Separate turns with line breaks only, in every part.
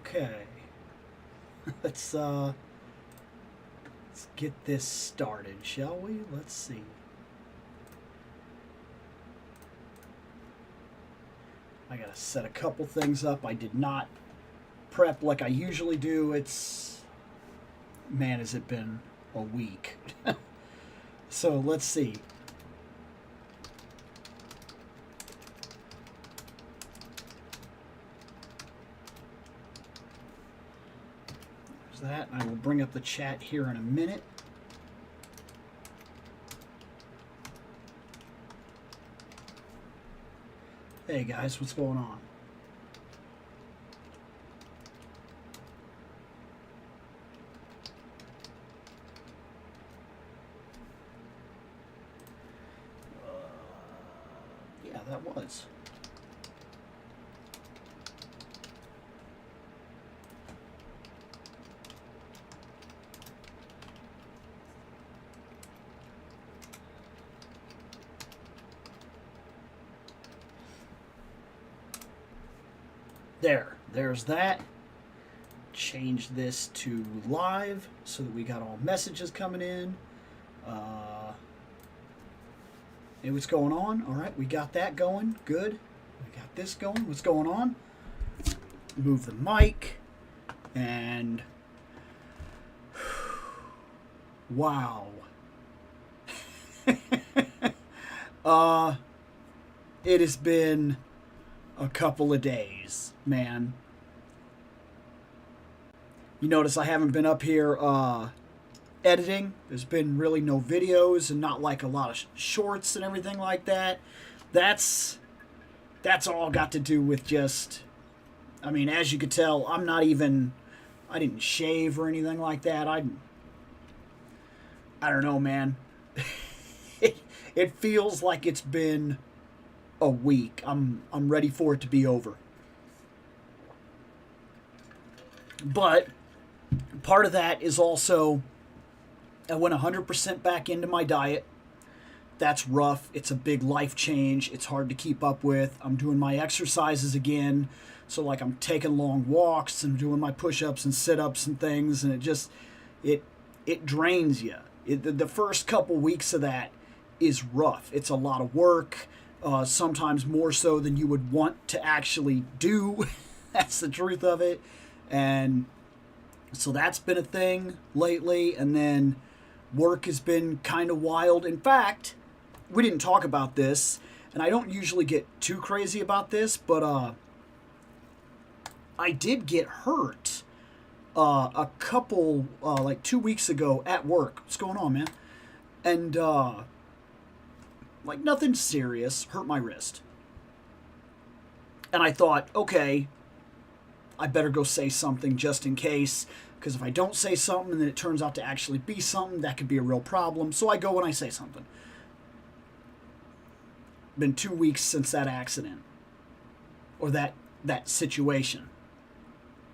Okay. Let's get this started, shall we? Let's see. I gotta set a couple things up. I did not prep like I usually do. Man, has it been a week. So let's see. That. I will bring up the chat here in a minute. Hey guys, what's going on? Yeah, that was. There's that. Change this to live so that we got all messages coming in. Hey, what's going on? All right, we got that going. Good. We got this going. What's going on? Move the mic. And wow. It has been a couple of days, man. You notice I haven't been up here editing. There's been really no videos and not like a lot of shorts and everything like that. That's all got to do with just, I mean, as you could tell, I didn't shave or anything like that. I don't know, man. It feels like it's been a week. I'm ready for it to be over. But part of that is also I went 100% back into my diet. That's rough. It's a big life change. It's hard to keep up with. I'm doing my exercises again. So like I'm taking long walks and doing my push-ups and sit-ups and things, and it drains you. The first couple weeks of that is rough. It's a lot of work. Sometimes more so than you would want to actually do. That's the truth of it. And so that's been a thing lately. And then work has been kind of wild. In fact, we didn't talk about this, and I don't usually get too crazy about this, but I did get hurt a couple, like 2 weeks ago at work. What's going on, man? And like nothing serious, hurt my wrist. And I thought, okay, I better go say something just in case, because if I don't say something and then it turns out to actually be something, that could be a real problem. So I go and I say something. Been 2 weeks since that accident, or that situation,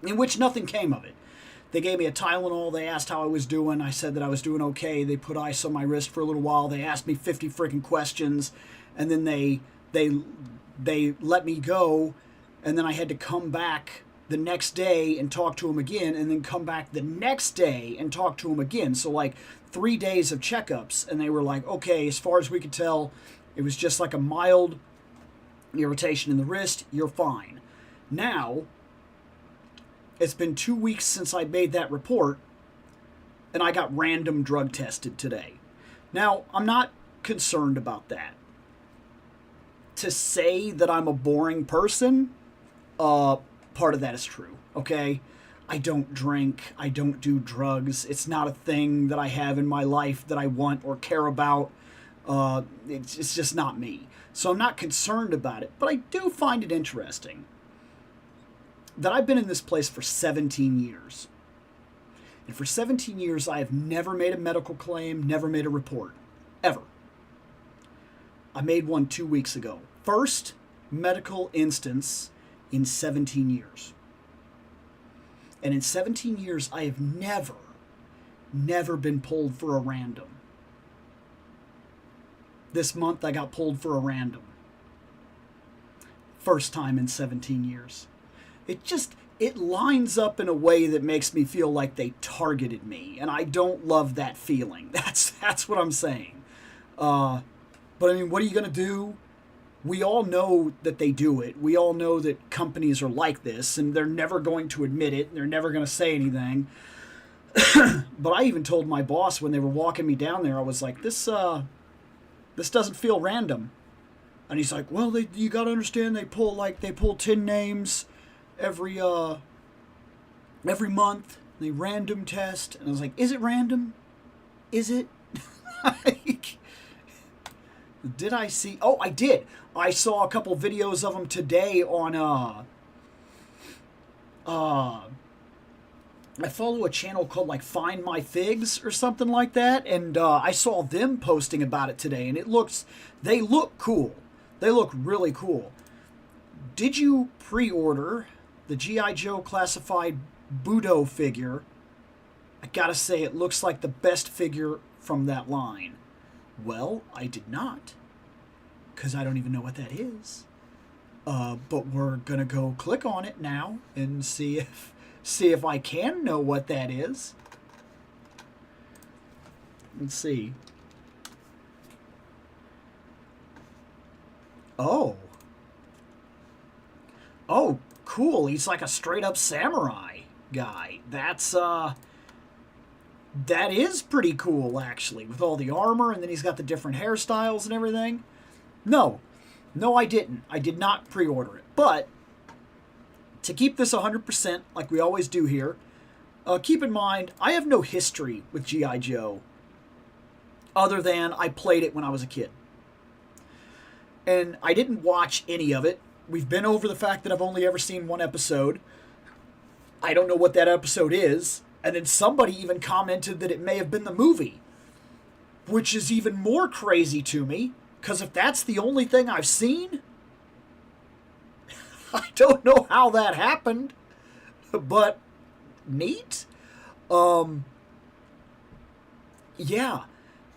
in which nothing came of it. They gave me a Tylenol. They asked how I was doing. I said that I was doing okay. They put ice on my wrist for a little while. They asked me 50 freaking questions, and then they let me go, and then I had to come back the next day and talk to them again, and then come back the next day and talk to them again. So like 3 days of checkups, and they were like, okay, as far as we could tell, it was just like a mild irritation in the wrist. You're fine. Now, it's been 2 weeks since I made that report, and I got random drug tested today. Now, I'm not concerned about that. To say that I'm a boring person, part of that is true, okay? I don't drink. I don't do drugs. It's not a thing that I have in my life that I want or care about. It's just not me. So I'm not concerned about it, but I do find it interesting that I've been in this place for 17 years. And for 17 years, I have never made a medical claim, never made a report. Ever. I made one 2 weeks ago. First medical instance in 17 years. And in 17 years, I have never been pulled for a random. This month, I got pulled for a random. First time in 17 years. It it lines up in a way that makes me feel like they targeted me, and I don't love that feeling. That's what I'm saying. But I mean, what are you going to do? We all know that they do it. We all know that companies are like this, and they're never going to admit it, and they're never going to say anything. But I even told my boss when they were walking me down there, I was like, this doesn't feel random. And he's like, well, you got to understand, they pull 10 names every month. They random test. And I was like, is it random? Is it? Like, did I see? Oh, I did. I saw a couple videos of them today on I follow a channel called like Find My Figs or something like that, and I saw them posting about it today, and they look cool. They look really cool. Did you pre-order the G.I. Joe classified Budo figure? I gotta say, it looks like the best figure from that line. Well, I did not, because I don't even know what that is. But we're gonna go click on it now and see if I can know what that is. Let's see. Oh, cool. He's like a straight up samurai guy. That is pretty cool, actually, with all the armor, and then he's got the different hairstyles and everything. No, I didn't. I did not pre-order it. But to keep this 100%, like we always do here, keep in mind, I have no history with G.I. Joe other than I played it when I was a kid. And I didn't watch any of it. We've been over the fact that I've only ever seen one episode. I don't know what that episode is. And then somebody even commented that it may have been the movie, which is even more crazy to me, because if that's the only thing I've seen, I don't know how that happened, but neat. Yeah.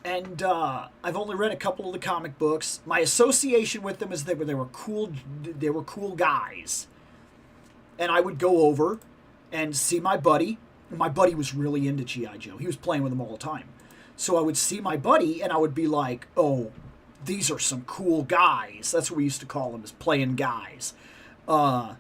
And I've only read a couple of the comic books. My association with them is they were cool. They were cool guys. And I would go over and see my buddy. My buddy was really into G.I. Joe. He was playing with them all the time. So I would see my buddy, and I would be like, oh, these are some cool guys. That's what we used to call them, is playing guys. And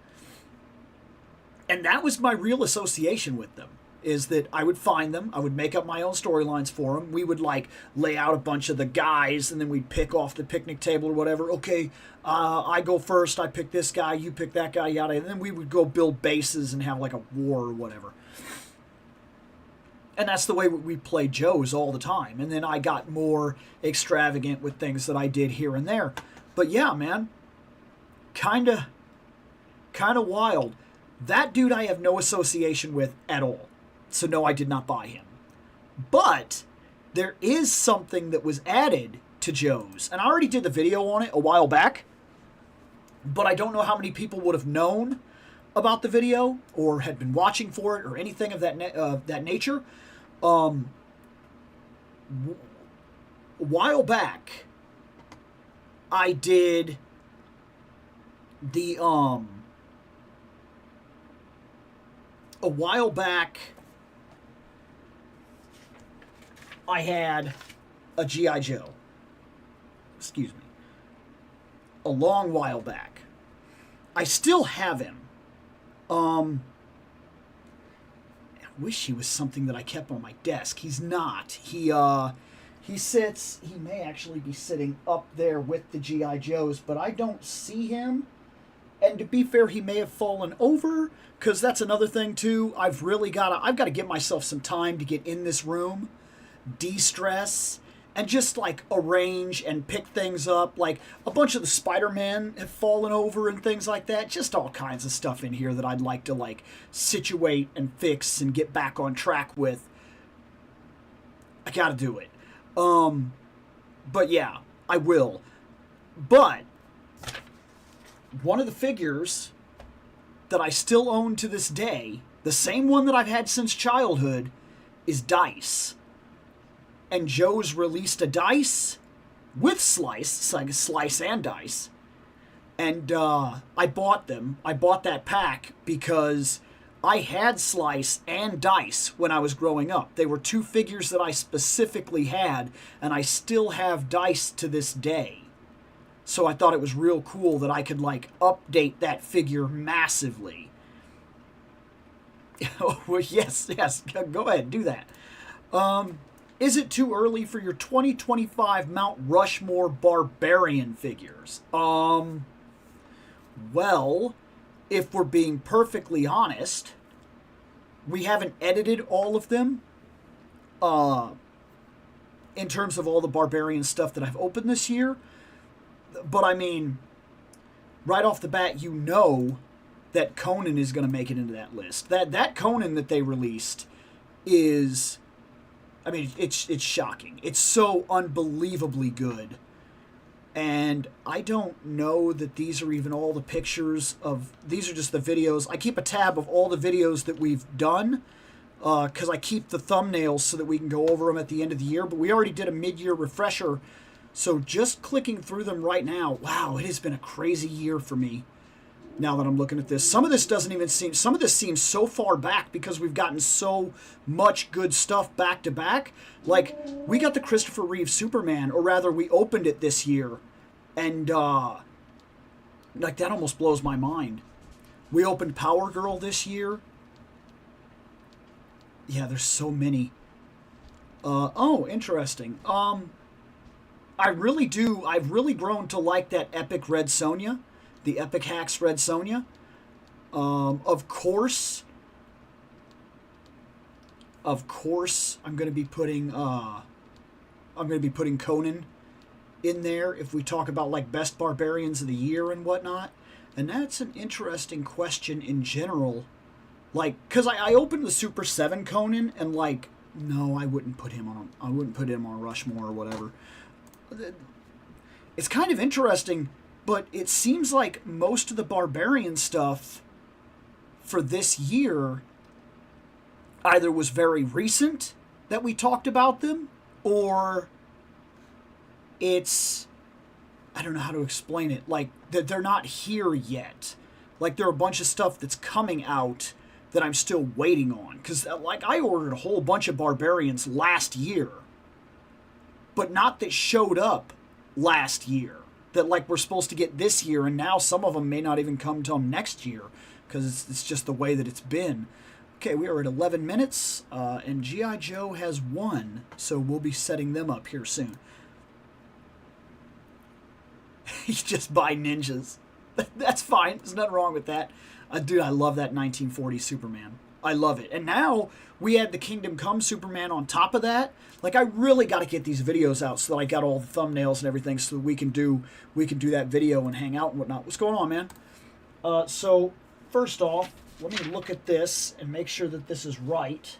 that was my real association with them, is that I would find them, I would make up my own storylines for them. We would like lay out a bunch of the guys, and then we'd pick off the picnic table or whatever. Okay, I go first, I pick this guy, you pick that guy, yada. And then we would go build bases and have like a war or whatever. And that's the way we played Joes all the time. And then I got more extravagant with things that I did here and there. But yeah, man, kind of wild. That dude I have no association with at all. So no, I did not buy him. But there is something that was added to Joe's. And I already did the video on it a while back. But I don't know how many people would have known about the video or had been watching for it or anything of that nature. A while back, I did the a while back, I had a G.I. Joe. Excuse me. A long while back. I still have him. I wish he was something that I kept on my desk. He's not. He may actually be sitting up there with the G.I. Joes, but I don't see him. And to be fair, he may have fallen over, because that's another thing too. I've got to give myself some time to get in this room, de-stress, and just like arrange and pick things up. Like a bunch of the Spider-Man have fallen over and things like that. Just all kinds of stuff in here that I'd like to like situate and fix and get back on track with. I got to do it. But yeah, I will. But one of the figures that I still own to this day, the same one that I've had since childhood, is Dice. And Joe's released a Dice with Slice, like Slice and Dice. And I bought them. I bought that pack because I had Slice and Dice when I was growing up. They were two figures that I specifically had, and I still have Dice to this day. So I thought it was real cool that I could, like, update that figure massively. Well, yes, go ahead, do that. Is it too early for your 2025 Mount Rushmore Barbarian figures? Well, if we're being perfectly honest, we haven't edited all of them. In terms of all the Barbarian stuff that I've opened this year. But I mean, right off the bat, you know that Conan is going to make it into that list. That Conan that they released is, I mean, it's shocking. It's so unbelievably good. And I don't know that these are even all the pictures of, these are just the videos. I keep a tab of all the videos that we've done, because I keep the thumbnails so that we can go over them at the end of the year. But we already did a mid-year refresher, so just clicking through them right now, wow, it has been a crazy year for me. Now that I'm looking at this, some of this doesn't even seem, some of this seems so far back because we've gotten so much good stuff back to back. Like, we got the Christopher Reeve Superman, or rather we opened it this year, and like, that almost blows my mind. We opened Power Girl this year. Yeah, there's so many. Oh, interesting. I've really grown to like that Epic Red Sonja. The Epic Hacks Red Sonja. Of course, I'm going to be putting Conan in there if we talk about, like, best barbarians of the year and whatnot. And that's an interesting question in general. Like, because I opened the Super 7 Conan and, like, no, I wouldn't put him on Rushmore or whatever. It's kind of interesting. But it seems like most of the Barbarian stuff for this year either was very recent that we talked about them, or it's, I don't know how to explain it, like, that they're not here yet. Like, there are a bunch of stuff that's coming out that I'm still waiting on. Because, like, I ordered a whole bunch of Barbarians last year, but not that showed up last year. That, like, we're supposed to get this year, and now some of them may not even come till next year, because it's just the way that it's been. Okay, we are at 11 minutes, and G.I. Joe has one, so we'll be setting them up here soon. You just buy ninjas. That's fine. There's nothing wrong with that. Dude, I love that 1940 Superman. I love it. And now we add the Kingdom Come Superman on top of that. Like, I really got to get these videos out so that I got all the thumbnails and everything so that we can do that video and hang out and whatnot. What's going on, man? So first off, let me look at this and make sure that this is right.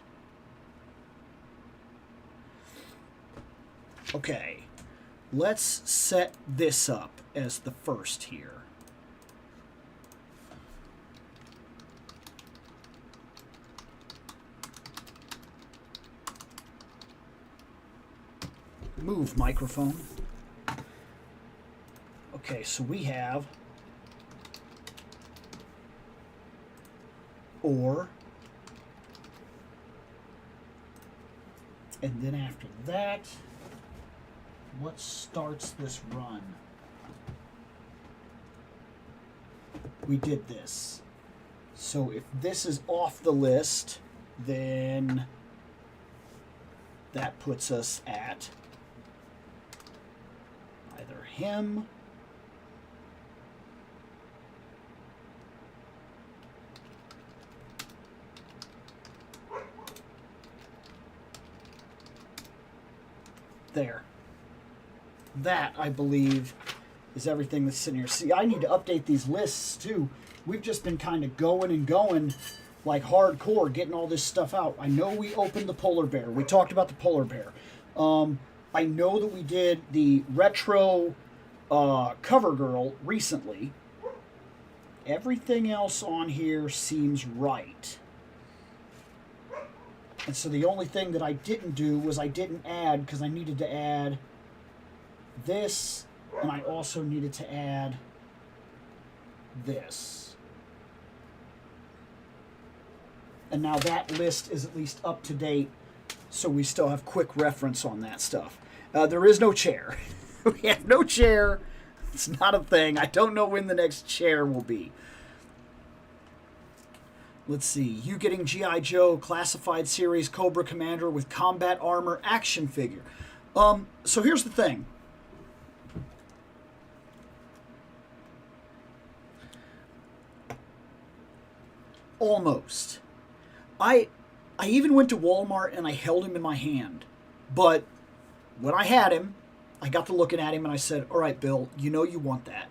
Okay, let's set this up as the first here. Move, microphone. Okay, so we have or, and then after that, what starts this run? We did this. So if this is off the list, then that puts us at either him there. That, I believe, is everything that's sitting here. See, I need to update these lists too. We've just been kind of going and going like hardcore, getting all this stuff out. I know we opened the Polar Bear. We talked about the Polar Bear. I know that we did the retro Cover Girl recently. Everything else on here seems right. And so the only thing that I didn't do was I didn't add, because I needed to add this, and I also needed to add this. And now that list is at least up to date, so we still have quick reference on that stuff. There is no chair. We have no chair. It's not a thing. I don't know when the next chair will be. Let's see. You getting G.I. Joe Classified Series Cobra Commander with combat armor action figure. So here's the thing. Almost. I even went to Walmart and I held him in my hand. But when I had him, I got to looking at him and I said, all right, Bill, you know you want that.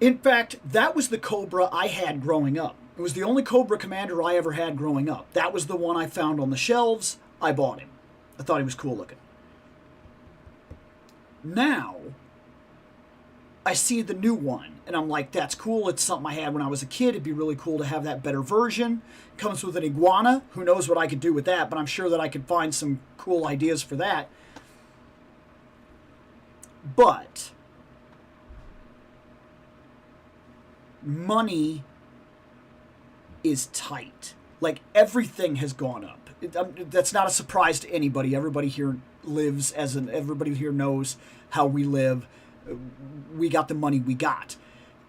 In fact, that was the Cobra I had growing up. It was the only Cobra Commander I ever had growing up. That was the one I found on the shelves. I bought him. I thought he was cool looking. Now, I see the new one, and I'm like, that's cool. It's something I had when I was a kid. It'd be really cool to have that better version. Comes with an iguana. Who knows what I could do with that, but I'm sure that I could find some cool ideas for that. But money is tight. Like, everything has gone up. That's not a surprise to anybody. Everybody here lives everybody here knows how we live. We got the money we got.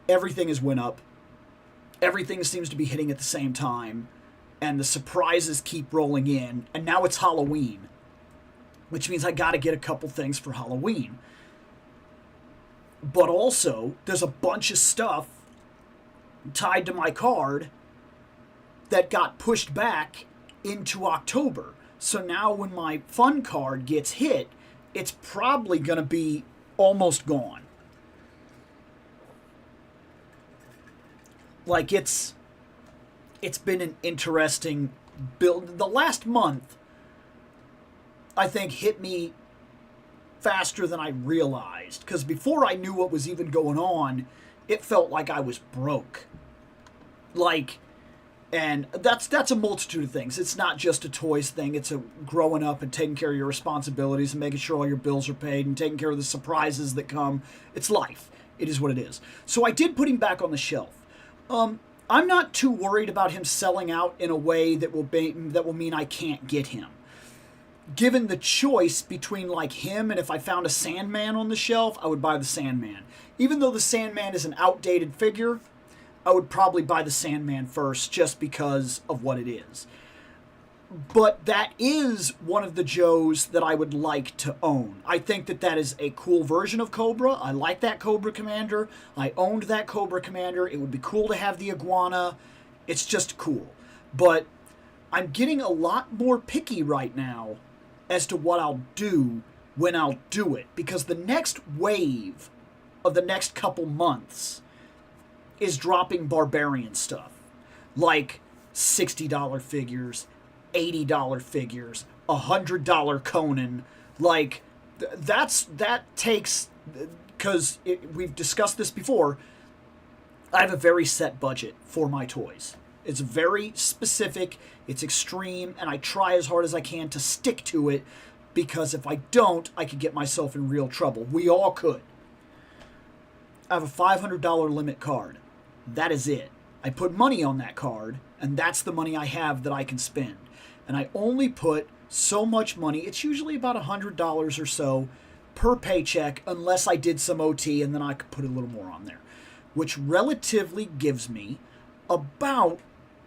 Everything has went up. Everything seems to be hitting at the same time. And the surprises keep rolling in. And now it's Halloween. Which means I got to get a couple things for Halloween. But also, there's a bunch of stuff tied to my card that got pushed back into October. So now when my fun card gets hit, it's probably going to be almost gone. Like, it's been an interesting build. The last month, I think, hit me faster than I realized. Because before I knew what was even going on, it felt like I was broke. Like, and that's a multitude of things. It's not just a toys thing. It's a growing up and taking care of your responsibilities and making sure all your bills are paid and taking care of the surprises that come. It's life. It is what it is. So I did put him back on the shelf. I'm not too worried about him selling out in a way that will mean I can't get him. Given the choice between like him and if I found a Sandman on the shelf, I would buy the Sandman. Even though the Sandman is an outdated figure, I would probably buy the Sandman first just because of what it is. But that is one of the Joes that I would like to own. I think that is a cool version of Cobra. I like that Cobra Commander. I owned that Cobra Commander. It would be cool to have the iguana. It's just cool. But I'm getting a lot more picky right now as to what I'll do when I'll do it. Because the next wave of the next couple months is dropping Barbarian stuff. Like $60 figures, $80 figures, $100 Conan. Like, that takes, because we've discussed this before, I have a very set budget for my toys. It's very specific, it's extreme, and I try as hard as I can to stick to it, because if I don't, I could get myself in real trouble. We all could. I have a $500 limit card. That is it. I put money on that card, and that's the money I have that I can spend. And I only put so much money, it's usually about $100 or so per paycheck, unless I did some OT, and then I could put a little more on there. Which relatively gives me about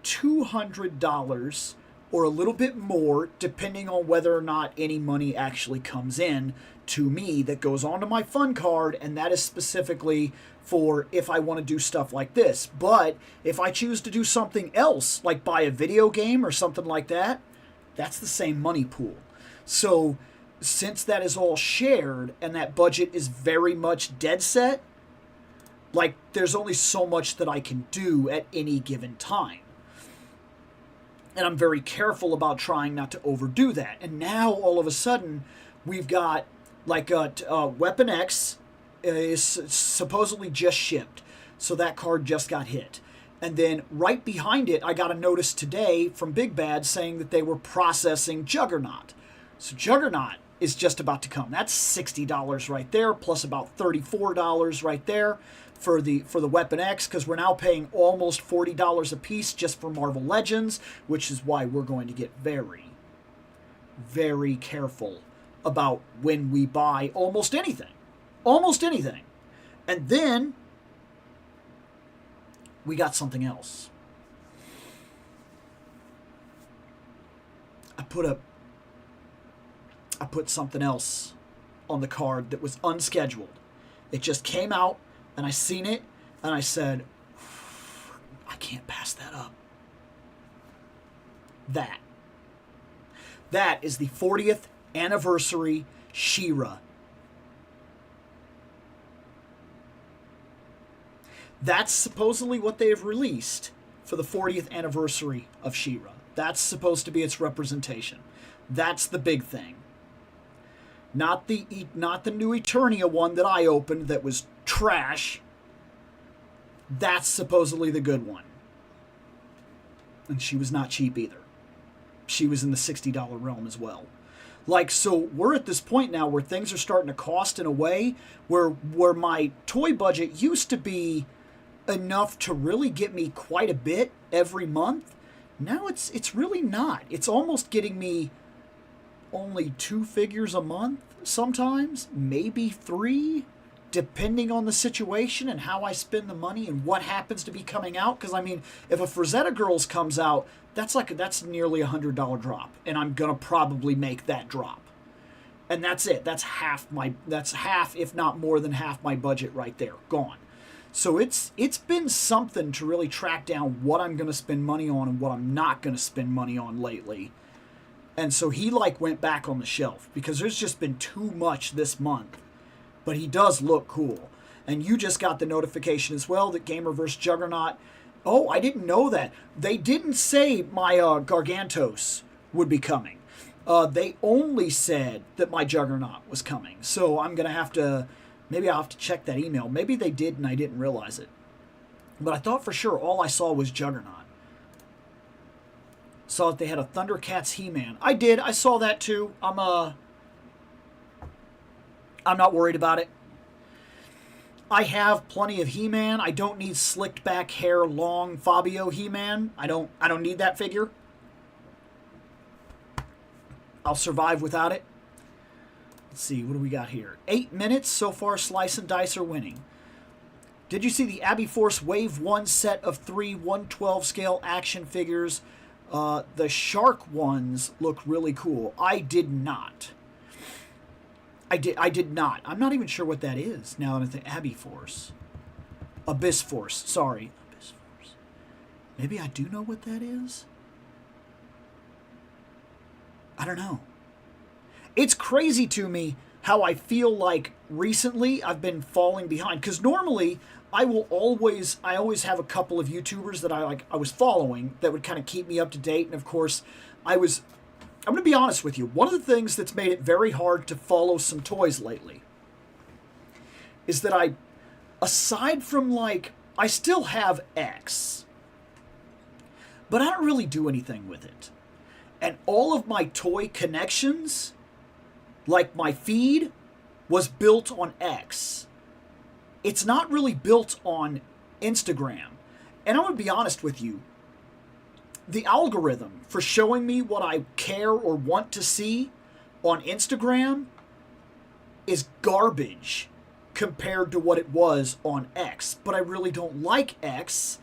$200 or a little bit more, depending on whether or not any money actually comes in to me that goes onto my fun card, and that is specifically for if I want to do stuff like this. But if I choose to do something else, like buy a video game or something like that, that's the same money pool. So since that is all shared and that budget is very much dead set, like, there's only so much that I can do at any given time. And I'm very careful about trying not to overdo that. And now, all of a sudden, we've got, like, Weapon X is supposedly just shipped. So that card just got hit. And then right behind it, I got a notice today from Big Bad saying that they were processing Juggernaut. So Juggernaut is just about to come. That's $60 right there, plus about $34 right there. for the Weapon X, because we're now paying almost $40 a piece just for Marvel Legends, which is why we're going to get very, very careful about when we buy almost anything. Almost anything. And then we got something else. I put something else on the card that was unscheduled. It just came out, and I seen it, and I said, I can't pass that up. That is the 40th anniversary She-Ra. That's supposedly what they have released for the 40th anniversary of She-Ra. That's supposed to be its representation. That's the big thing. Not the new Eternia one that I opened that was trash. That's supposedly the good one. And she was not cheap either. She was in the $60 realm as well. Like, so we're at this point now where things are starting to cost in a way where my toy budget used to be enough to really get me quite a bit every month. Now it's really not. It's almost getting me only 2 figures a month sometimes, maybe 3, depending on the situation and how I spend the money and what happens to be coming out. Because I mean, if a Frazetta Girls comes out, that's nearly $100 drop, and I'm gonna probably make that drop, and that's it. That's half, if not more than half my budget right there, gone. So it's been something to really track down what I'm gonna spend money on and what I'm not gonna spend money on lately. And so he went back on the shelf because there's just been too much this month. But he does look cool. And you just got the notification as well that Gamer vs. Juggernaut. Oh, I didn't know that. They didn't say my Gargantos would be coming. They only said that my Juggernaut was coming. So I'm going to have to, maybe I'll have to check that email. Maybe they did and I didn't realize it. But I thought for sure all I saw was Juggernaut. Saw that they had a Thundercats He-Man. I did. I saw that too. I'm not worried about it. I have plenty of He-Man. I don't need slicked back hair, long Fabio He-Man. I don't need that figure. I'll survive without it. Let's see, what do we got here? 8 minutes so far. Slice and Dice are winning. Did you see the Abby Force Wave 1 set of 3 112 scale action figures? The shark ones look really cool. I did not. I did not. I'm not even sure what that is now that I think Abby Force. Abyss Force. Sorry. Abyss Force. Maybe I do know what that is? I don't know. It's crazy to me how I feel like recently I've been falling behind. Because normally I always have a couple of YouTubers that I was following that would kind of keep me up to date. And of course, I'm going to be honest with you. One of the things that's made it very hard to follow some toys lately is that aside from I still have X, but I don't really do anything with it. And all of my toy connections, like my feed, was built on X. It's not really built on Instagram. And I'm going to be honest with you. The algorithm for showing me what I care or want to see on Instagram is garbage compared to what it was on X. But I really don't like X,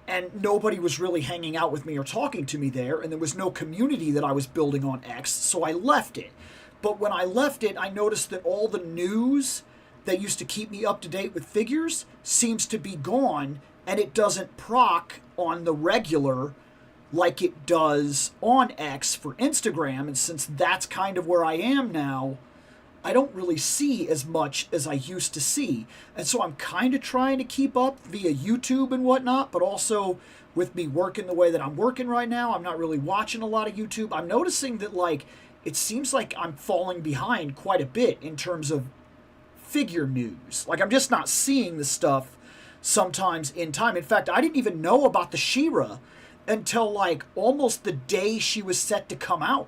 and nobody was really hanging out with me or talking to me there, and there was no community that I was building on X, so I left it. But when I left it, I noticed that all the news that used to keep me up to date with figures seems to be gone, and it doesn't proc on the regular like it does on X for Instagram. And since that's kind of where I am now, I don't really see as much as I used to see. And so I'm kind of trying to keep up via YouTube and whatnot, but also with me working the way that I'm working right now, I'm not really watching a lot of YouTube. I'm noticing that it seems like I'm falling behind quite a bit in terms of figure news. I'm just not seeing the stuff sometimes in time. In fact, I didn't even know about the She-Ra until almost the day she was set to come out.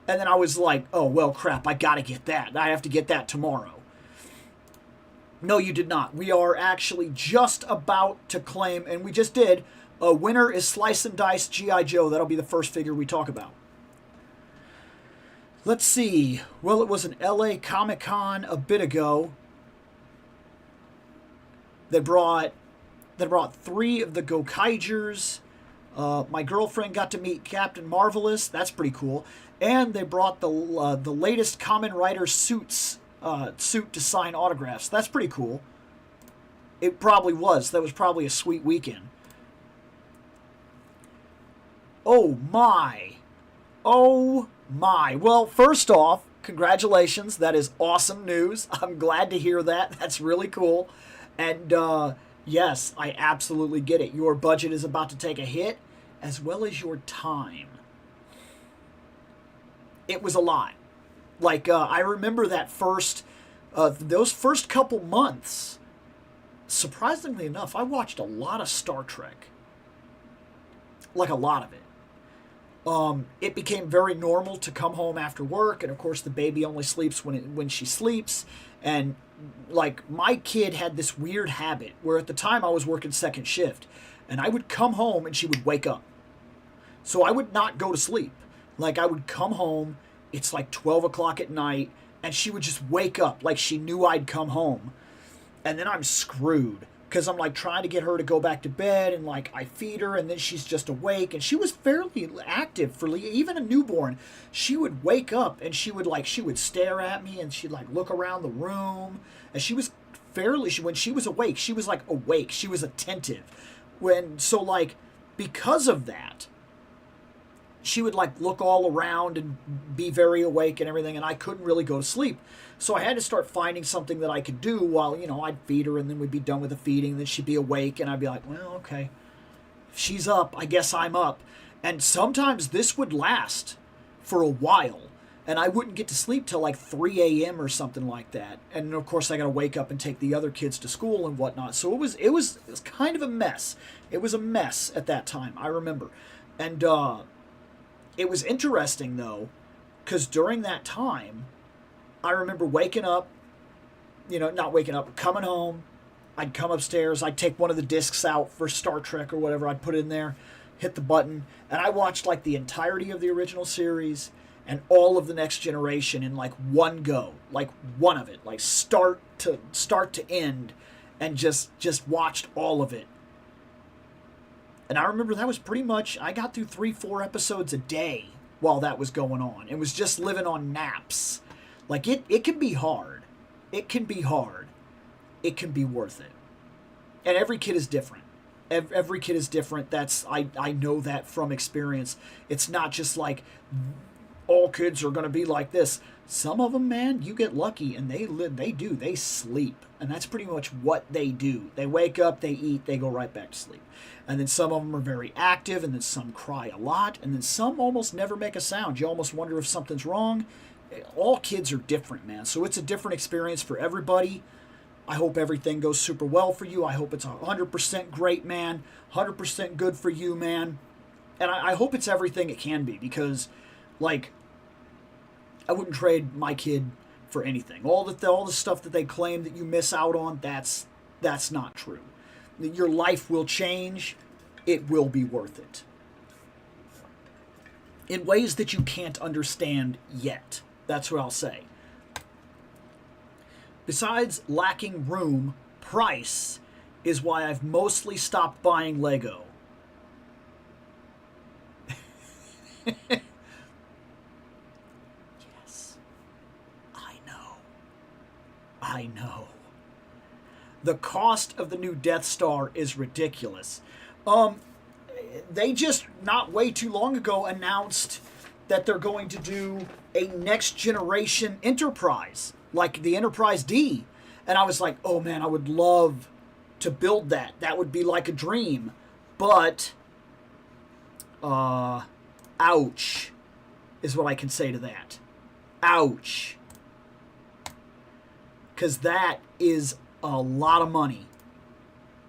And then I was like, oh, well, crap, I gotta get that. I have to get that tomorrow. No, you did not. We are actually just about to claim, and we just did, a winner is Slice and Dice G.I. Joe. That'll be the first figure we talk about. Let's see. Well, it was an LA Comic-Con a bit ago. They brought 3 of the Gokaigers. My girlfriend got to meet Captain Marvelous. That's pretty cool. And they brought the latest Kamen Rider suit to sign autographs. That's pretty cool. It probably was. That was probably a sweet weekend. Oh my. Oh my. Well, first off, congratulations. That is awesome news. I'm glad to hear that. That's really cool. And yes, I absolutely get it. Your budget is about to take a hit, as well as your time. It was a lot. Like, I remember that those first couple months, surprisingly enough, I watched a lot of Star Trek. Like, a lot of it. It became very normal to come home after work, and of course the baby only sleeps when she sleeps. And like, my kid had this weird habit where at the time I was working second shift, and I would come home and she would wake up. So I would not go to sleep. Like, I would come home, it's like 12 o'clock at night, and she would just wake up like she knew I'd come home. And then I'm screwed, because I'm like trying to get her to go back to bed, and like I feed her, and then she's just awake. And she was fairly active for even a newborn. She would wake up and she would stare at me, and she'd like look around the room. And she was when she was awake, she was like awake. She was attentive. Because of that, she would like look all around and be very awake and everything, and I couldn't really go to sleep. So I had to start finding something that I could do while, I'd feed her, and then we'd be done with the feeding, and then she'd be awake, and I'd be like, well, okay, if she's up, I guess I'm up. And sometimes this would last for a while, and I wouldn't get to sleep till like 3 a.m. or something like that. And of course I got to wake up and take the other kids to school and whatnot. So it was kind of a mess. It was a mess at that time, I remember. And it was interesting, though, because during that time, I remember waking up, not waking up, coming home. I'd come upstairs. I'd take one of the discs out for Star Trek or whatever. I'd put it in there, hit the button, and I watched like the entirety of the original series and all of the Next Generation in like one go, like one of it, like start to end, and just watched all of it. And I remember that was pretty much, I got through 3-4 episodes a day while that was going on. It was just living on naps. Like, it can be hard. It can be hard. It can be worth it. And every kid is different. Every kid is different. I know that from experience. It's not just like all kids are going to be like this. Some of them, man, you get lucky, and they sleep. And that's pretty much what they do. They wake up, they eat, they go right back to sleep. And then some of them are very active, and then some cry a lot, and then some almost never make a sound. You almost wonder if something's wrong. All kids are different, man. So it's a different experience for everybody. I hope everything goes super well for you. I hope it's 100% great, man. 100% good for you, man. And I hope it's everything it can be, because, like, I wouldn't trade my kid for anything. All the stuff that they claim that you miss out on, that's not true. Your life will change. It will be worth it. In ways that you can't understand yet. That's what I'll say. Besides lacking room, price is why I've mostly stopped buying Lego. Yes. I know. The cost of the new Death Star is ridiculous. They just, not way too long ago, announced that they're going to do a next generation Enterprise, like the Enterprise D. And I was like, oh man, I would love to build that. That would be like a dream. But, ouch, is what I can say to that. Ouch. Because that is a lot of money.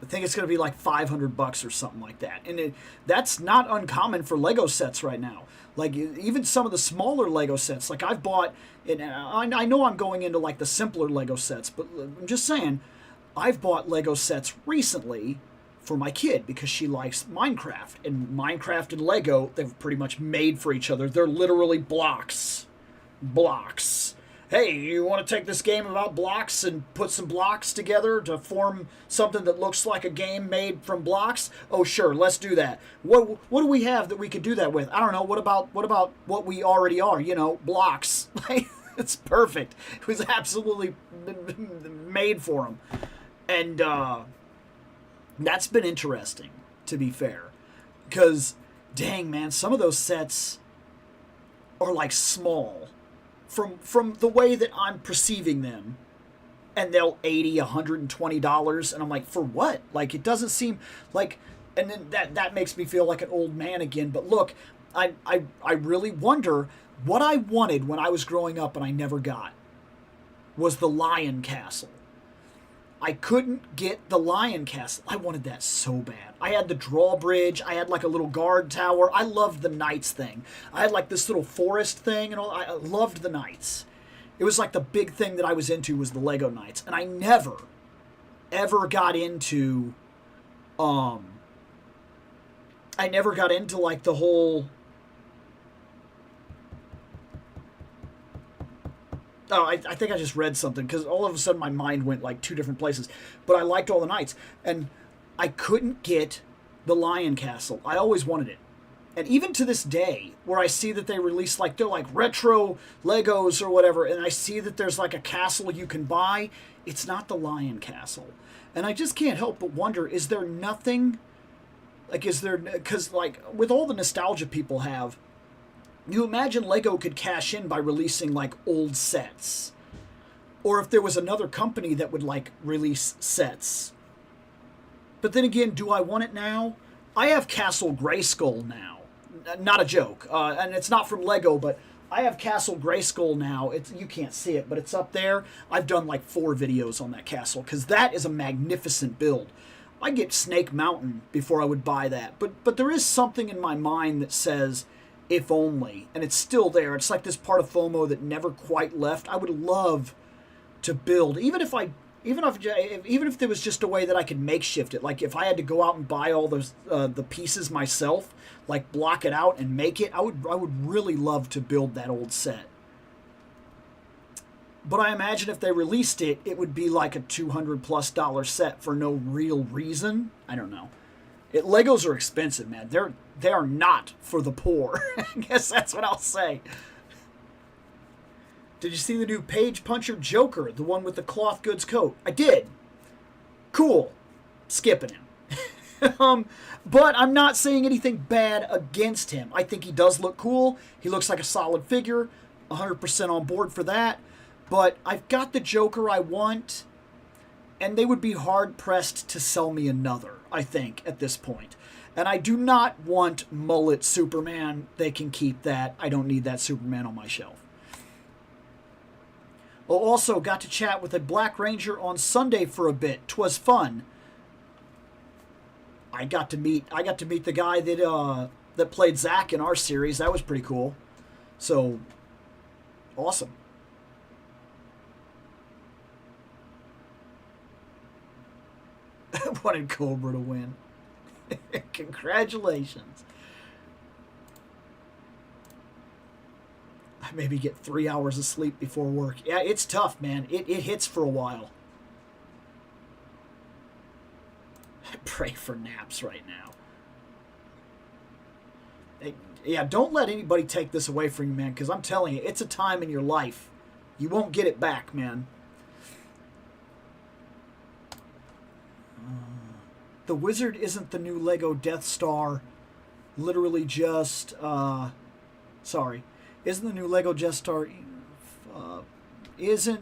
I think it's going to be like $500 or something like that. And that's not uncommon for Lego sets right now. Like, even some of the smaller Lego sets, like I've bought, and I know I'm going into like the simpler Lego sets, but I'm just saying, I've bought Lego sets recently for my kid because she likes Minecraft. And Minecraft and Lego, they've pretty much made for each other. They're literally blocks. Blocks. Hey, you want to take this game about blocks and put some blocks together to form something that looks like a game made from blocks? Oh, sure, let's do that. What do we have that we could do that with? I don't know. What about what we already are? You know, blocks. It's perfect. It was absolutely made for them. And that's been interesting, to be fair. Because, dang, man, some of those sets are, like, small. From the way that I'm perceiving them. And they'll $80, $120. And I'm like, for what? Like, it doesn't seem like... And then that makes me feel like an old man again. But look, I really wonder... What I wanted when I was growing up and I never got was the Lion Castle. I couldn't get the Lion Castle. I wanted that so bad. I had the drawbridge. I had like a little guard tower. I loved the Knights thing. I had like this little forest thing and all. I loved the Knights. It was like the big thing that I was into was the Lego Knights. And I never, ever got into, I never got into like the whole... Oh, I think I just read something because all of a sudden my mind went like two different places. But I liked all the Knights. And I couldn't get the Lion Castle. I always wanted it. And even to this day, where I see that they release like, they're like retro Legos or whatever, and I see that there's like a castle you can buy, it's not the Lion Castle. And I just can't help but wonder, is there nothing, like is there, because like with all the nostalgia people have, you imagine Lego could cash in by releasing, like, old sets. Or if there was another company that would, like, release sets. But then again, do I want it now? I have Castle Grayskull now. Not a joke. And it's not from Lego, but I have Castle Grayskull now. You can't see it, but it's up there. I've done, like, 4 videos on that castle, because that is a magnificent build. I get Snake Mountain before I would buy that. But there is something in my mind that says... if only, and it's still there. It's like this part of FOMO that never quite left. I would love to build, even if there was just a way that I could makeshift it. Like if I had to go out and buy all those the pieces myself, like block it out and make it. I would really love to build that old set. But I imagine if they released it, it would be like a $200+ set for no real reason. I don't know. Legos are expensive, man. They are not for the poor. I guess that's what I'll say. Did you see the new Page Puncher Joker, the one with the cloth goods coat? I did. Cool. Skipping him. But I'm not saying anything bad against him. I think he does look cool. He looks like a solid figure. 100% on board for that. But I've got the Joker I want, and they would be hard-pressed to sell me another, I think, at this point. And I do not want mullet Superman. They can keep that. I don't need that Superman on my shelf. Well, also got to chat with a Black Ranger on Sunday for a bit. 'Twas fun. I got to meet the guy that played Zack in our series. That was pretty cool. So, awesome. I wanted Cobra to win. Congratulations. I maybe get 3 hours of sleep before work. Yeah, it's tough, man. It hits for a while. I pray for naps right now. Yeah, don't let anybody take this away from you, man, because I'm telling you, it's a time in your life. You won't get it back, man. The Wizard isn't the new Lego Death Star. Literally just, sorry. Isn't the new Lego Death Star, isn't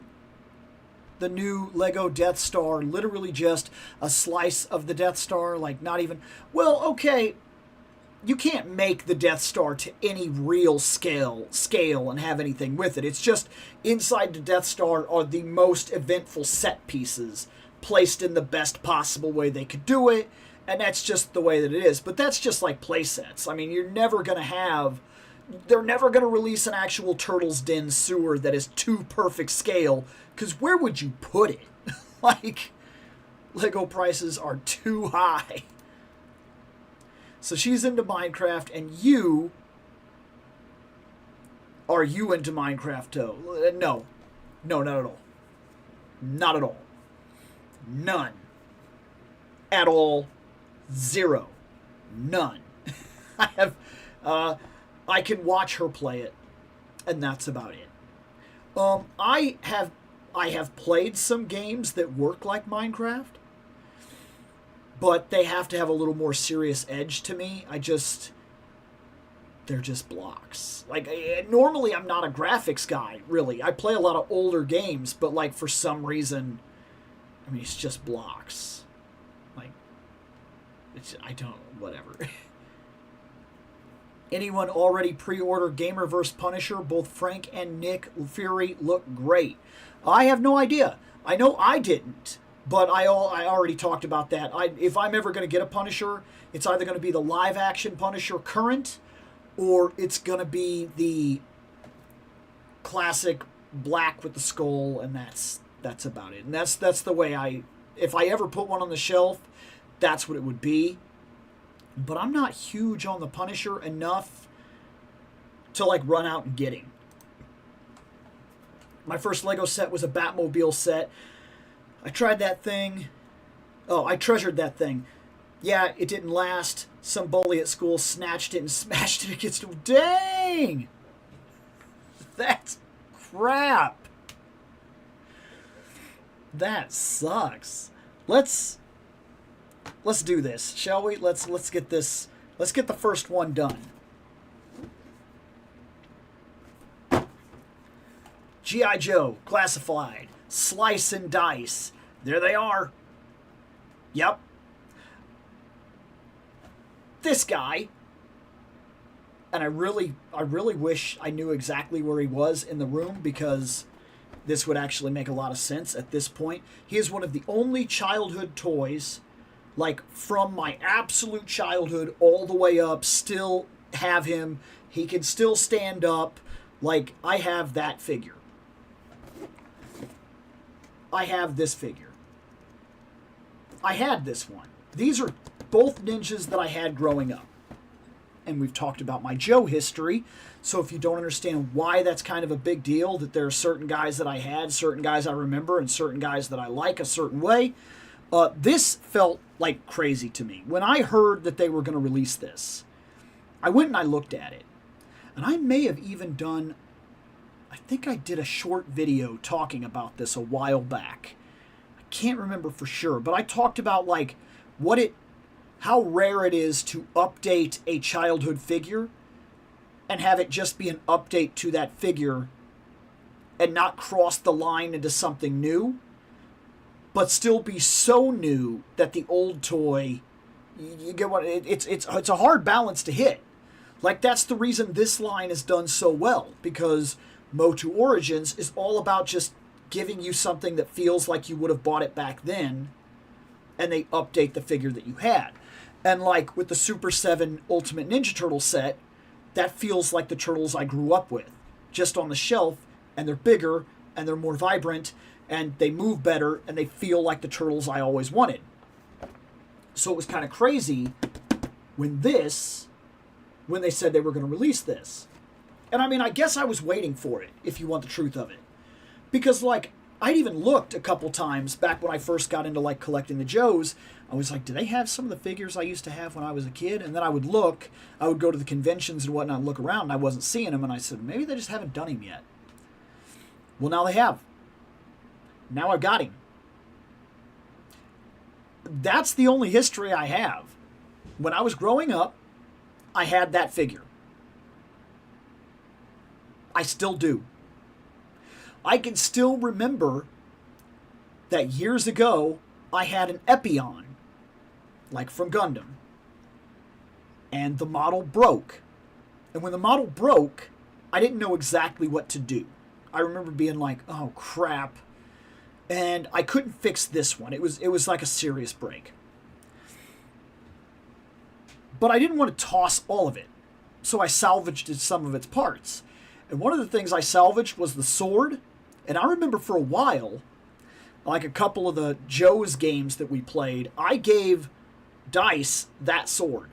the new Lego Death Star literally just a slice of the Death Star? Like, not even, well, okay, you can't make the Death Star to any real scale and have anything with it. It's just inside the Death Star are the most eventful set pieces placed in the best possible way they could do it, and that's just the way that it is. But that's just like play sets. I mean, they're never going to release an actual Turtles Den sewer that is too perfect scale, because where would you put it? Like, Lego prices are too high. So she's into Minecraft, and you... Are you into Minecraft, too? No. No, not at all. Not at all. None. At all. Zero. None. I have... I can watch her play it, and that's about it. I have played some games that work like Minecraft, but they have to have a little more serious edge to me. They're just blocks. Like, normally I'm not a graphics guy, really. I play a lot of older games, but, like, for some reason, I mean, it's just blocks. Like, whatever. Anyone already pre-order Gamer vs. Punisher? Both Frank and Nick Fury look great. I have no idea. I know I didn't, but I already talked about that. If I'm ever going to get a Punisher, it's either going to be the live-action Punisher current, or it's going to be the classic black with the skull, and that's about it. And that's the way if I ever put one on the shelf, that's what it would be. But I'm not huge on the Punisher enough to, like, run out and get him. My first Lego set was a Batmobile set. I tried that thing. Oh, I treasured that thing. Yeah, it didn't last. Some bully at school snatched it and smashed it against the... Dang! That's crap. That sucks. Let's do this, shall we? Let's get this. Let's get the first one done. G.I. Joe, classified, slice and dice. There they are. Yep. This guy, and I really wish I knew exactly where he was in the room, because this would actually make a lot of sense at this point. He is one of the only childhood toys, like, from my absolute childhood all the way up, still have him. He can still stand up. Like, I have that figure. I have this figure. I had this one. These are both ninjas that I had growing up. And we've talked about my Joe history. So if you don't understand why that's kind of a big deal, that there are certain guys that I had, certain guys I remember, and certain guys that I like a certain way, this felt like crazy to me. When I heard that they were going to release this, I went and I looked at it. And I may have even done, I think I did a short video talking about this a while back. I can't remember for sure, but I talked about, like, how rare it is to update a childhood figure and have it just be an update to that figure and not cross the line into something new, but still be so new that the old toy, you get what, it's a hard balance to hit. Like, that's the reason this line is done so well, because Motu Origins is all about just giving you something that feels like you would have bought it back then, and they update the figure that you had. And like with the Super 7 Ultimate Ninja Turtle set, that feels like the turtles I grew up with, just on the shelf, and they're bigger, and they're more vibrant, and they move better, and they feel like the turtles I always wanted. So it was kind of crazy when they said they were going to release this. And I mean, I guess I was waiting for it, if you want the truth of it. Because, like, I'd even looked a couple times back when I first got into, like, collecting the Joes. I was like, do they have some of the figures I used to have when I was a kid? And then I would go to the conventions and whatnot and look around, and I wasn't seeing them, and I said, maybe they just haven't done him yet. Well, now they have. Now I've got him. That's the only history I have. When I was growing up, I had that figure. I still do. I can still remember that years ago, I had an Epion, like from Gundam, and the model broke. And when the model broke, I didn't know exactly what to do. I remember being like, oh crap. And I couldn't fix this one. It was like a serious break. But I didn't want to toss all of it. So I salvaged some of its parts. And one of the things I salvaged was the sword. And I remember for a while, like a couple of the Joe's games that we played, I gave Dice that sword.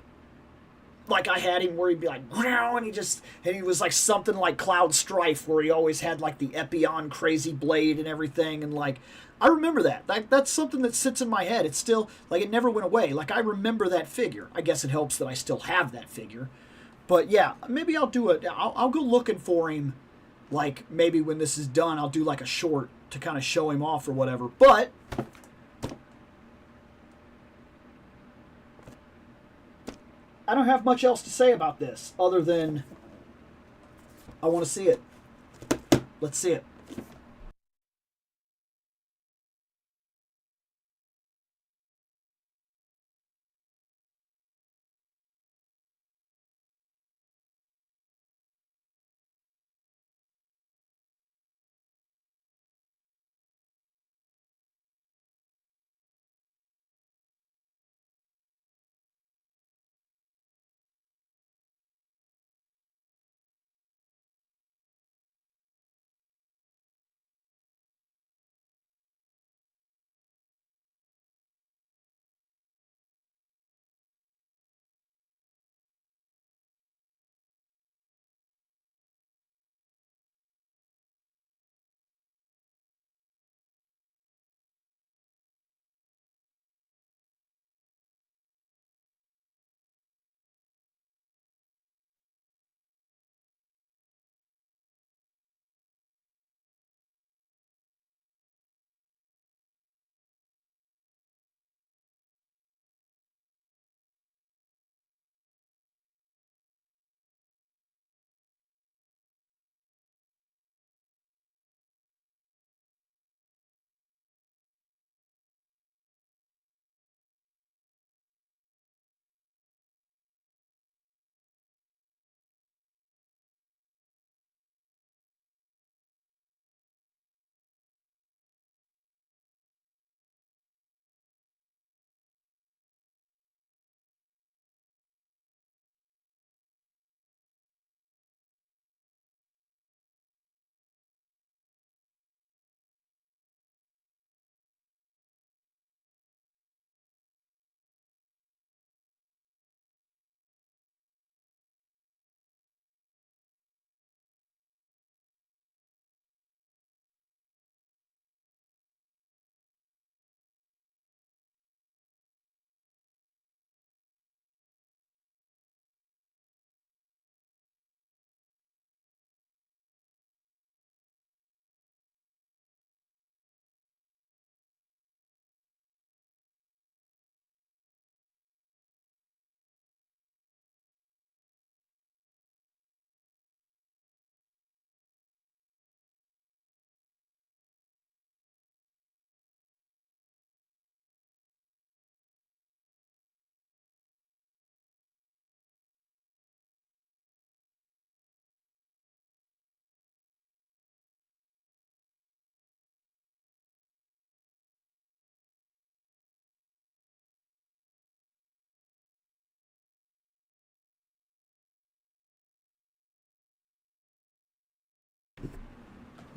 Like I had him where he'd be like, wow, and he was like something like Cloud Strife, where he always had like the Epion crazy blade and everything, and like I remember that. That's something that sits in my head. It's still like it never went away. Like I remember that figure. I guess it helps that I still have that figure. But yeah, maybe I'll do it. I'll go looking for him. Like maybe when this is done, I'll do like a short to kind of show him off or whatever. But I don't have much else to say about this other than I want to see it. Let's see it.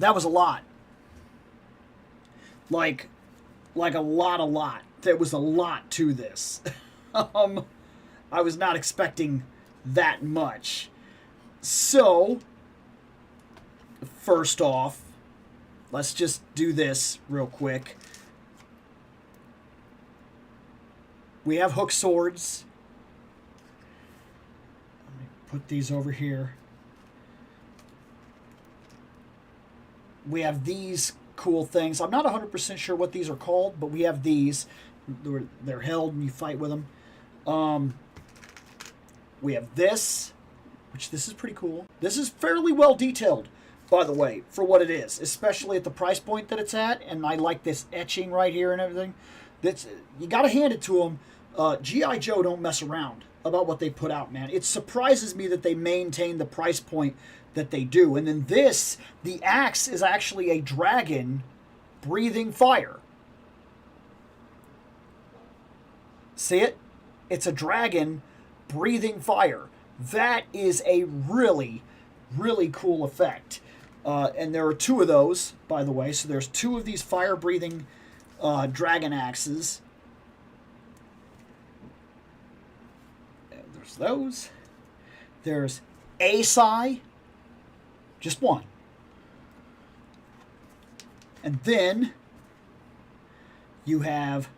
That was a lot. Like a lot. There was a lot to this. I was not expecting that much. So, first off, let's just do this real quick. We have hook swords. Let me put these over here. We have these cool things. I'm not 100% sure what these are called, but we have these. They're held and you fight with them. We have this, which this is pretty cool. This is fairly well detailed, by the way, for what it is, especially at the price point that it's at. And I like this etching right here and everything. That's, you got to hand it to them. G.I. Joe don't mess around about what they put out, man. It surprises me that they maintain the price point that they do. And then this, the axe is actually a dragon breathing fire. See it? It's a dragon breathing fire. That is a really, really cool effect. And there are two of those, by the way. So there's two of these fire breathing dragon axes. There's those. There's Asai, just one. And then you have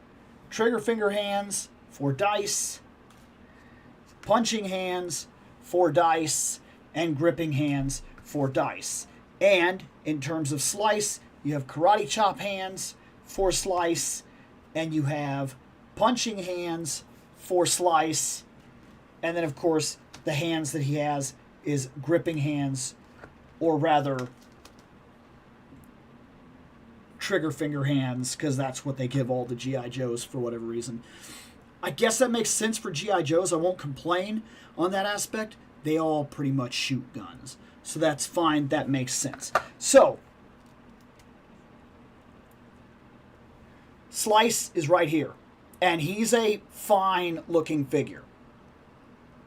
trigger finger hands, 4 dice, punching hands, 4 dice, and gripping hands, 4 dice. And in terms of slice, you have karate chop hands, 4 slice, and you have punching hands, 4 slice, and then of course the hands that he has is gripping hands, or rather trigger finger hands, because that's what they give all the G.I. Joes for whatever reason. I guess that makes sense for G.I. Joes. I won't complain on that aspect. They all pretty much shoot guns. So that's fine. That makes sense. So, Slice is right here. And he's a fine looking figure.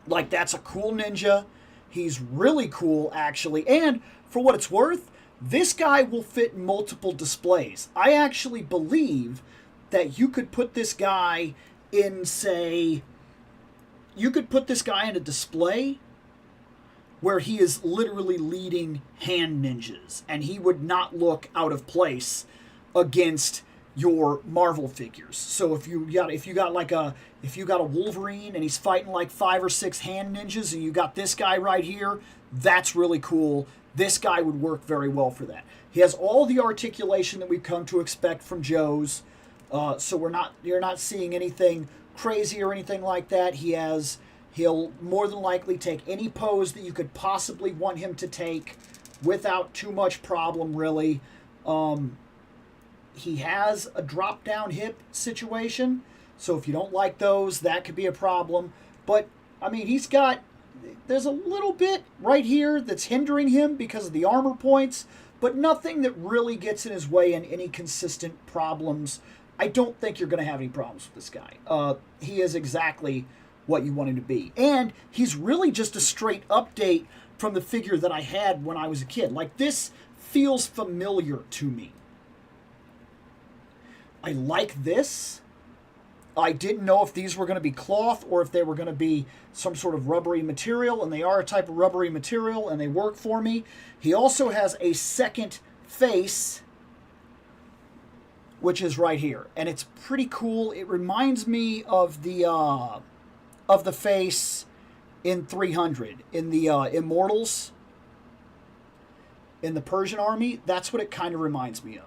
Like, that's a cool ninja. He's really cool, actually. And for what it's worth, this guy will fit in multiple displays. I actually believe that you could put this guy in, say, you could put this guy in a display where he is literally leading hand ninjas, and he would not look out of place against your Marvel figures. So if you got a Wolverine and he's fighting like 5 or 6 hand ninjas, and you got this guy right here, that's really cool. This guy would work very well for that. He has all the articulation that we've come to expect from Joe's, so you're not seeing anything crazy or anything like that. He'll more than likely take any pose that you could possibly want him to take without too much problem, really. He has a drop-down hip situation, so if you don't like those, that could be a problem. But, I mean, there's a little bit right here that's hindering him because of the armor points, but nothing that really gets in his way in any consistent problems. I don't think you're going to have any problems with this guy. He is exactly what you want him to be. And he's really just a straight update from the figure that I had when I was a kid. Like, this feels familiar to me. I like this. I didn't know if these were going to be cloth or if they were going to be some sort of rubbery material, and they are a type of rubbery material, and they work for me. He also has a second face, which is right here, and it's pretty cool. It reminds me of the face in 300, in the Immortals, in the Persian army. That's what it kind of reminds me of.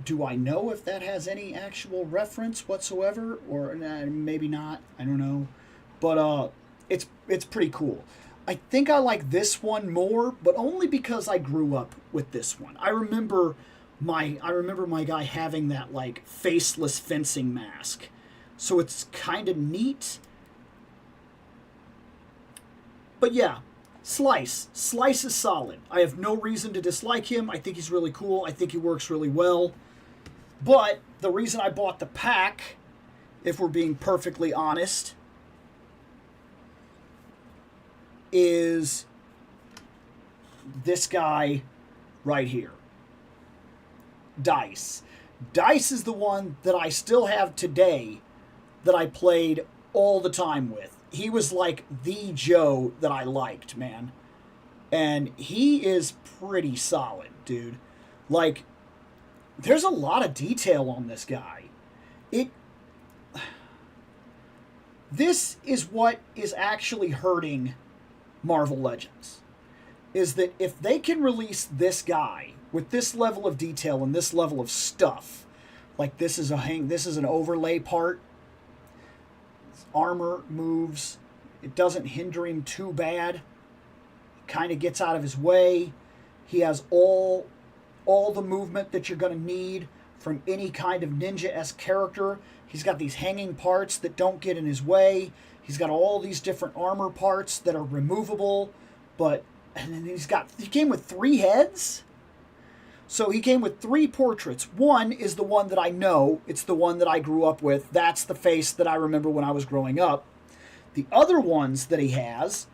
Do I know if that has any actual reference whatsoever, or maybe not? I don't know, but it's pretty cool. I think I like this one more, but only because I grew up with this one. I remember my guy having that like faceless fencing mask, so it's kind of neat. But yeah, Slice is solid. I have no reason to dislike him. I think he's really cool. I think he works really well. But the reason I bought the pack, if we're being perfectly honest, is this guy right here. Dice. Dice is the one that I still have today that I played all the time with. He was like the Joe that I liked, man. And he is pretty solid, dude. Like, there's a lot of detail on this guy. This is what is actually hurting Marvel Legends. Is that if they can release this guy with this level of detail and this level of stuff, like this is an overlay part, his armor moves, it doesn't hinder him too bad, it kind of gets out of his way, he has all the movement that you're going to need from any kind of ninja-esque character. He's got these hanging parts that don't get in his way. He's got all these different armor parts that are removable, and then he came with 3 heads. So he came with 3 portraits. One is the one that I know. It's the one that I grew up with. That's the face that I remember when I was growing up. The other ones that he has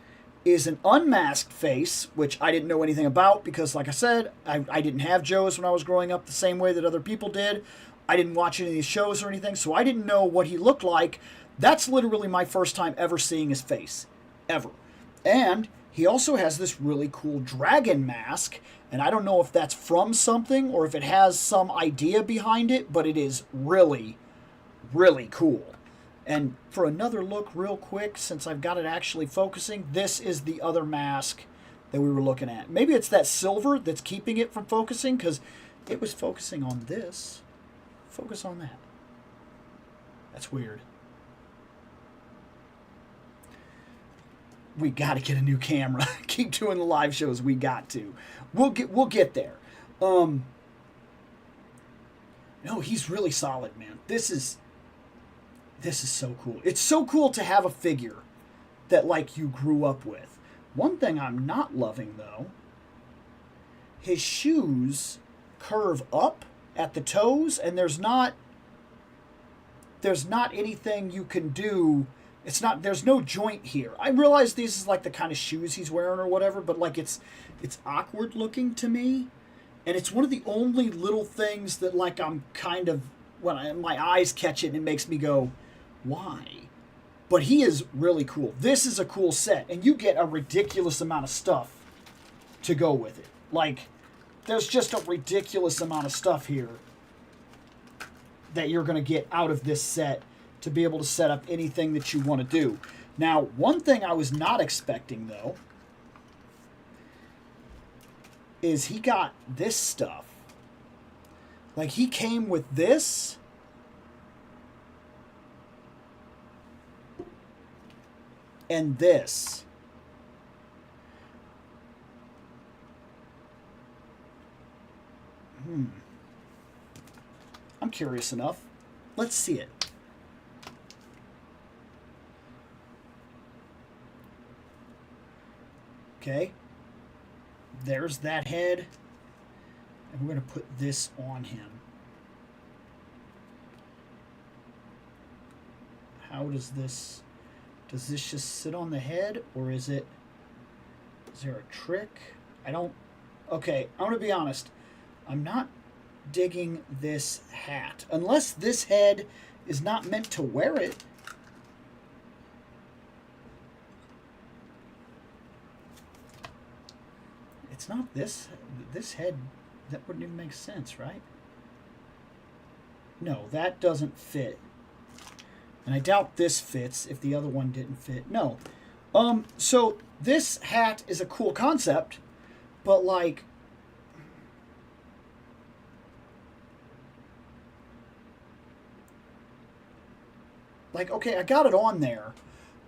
is an unmasked face, which I didn't know anything about because, like I said, I didn't have Joe's when I was growing up the same way that other people did. I didn't watch any of these shows or anything, so I didn't know what he looked like. That's literally my first time ever seeing his face. Ever. And he also has this really cool dragon mask, and I don't know if that's from something or if it has some idea behind it, but it is really, really cool. And for another look real quick, since I've got it actually focusing, this is the other mask that we were looking at. Maybe it's that silver that's keeping it from focusing, because it was focusing on this. Focus on that. That's weird. We got to get a new camera. Keep doing the live shows. We got to. We'll get there. No, he's really solid, man. This is so cool. It's so cool to have a figure that, like, you grew up with. One thing I'm not loving, though, his shoes curve up at the toes, and there's not anything you can do. There's no joint here. I realize these is like the kind of shoes he's wearing or whatever, but like it's awkward looking to me. And it's one of the only little things that, like, I'm kind of, when my eyes catch it and it makes me go, why? But he is really cool. This is a cool set, and you get a ridiculous amount of stuff to go with it. Like, there's just a ridiculous amount of stuff here that you're going to get out of this set to be able to set up anything that you want to do. Now, one thing I was not expecting, though, is he got this stuff. Like, he came with this. And this. I'm curious enough. Let's see it. Okay. There's that head. And we're going to put this on him. How does this... Does this just sit on the head, or is there a trick? I don't... Okay, I'm going to be honest. I'm not digging this hat. Unless this head is not meant to wear it. It's not this head. That wouldn't even make sense, right? No, that doesn't fit. And I doubt this fits if the other one didn't fit. No. So this hat is a cool concept, but like... Like, okay, I got it on there,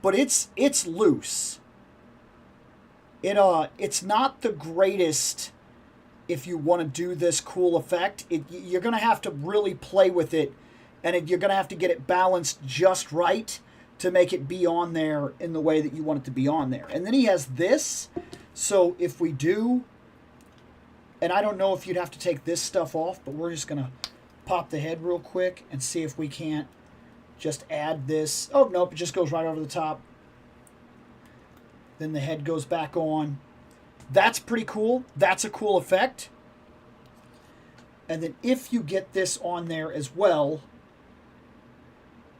but it's loose. It's not the greatest if you want to do this cool effect. You're going to have to really play with it, and you're going to have to get it balanced just right to make it be on there in the way that you want it to be on there. And then he has this, so if we do, and I don't know if you'd have to take this stuff off, but we're just going to pop the head real quick and see if we can't just add this. Oh, nope, it just goes right over the top. Then the head goes back on. That's pretty cool. That's a cool effect. And then if you get this on there as well,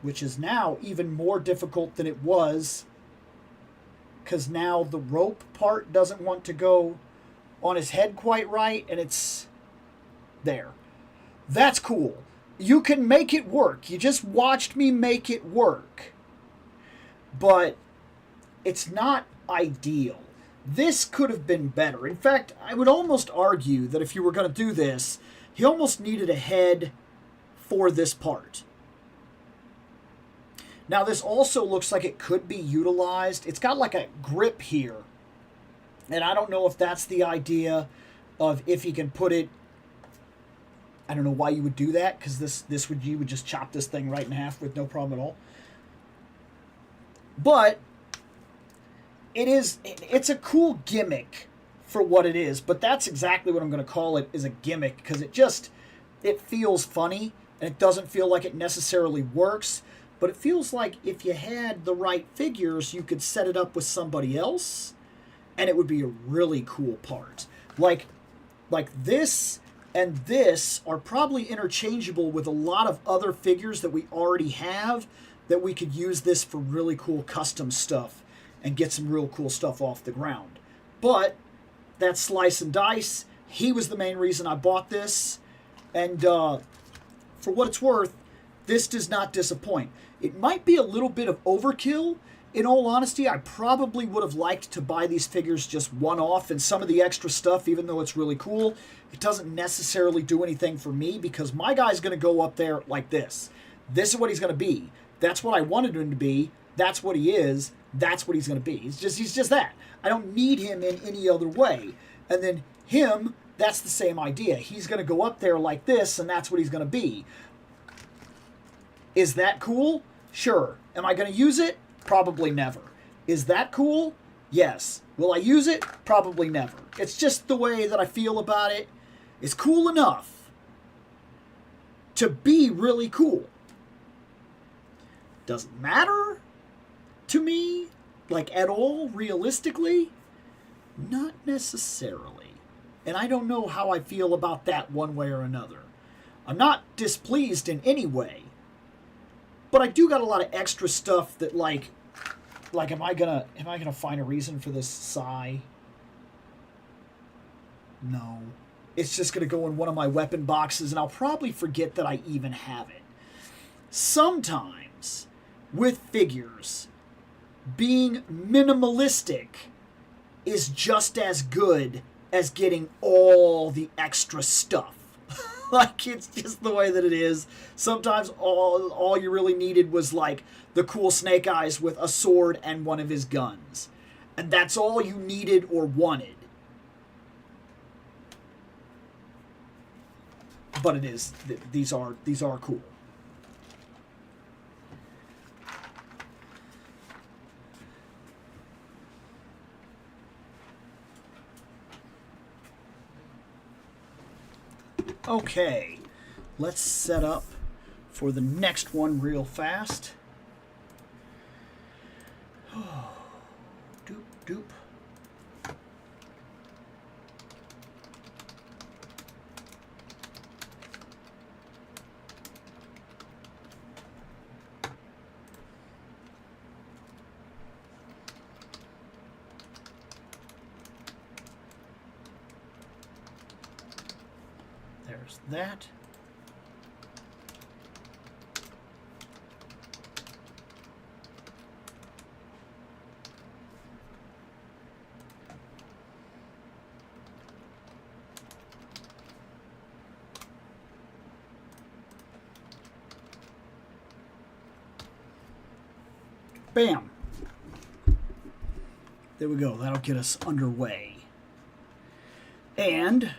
which is now even more difficult than it was, because now the rope part doesn't want to go on his head quite right, and it's there. That's cool. You can make it work. You just watched me make it work. But it's not ideal. This could have been better. In fact, I would almost argue that if you were going to do this, he almost needed a head for this part. Now, this also looks like it could be utilized. It's got like a grip here. And I don't know if that's the idea of if you can put it... I don't know why you would do that, because you would just chop this thing right in half with no problem at all. But it's a cool gimmick for what it is, but that's exactly what I'm going to call it, is a gimmick, because it feels funny, and it doesn't feel like it necessarily works, but it feels like if you had the right figures, you could set it up with somebody else, and it would be a really cool part. Like this and this are probably interchangeable with a lot of other figures that we already have, that we could use this for really cool custom stuff and get some real cool stuff off the ground. But that's slice and dice. He was the main reason I bought this, and for what it's worth, this does not disappoint. It might be a little bit of overkill. In all honesty, I probably would have liked to buy these figures just one-off, and some of the extra stuff, even though it's really cool, it doesn't necessarily do anything for me, because my guy's going to go up there like this. This is what he's going to be. That's what I wanted him to be. That's what he is. That's what he's going to be. He's just that. I don't need him in any other way. And then him, that's the same idea. He's going to go up there like this, and that's what he's going to be. Is that cool? Sure. Am I going to use it? Probably never. Is that cool? Yes. Will I use it? Probably never. It's just the way that I feel about it. It's cool enough to be really cool. Doesn't matter to me, like at all, realistically. Not necessarily. And I don't know how I feel about that one way or another. I'm not displeased in any way. But I do got a lot of extra stuff that like am I gonna find a reason for this sigh? No. It's just gonna go in one of my weapon boxes, and I'll probably forget that I even have it. Sometimes with figures, being minimalistic is just as good as getting all the extra stuff. Like, it's just the way that it is. Sometimes all you really needed was, like, the cool Snake Eyes with a sword and one of his guns. And that's all you needed or wanted. But it is, these are cool. Okay, let's set up for the next one real fast. Doop, doop. There's that. Bam. There we go. That'll get us underway. And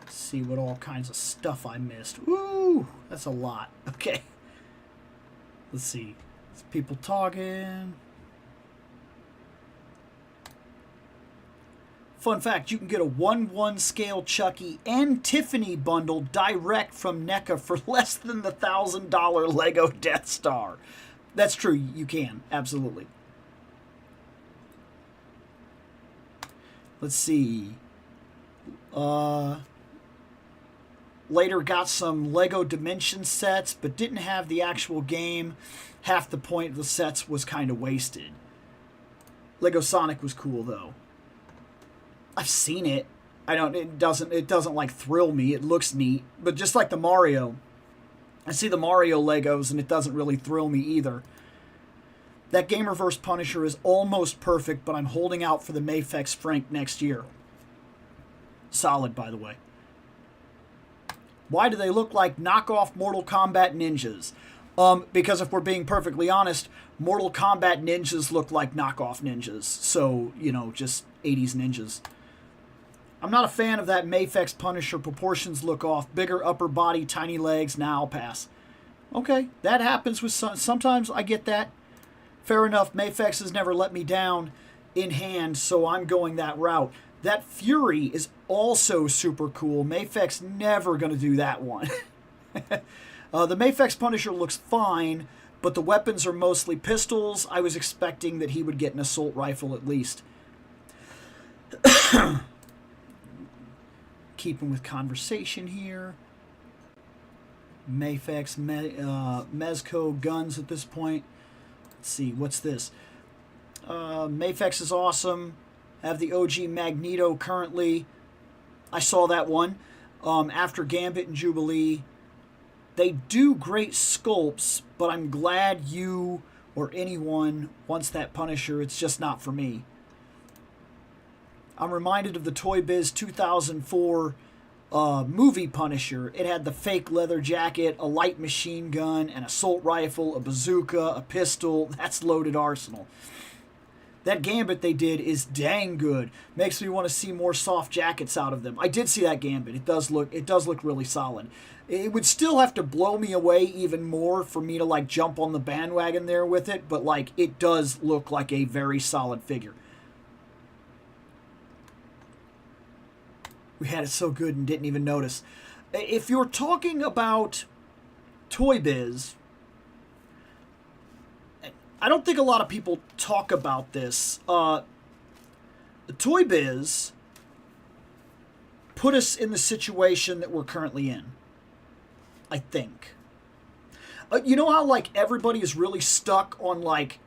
see what all kinds of stuff I missed. Ooh, that's a lot. Okay. Let's see. There's people talking. Fun fact, you can get a 1/1 scale Chucky and Tiffany bundle direct from NECA for less than the $1,000 Lego Death Star. That's true, you can, absolutely. Let's see. Later got some Lego Dimension sets, but didn't have the actual game. Half the point of the sets was kind of wasted. Lego Sonic was cool though. I've seen it. It doesn't like thrill me. It looks neat, but just like the Mario, I see the Mario Legos and it doesn't really thrill me either. That Gamerverse Punisher is almost perfect, but I'm holding out for the Mafex Frank next year. Solid, by the way. Why do they look like knockoff Mortal Kombat ninjas? Because if we're being perfectly honest, Mortal Kombat ninjas look like knockoff ninjas. So, you know, just 80s ninjas. I'm not a fan of that Mafex Punisher. Proportions look off. Bigger upper body, tiny legs. Now I'll pass. Okay, that happens with sometimes I get that. Fair enough. Mafex has never let me down in hand, so I'm going that route. That Fury is also super cool. Mafex never going to do that one. The Mafex Punisher looks fine, but the weapons are mostly pistols. I was expecting that he would get an assault rifle at least. Keeping with conversation here. Mafex, Mezco guns at this point. Let's see, what's this? Mafex is awesome. I have the OG Magneto currently. I saw that one. After Gambit and Jubilee. They do great sculpts, but I'm glad you or anyone wants that Punisher. It's just not for me. I'm reminded of the Toy Biz 2004 movie Punisher. It had the fake leather jacket, a light machine gun, an assault rifle, a bazooka, a pistol. That's loaded arsenal. That Gambit they did is dang good. Makes me want to see more soft jackets out of them. I did see that Gambit. It does look really solid. It would still have to blow me away even more for me to like jump on the bandwagon there with it, but like it does look like a very solid figure. We had it so good and didn't even notice. If you're talking about Toy Biz, I don't think a lot of people talk about this. Toy Biz put us in the situation that we're currently in, I think. You know how like everybody is really stuck on like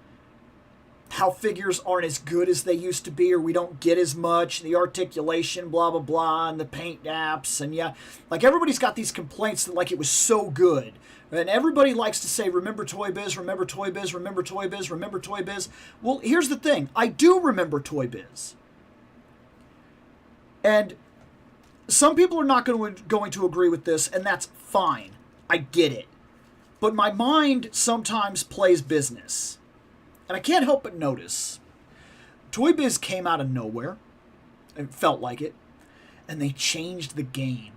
how figures aren't as good as they used to be, or we don't get as much, the articulation, blah, blah, blah, and the paint apps, and yeah, like everybody's got these complaints that like it was so good. And everybody likes to say, remember Toy Biz, remember Toy Biz, remember Toy Biz, remember Toy Biz. Well, here's the thing. I do remember Toy Biz. And some people are not going to agree with this, and that's fine. I get it. But my mind sometimes plays business. And I can't help but notice. Toy Biz came out of nowhere. It felt like it. And they changed the game.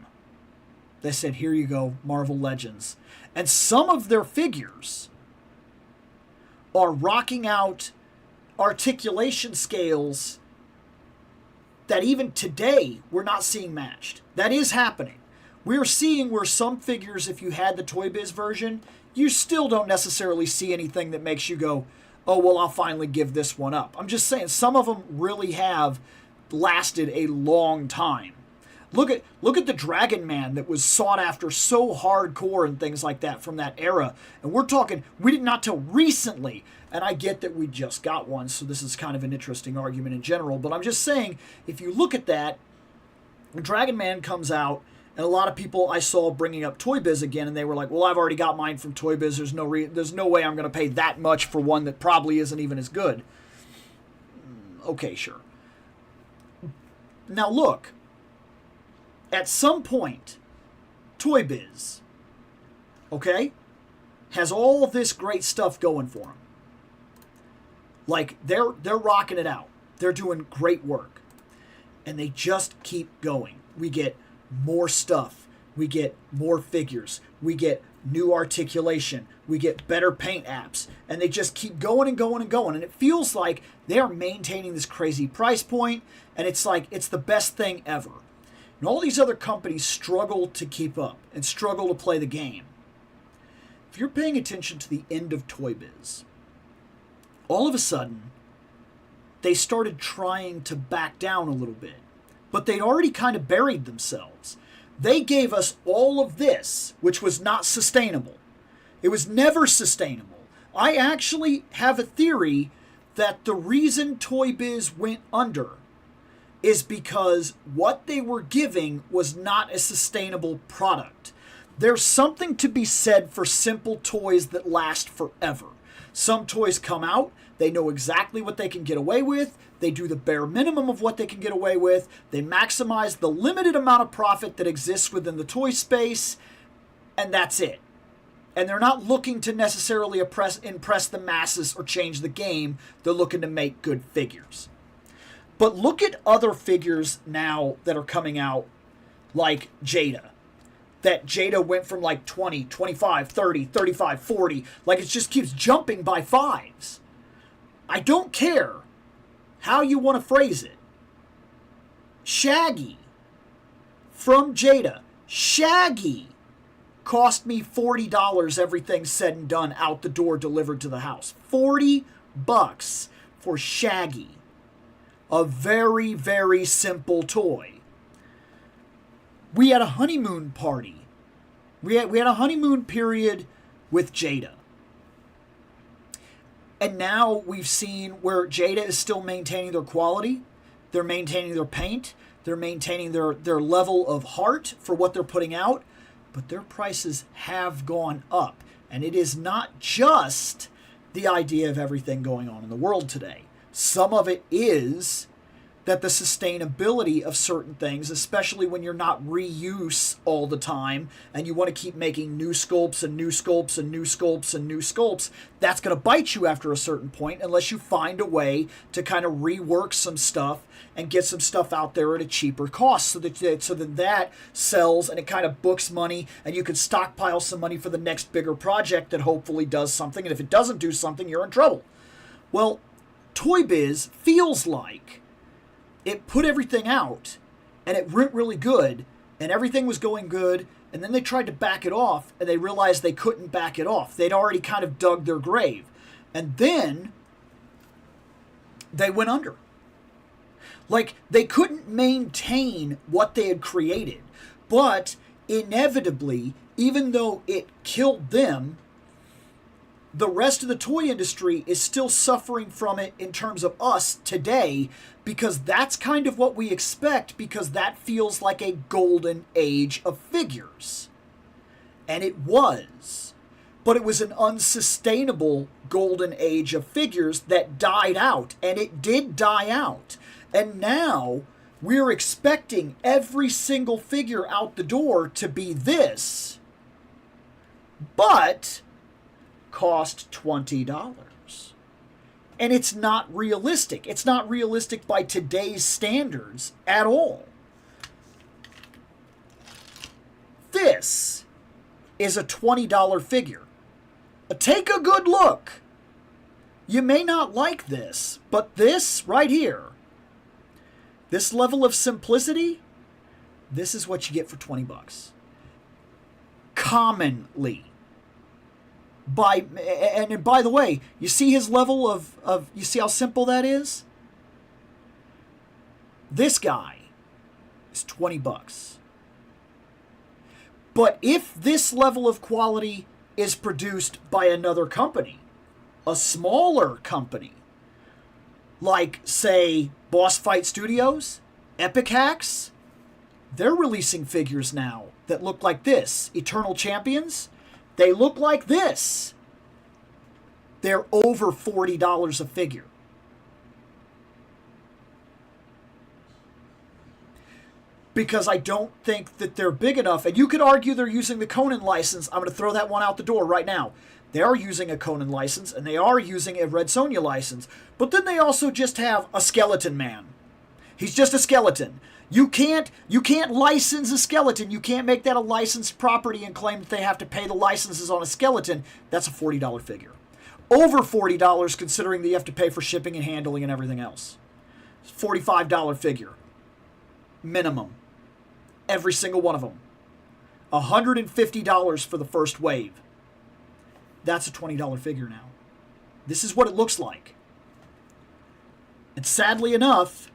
They said, here you go, Marvel Legends. And some of their figures are rocking out articulation scales that even today we're not seeing matched. That is happening. We're seeing where some figures, if you had the Toy Biz version, you still don't necessarily see anything that makes you go, oh, well, I'll finally give this one up. I'm just saying, some of them really have lasted a long time. Look at the Dragon Man that was sought after so hardcore and things like that from that era. And we're talking, we did not till recently. And I get that we just got one, so this is kind of an interesting argument in general. But I'm just saying, if you look at that, Dragon Man comes out, and a lot of people I saw bringing up Toy Biz again, and they were like, well, I've already got mine from Toy Biz. There's no way I'm going to pay that much for one that probably isn't even as good. Okay, sure. Now look. At some point, Toy Biz, okay, has all this great stuff going for them. Like, they're rocking it out. They're doing great work. And they just keep going. We get more stuff. We get more figures. We get new articulation. We get better paint apps. And they just keep going and going and going. And it feels like they are maintaining this crazy price point. And it's like, it's the best thing ever. And all these other companies struggle to keep up and struggle to play the game. If you're paying attention to the end of Toy Biz, all of a sudden, they started trying to back down a little bit. But they'd already kind of buried themselves. They gave us all of this, which was not sustainable. It was never sustainable. I actually have a theory that the reason Toy Biz went under is because what they were giving was not a sustainable product. There's something to be said for simple toys that last forever. Some toys come out, they know exactly what they can get away with, they do the bare minimum of what they can get away with, they maximize the limited amount of profit that exists within the toy space, and that's it. And they're not looking to necessarily impress the masses or change the game, they're looking to make good figures. But look at other figures now that are coming out, like Jada. That Jada went from like 20, 25, 30, 35, 40. Like it just keeps jumping by fives. I don't care how you want to phrase it. Shaggy from Jada. Shaggy cost me $40, everything said and done, out the door, delivered to the house. $40 for Shaggy. A very, very simple toy. We had a honeymoon party. We had a honeymoon period with Jada. And now we've seen where Jada is still maintaining their quality. They're maintaining their paint. They're maintaining their level of heart for what they're putting out. But their prices have gone up. And it is not just the idea of everything going on in the world today. Some of it is that the sustainability of certain things, especially when you're not reuse all the time and you want to keep making new sculpts and new sculpts and new sculpts and new sculpts, that's going to bite you after a certain point unless you find a way to kind of rework some stuff and get some stuff out there at a cheaper cost so that sells and it kind of books money and you can stockpile some money for the next bigger project that hopefully does something. And if it doesn't do something, you're in trouble. Well, Toy Biz feels like it put everything out and it went really good and everything was going good, and then they tried to back it off and they realized they couldn't back it off. They'd already kind of dug their grave. And then they went under. Like, they couldn't maintain what they had created. But inevitably, even though it killed them, the rest of the toy industry is still suffering from it in terms of us today, because that's kind of what we expect, because that feels like a golden age of figures. And it was. But it was an unsustainable golden age of figures that died out. And it did die out. And now we're expecting every single figure out the door to be this. But cost $20. And it's not realistic. It's not realistic by today's standards at all. This is a $20 figure. Take a good look. You may not like this, but this right here, this level of simplicity, this is what you get for $20. Commonly. And by the way, you see his level of you see how simple that is? This guy is $20. But if this level of quality is produced by another company, a smaller company, like, say, Boss Fight Studios, Epic Hacks, they're releasing figures now that look like this. Eternal Champions, they look like this. They're over $40 a figure. Because I don't think that they're big enough. And you could argue they're using the Conan license. I'm going to throw that one out the door right now. They are using a Conan license, and they are using a Red Sonja license. But then they also just have a skeleton man. He's just a skeleton. You can't license a skeleton. You can't make that a licensed property and claim that they have to pay the licenses on a skeleton. That's a $40 figure. Over $40 considering that you have to pay for shipping and handling and everything else. $45 figure. Minimum. Every single one of them. $150 for the first wave. That's a $20 figure now. This is what it looks like. And sadly enough,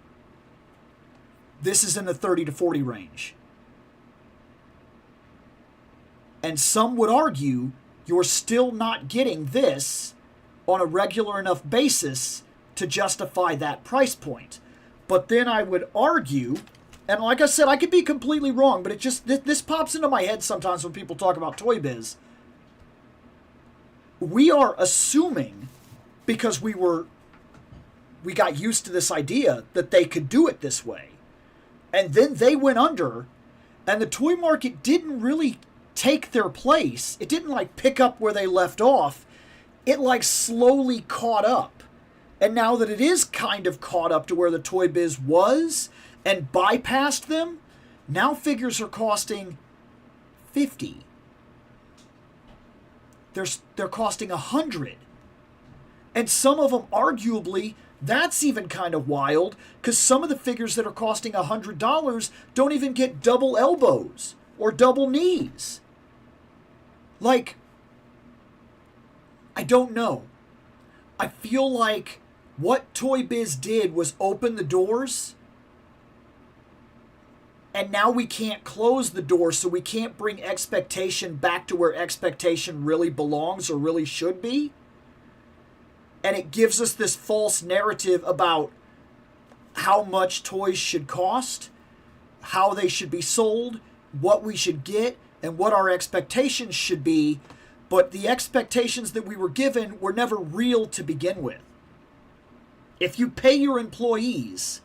this is in the 30 to 40 range. And some would argue you're still not getting this on a regular enough basis to justify that price point. But then I would argue, and like I said, I could be completely wrong, but it just, this pops into my head sometimes when people talk about Toy Biz. We are assuming, because we got used to this idea that they could do it this way. And then they went under, and the toy market didn't really take their place. It didn't like pick up where they left off. It like slowly caught up. And now that it is kind of caught up to where the Toy Biz was and bypassed them, now figures are costing $50. They're costing $100. And some of them, arguably, that's even kind of wild, because some of the figures that are costing $100 don't even get double elbows or double knees. Like, I don't know. I feel like What Toy Biz did was open the doors, and now we can't close the door, so we can't bring expectation back to where expectation really belongs or really should be. And it gives us this false narrative about how much toys should cost, how they should be sold, what we should get, and what our expectations should be. But the expectations that we were given were never real to begin with. If you pay your employees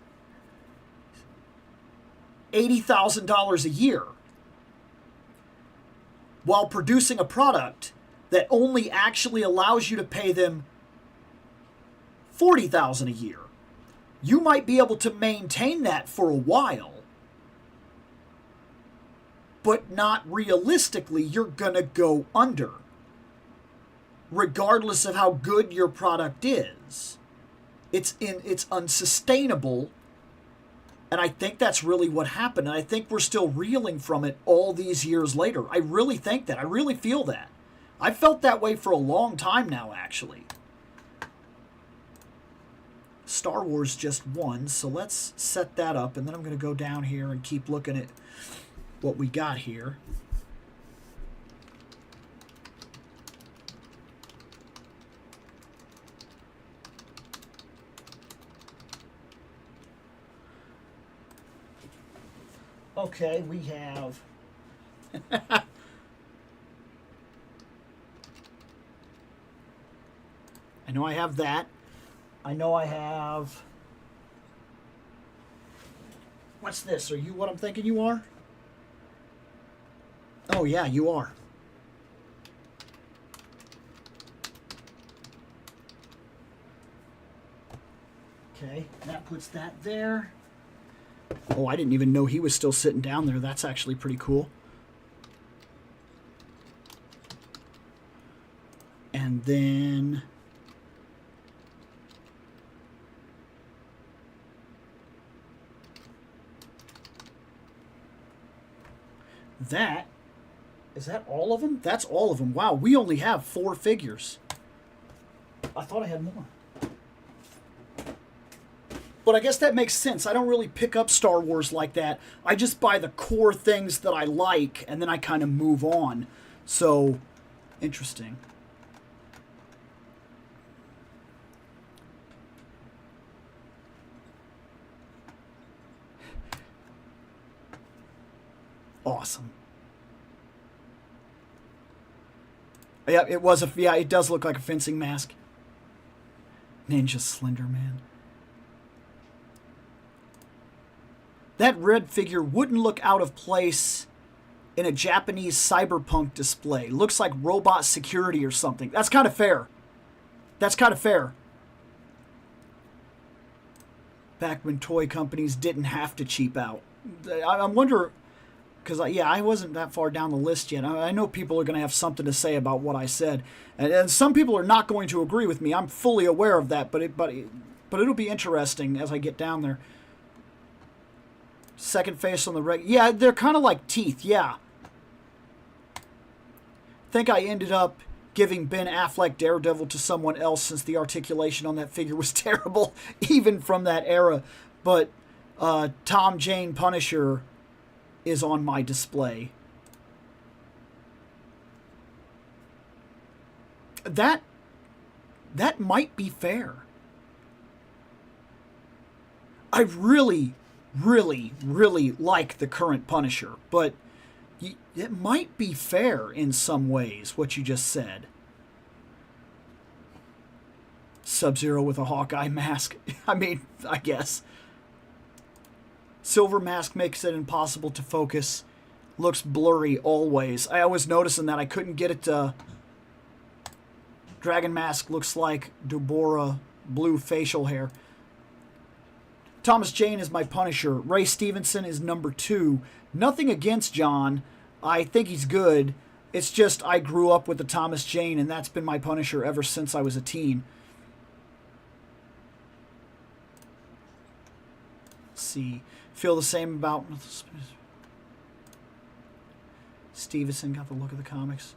$80,000 a year while producing a product that only actually allows you to pay them $40,000 a year, you might be able to maintain that for a while, but not realistically. You're gonna go under, regardless of how good your product is. It's unsustainable, and I think that's really what happened. And I think we're still reeling from it all these years later. I really think that. I really feel that. I've felt that way for a long time now, actually. Star Wars just won, so let's set that up, and then I'm going to go down here and keep looking at what we got here. Okay, we have... I know I have that. I know I have... What's this? Are you what I'm thinking you are? Oh, yeah, you are. Okay, that puts that there. Oh, I didn't even know he was still sitting down there. That's actually pretty cool. And then... Is that all of them? That's all of them. Wow, we only have 4 figures. I thought I had more. But I guess that makes sense. I don't really pick up Star Wars like that. I just buy the core things that I like, and then I kind of move on. So, interesting. Awesome. Yeah, it was a... Yeah, it does look like a fencing mask. Ninja Slender Man. That red figure wouldn't look out of place in a Japanese cyberpunk display. Looks like robot security or something. That's kind of fair. That's kind of fair. Back when toy companies didn't have to cheap out. I wonder... Because, yeah, I wasn't that far down the list yet. I know people are going to have something to say about what I said. And some people are not going to agree with me. I'm fully aware of that. But it'll be interesting as I get down there. Second face on the right. Yeah, they're kind of like teeth, yeah. Think I ended up giving Ben Affleck Daredevil to someone else since the articulation on that figure was terrible, even from that era. But Tom Jane Punisher is on my display. That might be fair. I really like the current Punisher, but it might be fair in some ways, what you just said. Sub-Zero with a Hawkeye mask. I mean, I guess. Silver mask makes it impossible to focus. Looks blurry always. I was noticing that I couldn't get it to... Dragon mask looks like Deborah blue facial hair. Thomas Jane is my Punisher. Ray Stevenson is number 2. Nothing against John. I think he's good. It's just I grew up with the Thomas Jane, and that's been my Punisher ever since I was a teen. Let's see. Feel the same about... Stevenson got the look of the comics.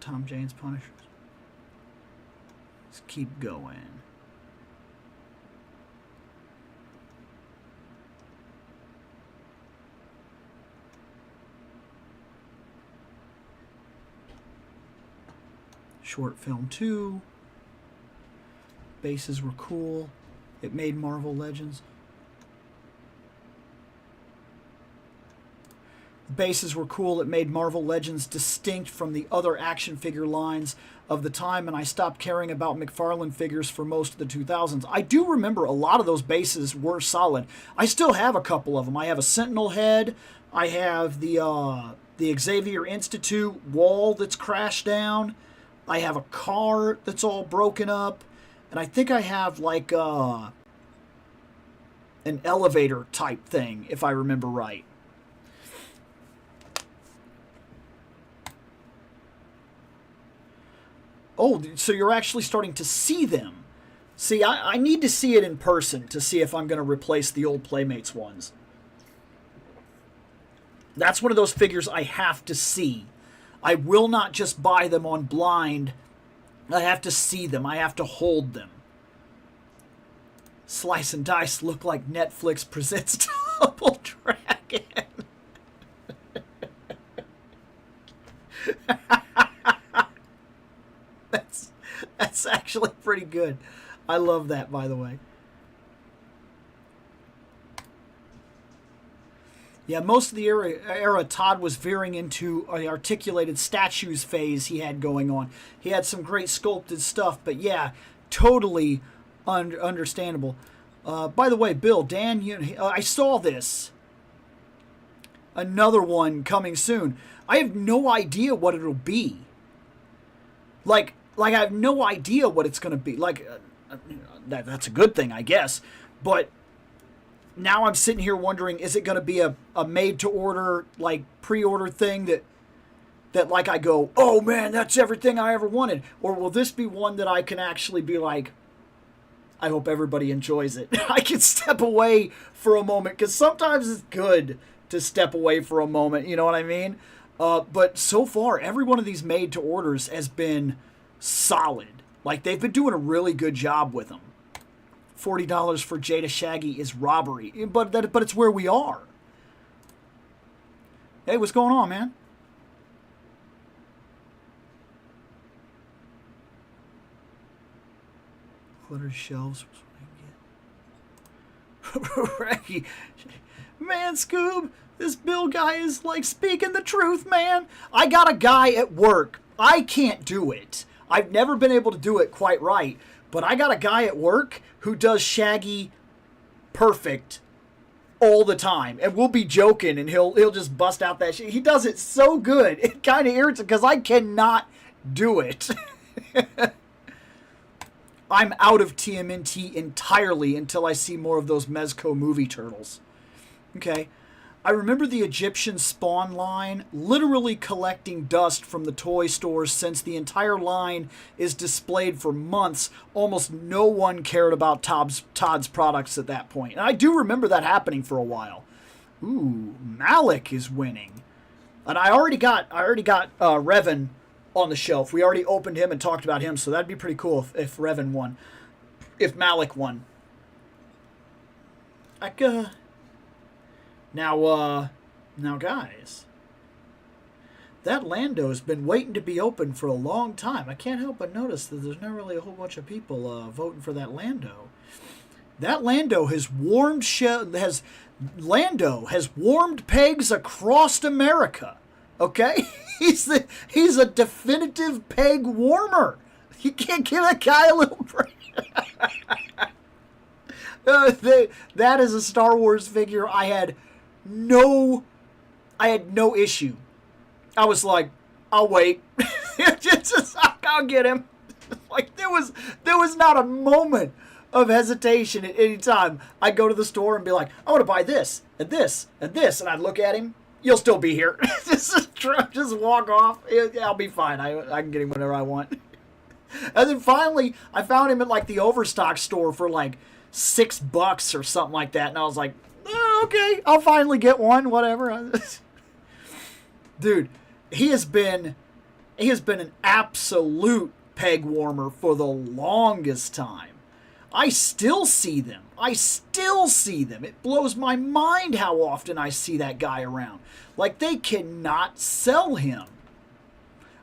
Tom Jane's Punisher. Let's keep going. Short film 2. Bases were cool. It made Marvel Legends. Bases were cool. It made Marvel Legends distinct from the other action figure lines of the time, and I stopped caring about McFarlane figures for most of the 2000s. I do remember a lot of those bases were solid. I still have a couple of them. I have a Sentinel head. I have the Xavier Institute wall that's crashed down. I have a car that's all broken up. And I think I have like an elevator type thing, if I remember right. Oh, so you're actually starting to see them. See, I need to see it in person to see if I'm going to replace the old Playmates ones. That's one of those figures I have to see. I will not just buy them on blind. I have to see them. I have to hold them. Slice and Dice look like Netflix presents Double Dragon. That's actually pretty good. I love that, by the way. Yeah, most of the era Todd was veering into the articulated statues phase he had going on. He had some great sculpted stuff, but yeah, totally understandable. By the way, Bill, Dan, I saw this. Another one coming soon. I have no idea what it'll be. Like I have no idea what it's going to be. That's a good thing, I guess. But now I'm sitting here wondering, is it going to be a made-to-order, like, pre-order thing that like I go, oh man, that's everything I ever wanted? Or will this be one that I can actually be like, I hope everybody enjoys it. I can step away for a moment, because sometimes it's good to step away for a moment, you know what I mean? But so far, every one of these made-to-orders has been solid. Like, they've been doing a really good job with them. $40 for Jada Shaggy is robbery, but it's where we are. Hey, what's going on, man? Cluttered shelves. Reggie, man, Scoob, this Bill guy is like speaking the truth, man. I got a guy at work. I can't do it. I've never been able to do it quite right, but I got a guy at work who does Shaggy perfect all the time, and we'll be joking, and he'll just bust out that shit. He does it so good. It kind of irritates because I cannot do it. I'm out of TMNT entirely until I see more of those Mezco movie turtles. Okay. I remember the Egyptian Spawn line literally collecting dust from the toy stores since the entire line is displayed for months. Almost no one cared about Todd's products at that point. And I do remember that happening for a while. Ooh, Malik is winning. And I already got Revan on the shelf. We already opened him and talked about him, so that'd be pretty cool if Revan won. If Malik won. Now guys, that Lando's been waiting to be open for a long time. I can't help but notice that there's not really a whole bunch of people voting for that Lando. That Lando has warmed pegs across America. Okay, he's a definitive peg warmer. You can't give that guy a little break. That is a Star Wars figure I had no issue. I was like, I'll wait. I'll get him. Like, there was not a moment of hesitation at any time. I'd go to the store and be like, I want to buy this and this and this, and I'd look at him. You'll still be here. just walk off. I'll be fine. I can get him whenever I want. And then finally, I found him at like the Overstock store for like $6 or something like that, and I was like, oh, okay, I'll finally get one, whatever. Dude, he has been an absolute peg warmer for the longest time. I still see them. It blows my mind how often I see that guy around. Like, they cannot sell him.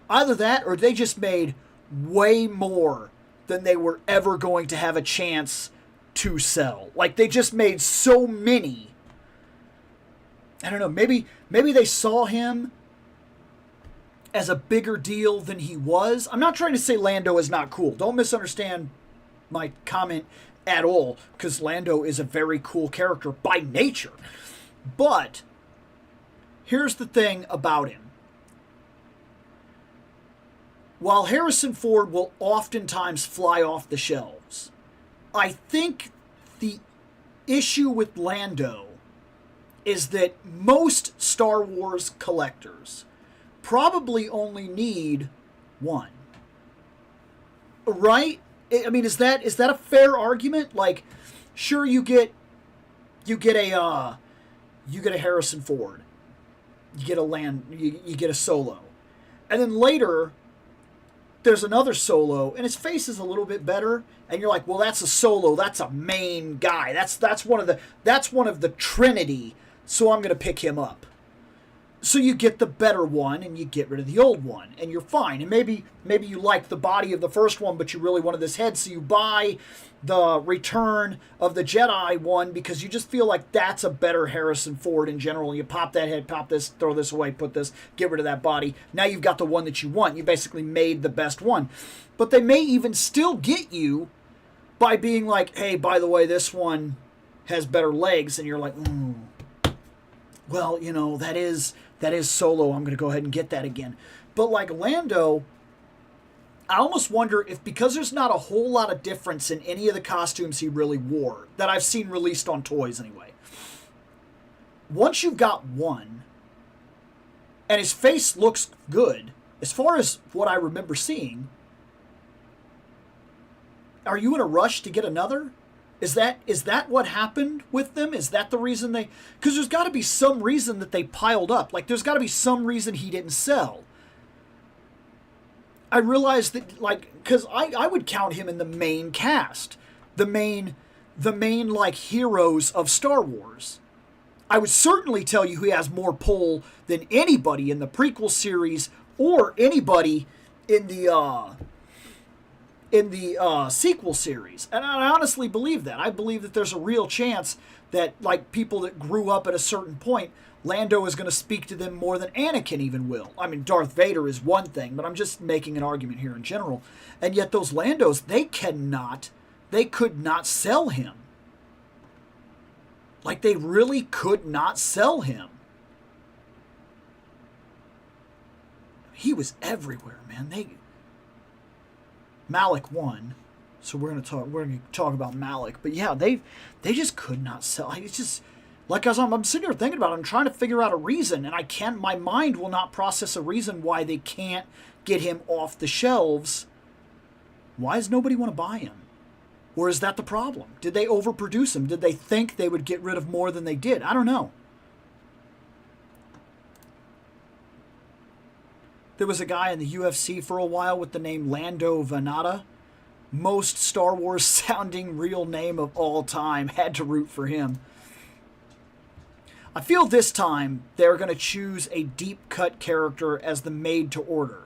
Either that or they just made way more than they were ever going to have a chance to sell. Like, they just made so many. I don't know, maybe they saw him as a bigger deal than he was. I'm not trying to say Lando is not cool. Don't misunderstand my comment at all, because Lando is a very cool character by nature. But here's the thing about him. While Harrison Ford will oftentimes fly off the shelves, I think the issue with Lando is that most Star Wars collectors probably only need one. Right? I mean, is that a fair argument? Like, sure, you get a Harrison Ford, you get a Solo, and then later there's another Solo, and his face is a little bit better, and you're like, well, that's a Solo, that's a main guy, that's one of the Trinity, so I'm gonna pick him up. So you get the better one, and you get rid of the old one, and you're fine. And maybe you like the body of the first one, but you really wanted this head, so you buy the Return of the Jedi one because you just feel like that's a better Harrison Ford in general. You pop that head, pop this, throw this away, put this, get rid of that body. Now you've got the one that you want. You basically made the best one. But they may even still get you by being like, hey, by the way, this one has better legs, and you're like, well, you know, that is Solo. I'm going to go ahead and get that again. But like Lando, I almost wonder if, because there's not a whole lot of difference in any of the costumes he really wore, that I've seen released on toys anyway. Once you've got one, and his face looks good, as far as what I remember seeing, are you in a rush to get another? Is that what happened with them? Is that the reason they... Because there's got to be some reason that they piled up. Like, there's got to be some reason he didn't sell. I realized that, like... Because I would count him in the main cast. The main, like, heroes of Star Wars. I would certainly tell you he has more pull than anybody in the prequel series or anybody in the sequel series. And I honestly believe that. I believe that there's a real chance that, like, people that grew up at a certain point, Lando is going to speak to them more than Anakin even will. I mean, Darth Vader is one thing, but I'm just making an argument here in general. And yet those Landos, they could not sell him. Like, they really could not sell him. He was everywhere, man. Malik won, so we're gonna talk about Malik. But yeah, they just could not sell. It's just like, as I'm sitting here thinking about it, I'm trying to figure out a reason, and I can't. My mind will not process a reason why they can't get him off the shelves. Why does nobody want to buy him? Or is that the problem? Did they overproduce him? Did they think they would get rid of more than they did? I don't know. There was a guy in the UFC for a while with the name Lando Venata. Most Star Wars sounding real name of all time. Had to root for him. I feel this time they're going to choose a deep cut character as the made to order.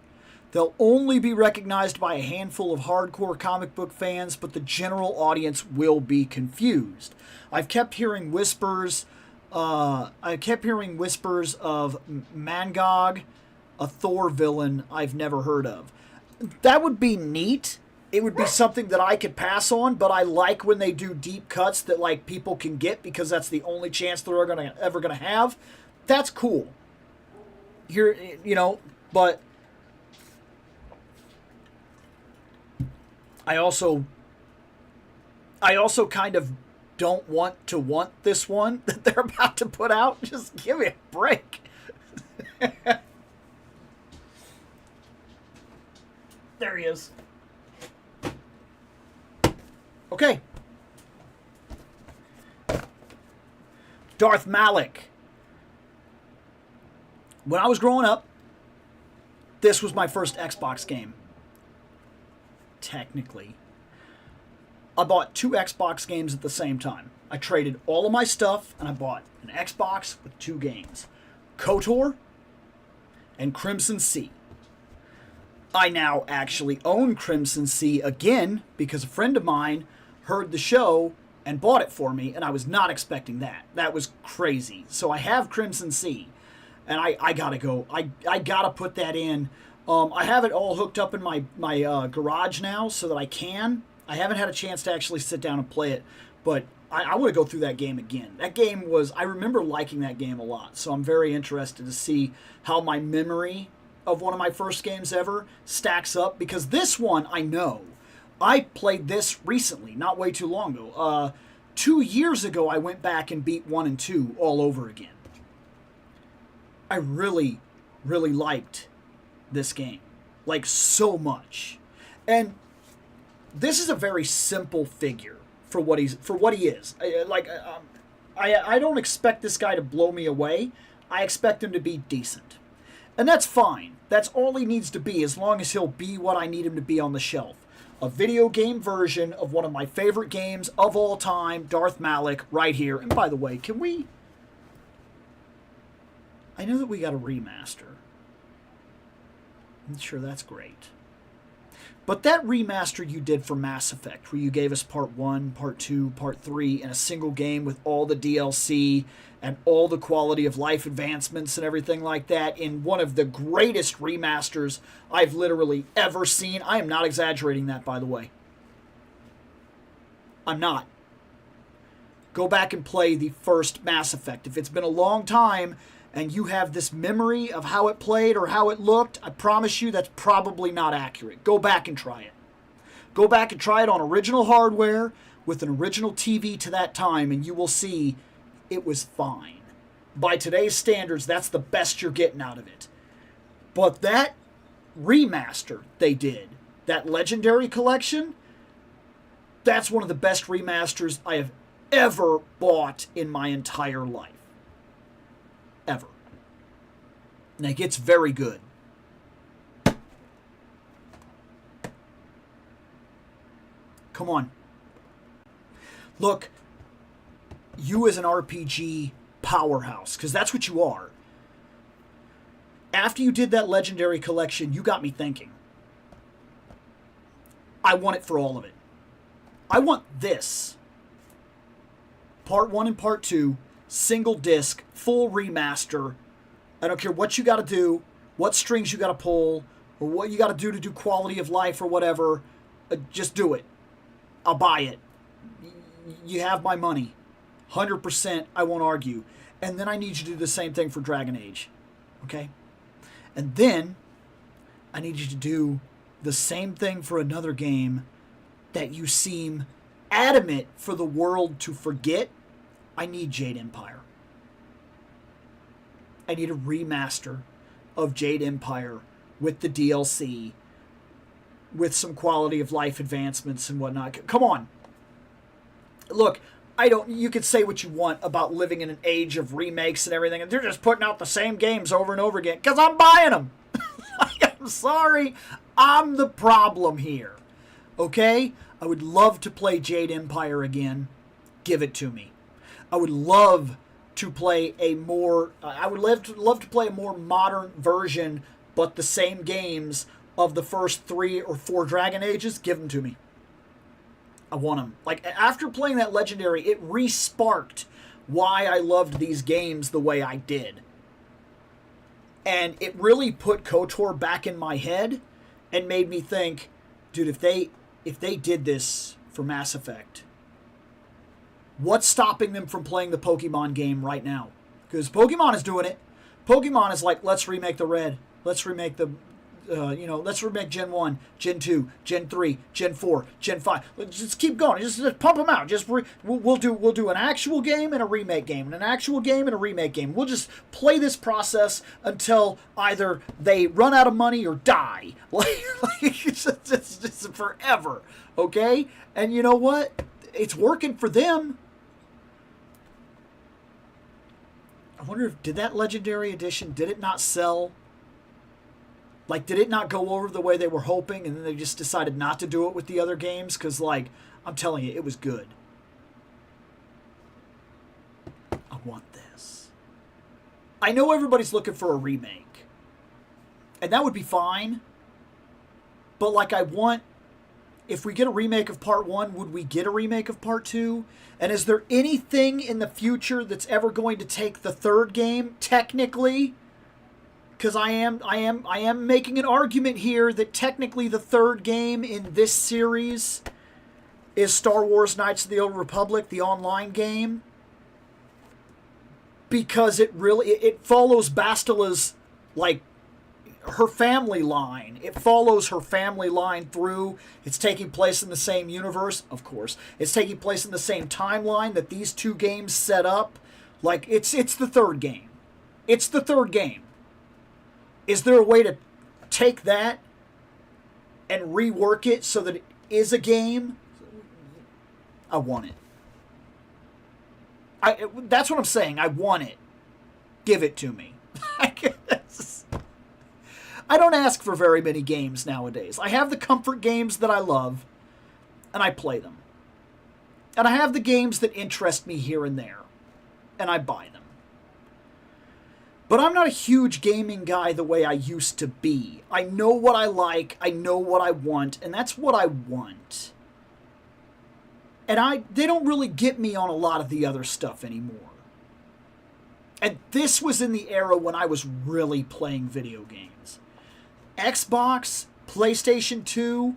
They'll only be recognized by a handful of hardcore comic book fans, but the general audience will be confused. I've kept hearing whispers of Mangog, a Thor villain I've never heard of. That would be neat. It would be something that I could pass on, but I like when they do deep cuts that, like, people can get because that's the only chance they're ever gonna have. That's cool. Here, you know, but I also kind of don't want this one that they're about to put out. Just give me a break. There he is. Okay. Darth Malik. When I was growing up, this was my first Xbox game. technically. I bought 2 Xbox games at the same time. I traded all of my stuff, and I bought an Xbox with 2 games. KOTOR and Crimson Sea. I now actually own Crimson Sea again because a friend of mine heard the show and bought it for me, and I was not expecting that. That was crazy. So I have Crimson Sea, and I gotta go. I gotta put that in. I have it all hooked up in my garage now so that I can. I haven't had a chance to actually sit down and play it, but I want to go through that game again. That game was, I remember liking that game a lot, so I'm very interested to see how my memory of one of my first games ever stacks up, because this one, I know. I played this recently, not way too long ago. 2 years ago, I went back and beat 1 and 2 all over again. I really, really liked this game. Like, so much. And this is a very simple figure for what he is. I don't expect this guy to blow me away. I expect him to be decent. And that's fine. That's all he needs to be, as long as he'll be what I need him to be on the shelf. A video game version of one of my favorite games of all time, Darth Malik, right here. And by the way, can we... I know that we got a remaster. I'm sure that's great. But that remaster you did for Mass Effect, where you gave us Part 1, Part 2, Part 3 in a single game with all the DLC and all the quality of life advancements and everything like that, in one of the greatest remasters I've literally ever seen. I am not exaggerating that, by the way. I'm not. Go back and play the first Mass Effect. If it's been a long time and you have this memory of how it played or how it looked, I promise you that's probably not accurate. Go back and try it. Go back and try it on original hardware with an original TV to that time, and you will see it was fine. By today's standards, that's the best you're getting out of it. But that remaster they did, that Legendary Collection, that's one of the best remasters I have ever bought in my entire life. Ever. Like, it's very good. Come on. Look, you as an RPG powerhouse, because that's what you are. After you did that Legendary Collection, you got me thinking. I want it for all of it. I want this. Part 1 and Part 2, single disc, full remaster. I don't care what you got to do, what strings you got to pull, or what you got to do quality of life or whatever. Just do it. I'll buy it. You have my money. 100%, I won't argue. And then I need you to do the same thing for Dragon Age. Okay? And then I need you to do the same thing for another game that you seem adamant for the world to forget. I need Jade Empire. I need a remaster of Jade Empire with the DLC, with some quality of life advancements and whatnot. Come on. Look, you could say what you want about living in an age of remakes and everything, and they're just putting out the same games over and over again, because I'm buying them. I'm sorry. I'm the problem here. Okay? I would love to play Jade Empire again. Give it to me. I would love to play a more... I would love to play a more modern version, but the same games of the first 3 or 4 Dragon Ages. Give them to me. I want them. Like, after playing that Legendary, it re-sparked why I loved these games the way I did. And it really put KOTOR back in my head and made me think, dude, if they did this for Mass Effect, what's stopping them from playing the Pokemon game right now? Because Pokemon is doing it. Pokemon is like, let's remake the Red. Let's remake the... let's remake Gen 1, Gen 2, Gen 3, Gen 4, Gen 5. Let's just keep going. Just pump them out. We'll do an actual game and a remake game, and an actual game and a remake game. We'll just play this process until either they run out of money or die. It's just forever, okay? And you know what? It's working for them. I wonder if, did that Legendary Edition, did it not sell Like, did it not go over the way they were hoping, and then they just decided not to do it with the other games? Because, like, I'm telling you, it was good. I want this. I know everybody's looking for a remake. And that would be fine. But, like, I want... If we get a remake of Part 1, would we get a remake of Part 2? And is there anything in the future that's ever going to take the third game, technically? Because I am making an argument here that technically the third game in this series is Star Wars Knights of the Old Republic, the online game. Because it follows Bastila's, like, her family line. It follows her family line through. It's taking place in the same universe, of course. It's taking place in the same timeline that these two games set up. Like, it's the third game. It's the third game. Is there a way to take that and rework it so that it is a game? I want it. That's what I'm saying. I want it. Give it to me. I don't ask for very many games nowadays. I have the comfort games that I love, and I play them. And I have the games that interest me here and there, and I buy them. But I'm not a huge gaming guy the way I used to be. I know what I like, I know what I want, and that's what I want. And they don't really get me on a lot of the other stuff anymore. And this was in the era when I was really playing video games. Xbox, PlayStation 2,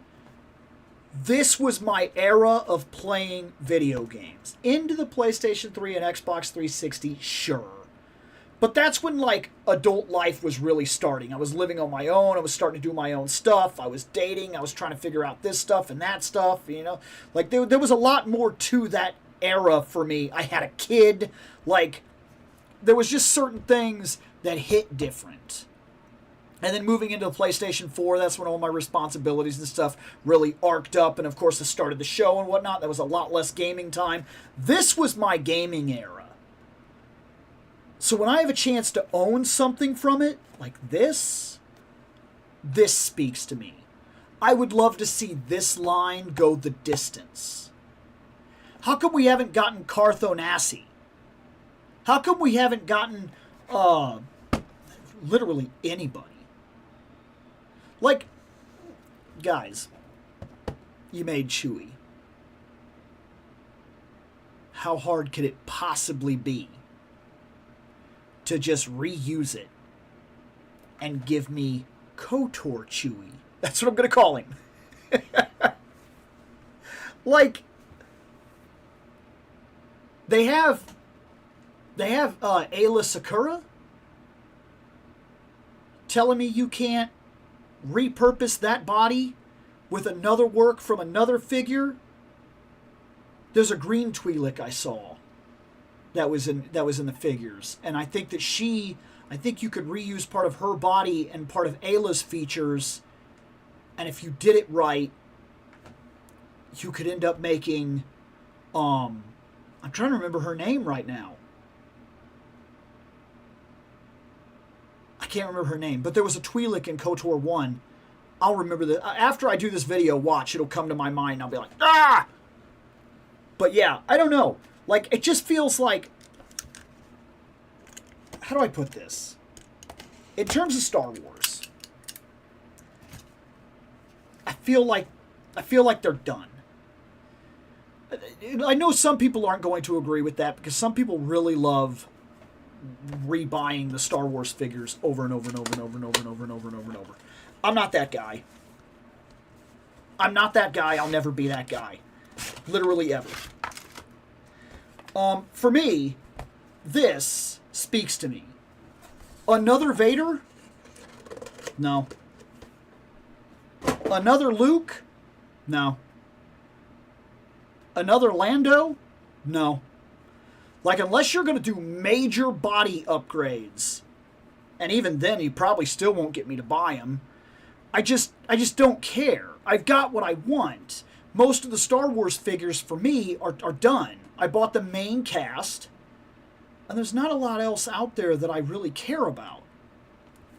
this was my era of playing video games. Into the PlayStation 3 and Xbox 360, sure. But that's when, like, adult life was really starting. I was living on my own. I was starting to do my own stuff. I was dating. I was trying to figure out this stuff and that stuff, you know. Like, there was a lot more to that era for me. I had a kid. Like, there was just certain things that hit different. And then moving into the PlayStation 4, that's when all my responsibilities and stuff really arced up. And, of course, I started the show and whatnot. That was a lot less gaming time. This was my gaming era. So when I have a chance to own something from it, like this speaks to me. I would love to see this line go the distance. How come we haven't gotten Carthonasi? How come we haven't gotten, literally anybody? Like, guys, you made Chewie. How hard could it possibly be to just reuse it and give me KOTOR Chewie? That's what I'm going to call him. Like, they have Ayla Sakura telling me you can't repurpose that body with another work from another figure. There's a green Twi'lek I saw that was in the figures, and I think that I think you could reuse part of her body and part of Ayla's features, and if you did it right, you could end up making I'm trying to remember her name right now. I can't remember her name, but there was a Twi'lek in KOTOR 1. I'll remember that. After I do this video, watch, it'll come to my mind, and I'll be like, ah! But yeah, I don't know. Like, it just feels like... How do I put this? In terms of Star Wars, I feel like they're done. I know some people aren't going to agree with that, because some people really love rebuying the Star Wars figures over and over and over and over and over and over and over and over and over. I'm not that guy. I'm not that guy. I'll never be that guy. Literally ever. For me, this speaks to me. Another Vader? No. Another Luke? No. Another Lando? No. Like, unless you're going to do major body upgrades, and even then you probably still won't get me to buy them, I just don't care. I've got what I want. Most of the Star Wars figures for me are done. I bought the main cast, and there's not a lot else out there that I really care about.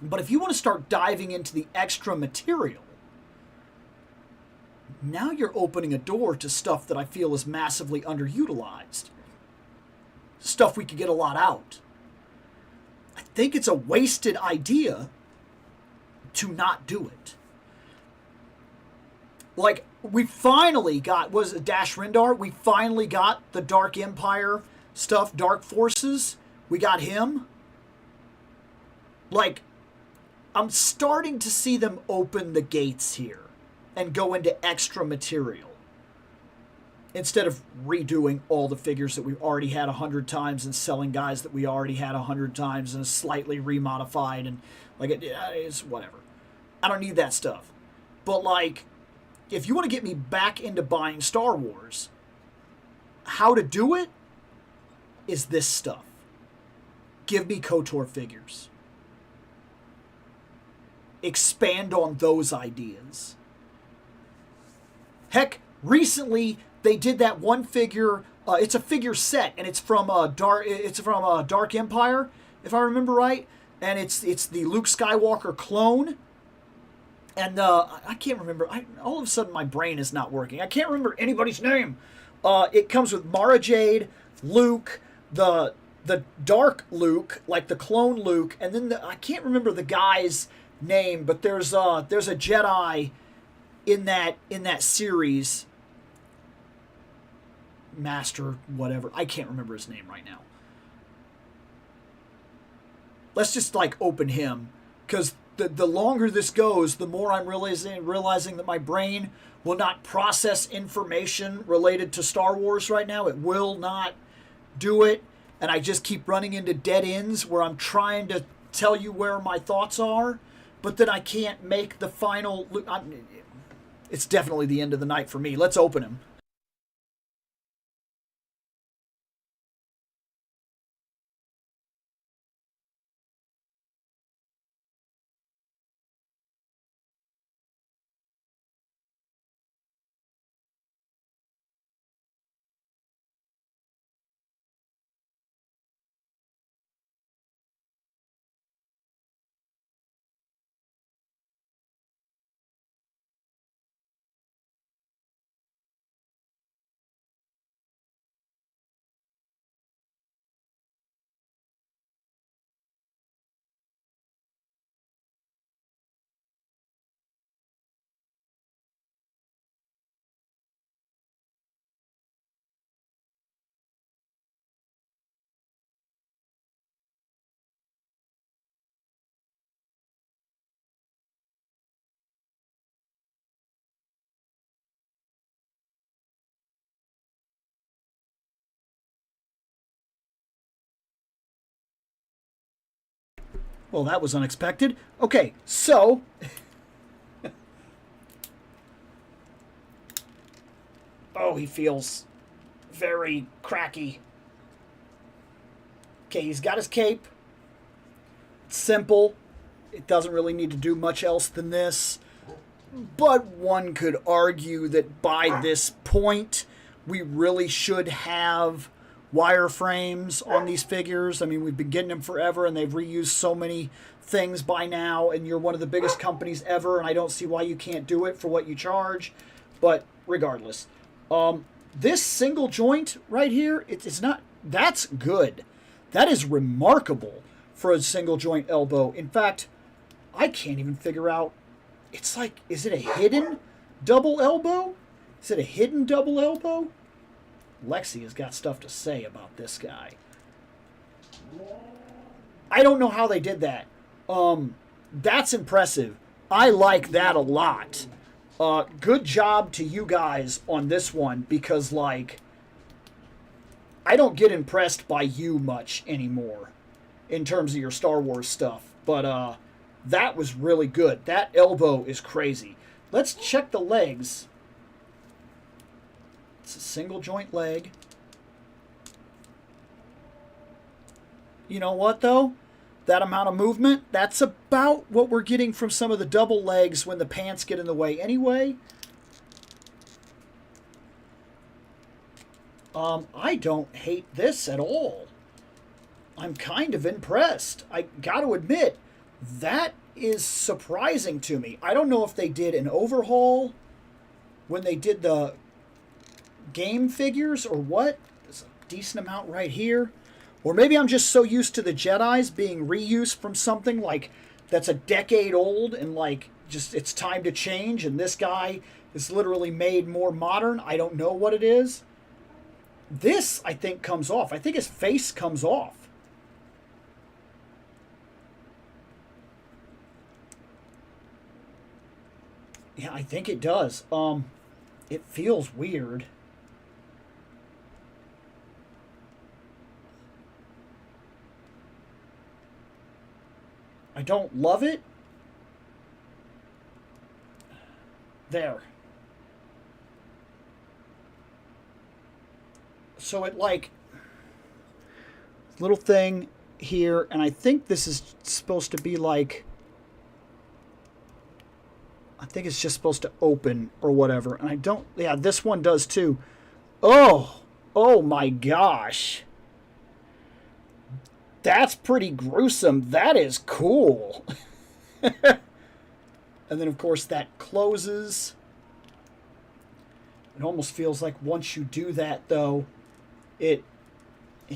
But if you want to start diving into the extra material, now you're opening a door to stuff that I feel is massively underutilized. Stuff we could get a lot out. I think it's a wasted idea to not do it. Like, we finally got, was it Dash Rindar? We finally got the Dark Empire stuff, Dark Forces. We got him. Like, I'm starting to see them open the gates here and go into extra material instead of redoing all the figures that we've already had 100 times and selling guys that we already had 100 times and slightly remodified and like it's whatever. I don't need that stuff. But like, if you want to get me back into buying Star Wars, how to do it is this stuff. Give me KOTOR figures. Expand on those ideas. Heck, recently they did that one figure. It's a figure set, and it's from Dark Empire, if I remember right. And it's the Luke Skywalker clone. And I can't remember. All of a sudden, my brain is not working. I can't remember anybody's name. It comes with Mara Jade, Luke, the Dark Luke, like the clone Luke, and then I can't remember the guy's name, but there's a Jedi in that series, Master whatever. I can't remember his name right now. Let's just like open him, because the longer this goes, the more I'm realizing that my brain will not process information related to Star Wars right now. It will not do it, and I just keep running into dead ends where I'm trying to tell you where my thoughts are, but then I can't make the final. It's definitely the end of the night for me. Let's open him. Well, that was unexpected. Okay, so oh, he feels very cracky. Okay, he's got his cape. It's simple. It doesn't really need to do much else than this. But one could argue that by this point, we really should have wireframes on these figures. I mean, we've been getting them forever, and they've reused so many things by now, and you're one of the biggest companies ever, and I don't see why you can't do it for what you charge. But regardless, this single joint right here, it's not, that's good. That is remarkable for a single joint elbow. In fact, I can't even figure out, it's like, is it a hidden double elbow? Is it a hidden double elbow? Lexi has got stuff to say about this guy. I don't know how they did that. That's impressive. I like that a lot. Good job to you guys on this one, because, like, I don't get impressed by you much anymore in terms of your Star Wars stuff. But that was really good. That elbow is crazy. Let's check the legs. It's a single joint leg. You know what, though? That amount of movement, that's about what we're getting from some of the double legs when the pants get in the way anyway. I don't hate this at all. I'm kind of impressed. I got to admit, That is surprising to me. I don't know if they did an overhaul when they did the game figures or what. There's a decent amount right here. Or maybe I'm just so used to the Jedis being reused from something like that's a decade old and like just it's time to change, and this guy is literally made more modern. I don't know what it is. This, I think, comes off. I think his face comes off. Yeah, I think it does. It feels weird. I don't love it. There. So it like little thing here, and I think this is supposed to be like, I think it's just supposed to open or whatever. And I don't, yeah, this one does too. Oh my gosh. That's pretty gruesome. That is cool. And then, of course, that closes. It almost feels like once you do that, though, it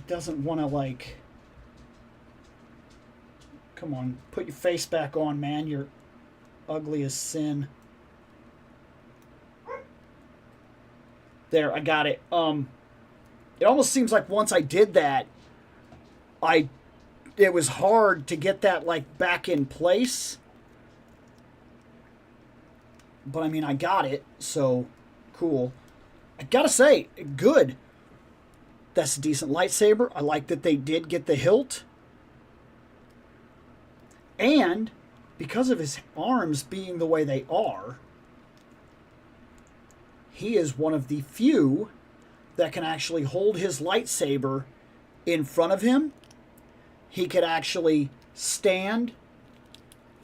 doesn't want to, like... Come on, put your face back on, man. You're ugly as sin. There, I got it. It almost seems like once I did that, it was hard to get that, like, back in place. But, I mean, I got it, so cool. I gotta say, good. That's a decent lightsaber. I like that they did get the hilt. And, because of his arms being the way they are, he is one of the few that can actually hold his lightsaber in front of him. He could actually stand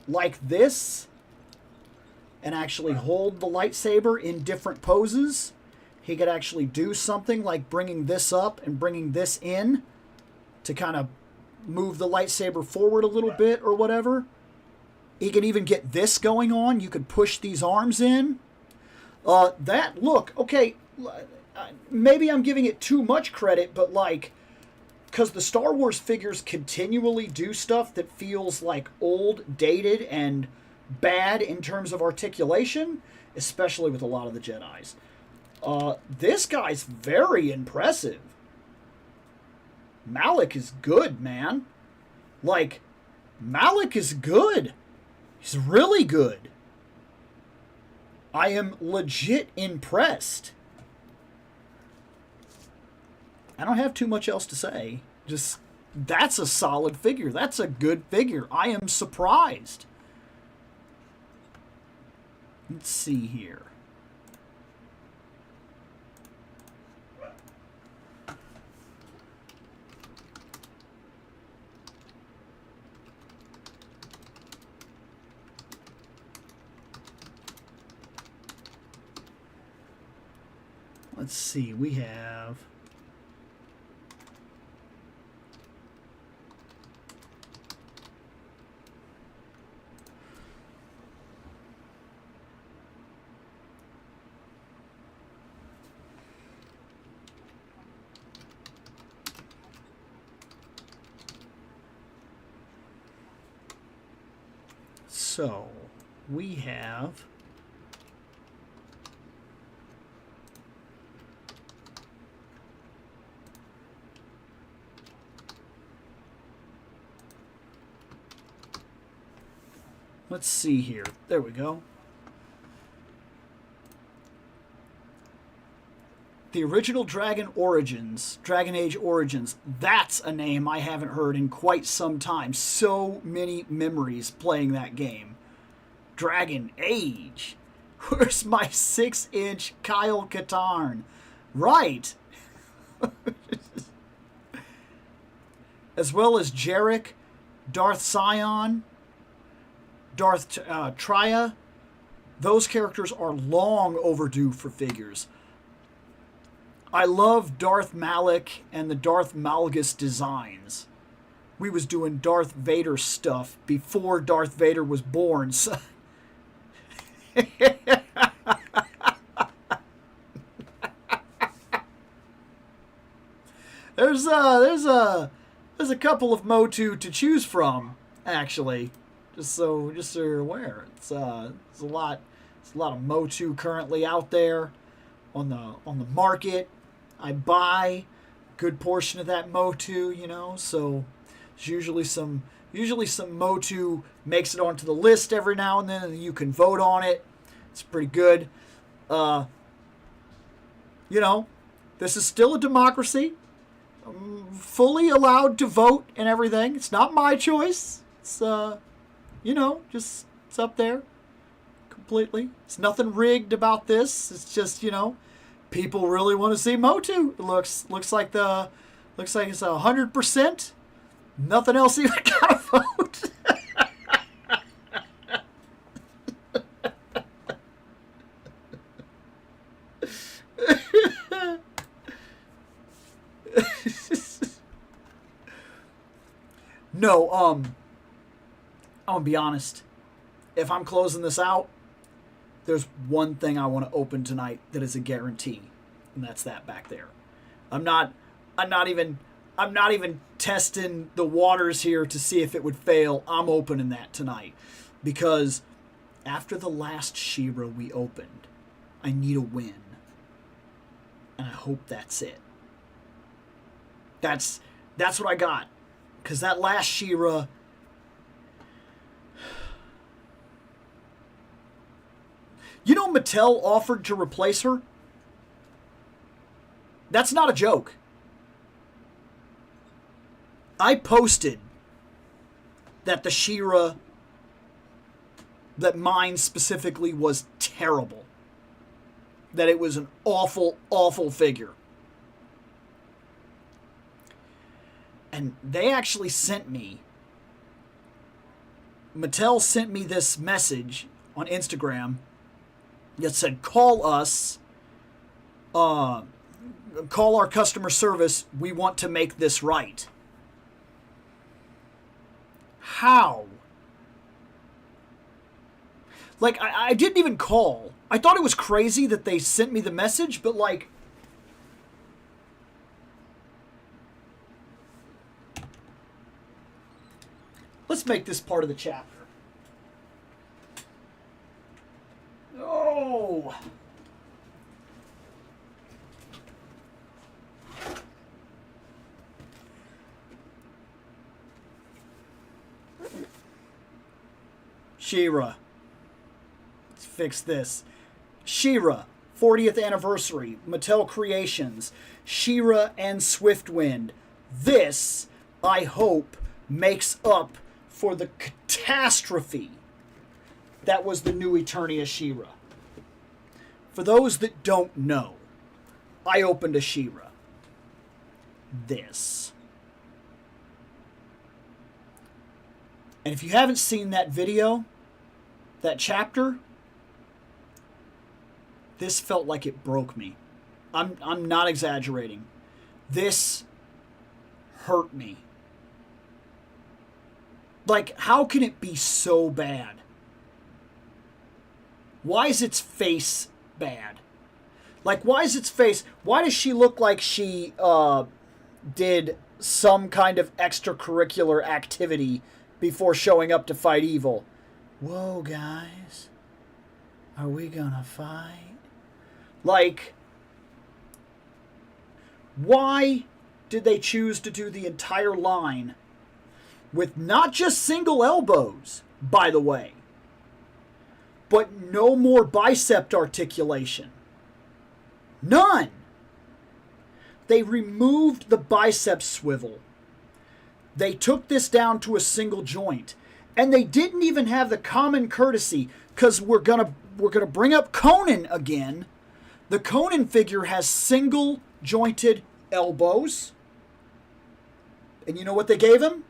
like this and actually hold the lightsaber in different poses. He could actually do something like bringing this up and bringing this in to kind of move the lightsaber forward a little bit or whatever. He could even get this going on. You could push these arms in. Look, okay, maybe I'm giving it too much credit, but like, because the Star Wars figures continually do stuff that feels like old, dated, and bad in terms of articulation, especially with a lot of the Jedis. This guy's very impressive. Malik is good, man. Like, Malik is good. He's really good. I am legit impressed. I don't have too much else to say. Just, that's a solid figure. That's a good figure. I am surprised. Let's see here. Let's see, we have... So, we have... Let's see here. There we go. The original Dragon Age Origins, that's a name I haven't heard in quite some time. So many memories playing that game. Dragon Age. Where's my 6-inch Kyle Katarn? Right. As well as Jarek, Darth Sion, Darth Traya. Those characters are long overdue for figures. I love Darth Malik and the Darth Malgus designs. we was doing Darth Vader stuff before Darth Vader was born. So there's a couple of Motu to choose from, actually. Just so you're aware, it's a lot of Motu currently out there on the market. I buy a good portion of that Motu, so there's usually some Motu makes it onto the list every now and then, and you can vote on it. It's pretty good. This is still a democracy. I'm fully allowed to vote and everything. It's not my choice. It's just it's up there completely. It's nothing rigged about this. It's just, people really want to see Motu. It looks like it's 100%. Nothing else even got a vote. No, I'm gonna be honest. If I'm closing this out, there's one thing I want to open tonight that is a guarantee, and that's that back there. I'm not even testing the waters here to see if it would fail. I'm opening that tonight because after the last She-Ra we opened, I need a win, and I hope that's it. That's what I got, because that last She-Ra. Mattel offered to replace her. That's not a joke. I posted that the She-Ra, that mine specifically, was terrible. That it was an awful, awful figure. And they actually Mattel sent me this message on Instagram that said, call us, call our customer service, we want to make this right. How? Like, I didn't even call. I thought it was crazy that they sent me the message, but like, let's make this part of the chapter. Oh! She-Ra. Let's fix this. She-Ra, 40th anniversary, Mattel Creations, She-Ra and Swiftwind. This, I hope, makes up for the catastrophe that was the new Eternia She-Ra. For those that don't know, I opened a She-Ra. This. And if you haven't seen that video, that chapter, this felt like it broke me. I'm not exaggerating. This hurt me. Like, how can it be so bad? Why is its face bad? Like, why is its face... Why does she look like she did some kind of extracurricular activity before showing up to fight evil? Whoa, guys. Are we gonna fight? Like, why did they choose to do the entire line with not just single elbows, by the way, but no more bicep articulation? None. They removed the bicep swivel. They took this down to a single joint. And they didn't even have the common courtesy, because we're gonna bring up Conan again. The Conan figure has single jointed elbows. And you know what they gave him?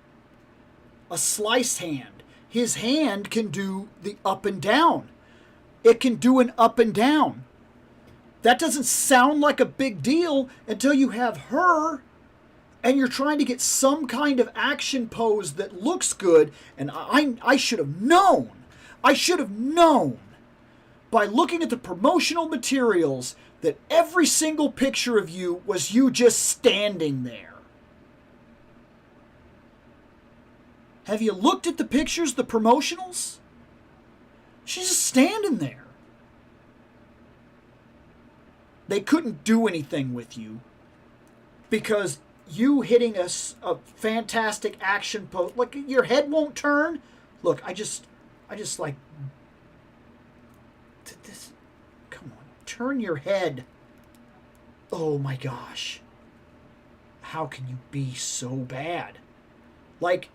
A slice hand. His hand can do the up and down. It can do an up and down. That doesn't sound like a big deal until you have her and you're trying to get some kind of action pose that looks good, and I should have known. I should have known by looking at the promotional materials that every single picture of you was you just standing there. Have you looked at the pictures, the promotionals? She's just standing there. They couldn't do anything with you because you hitting a fantastic action pose, like your head won't turn. Look, I just like this. Come on, turn your head. Oh my gosh. How can you be so bad? Like,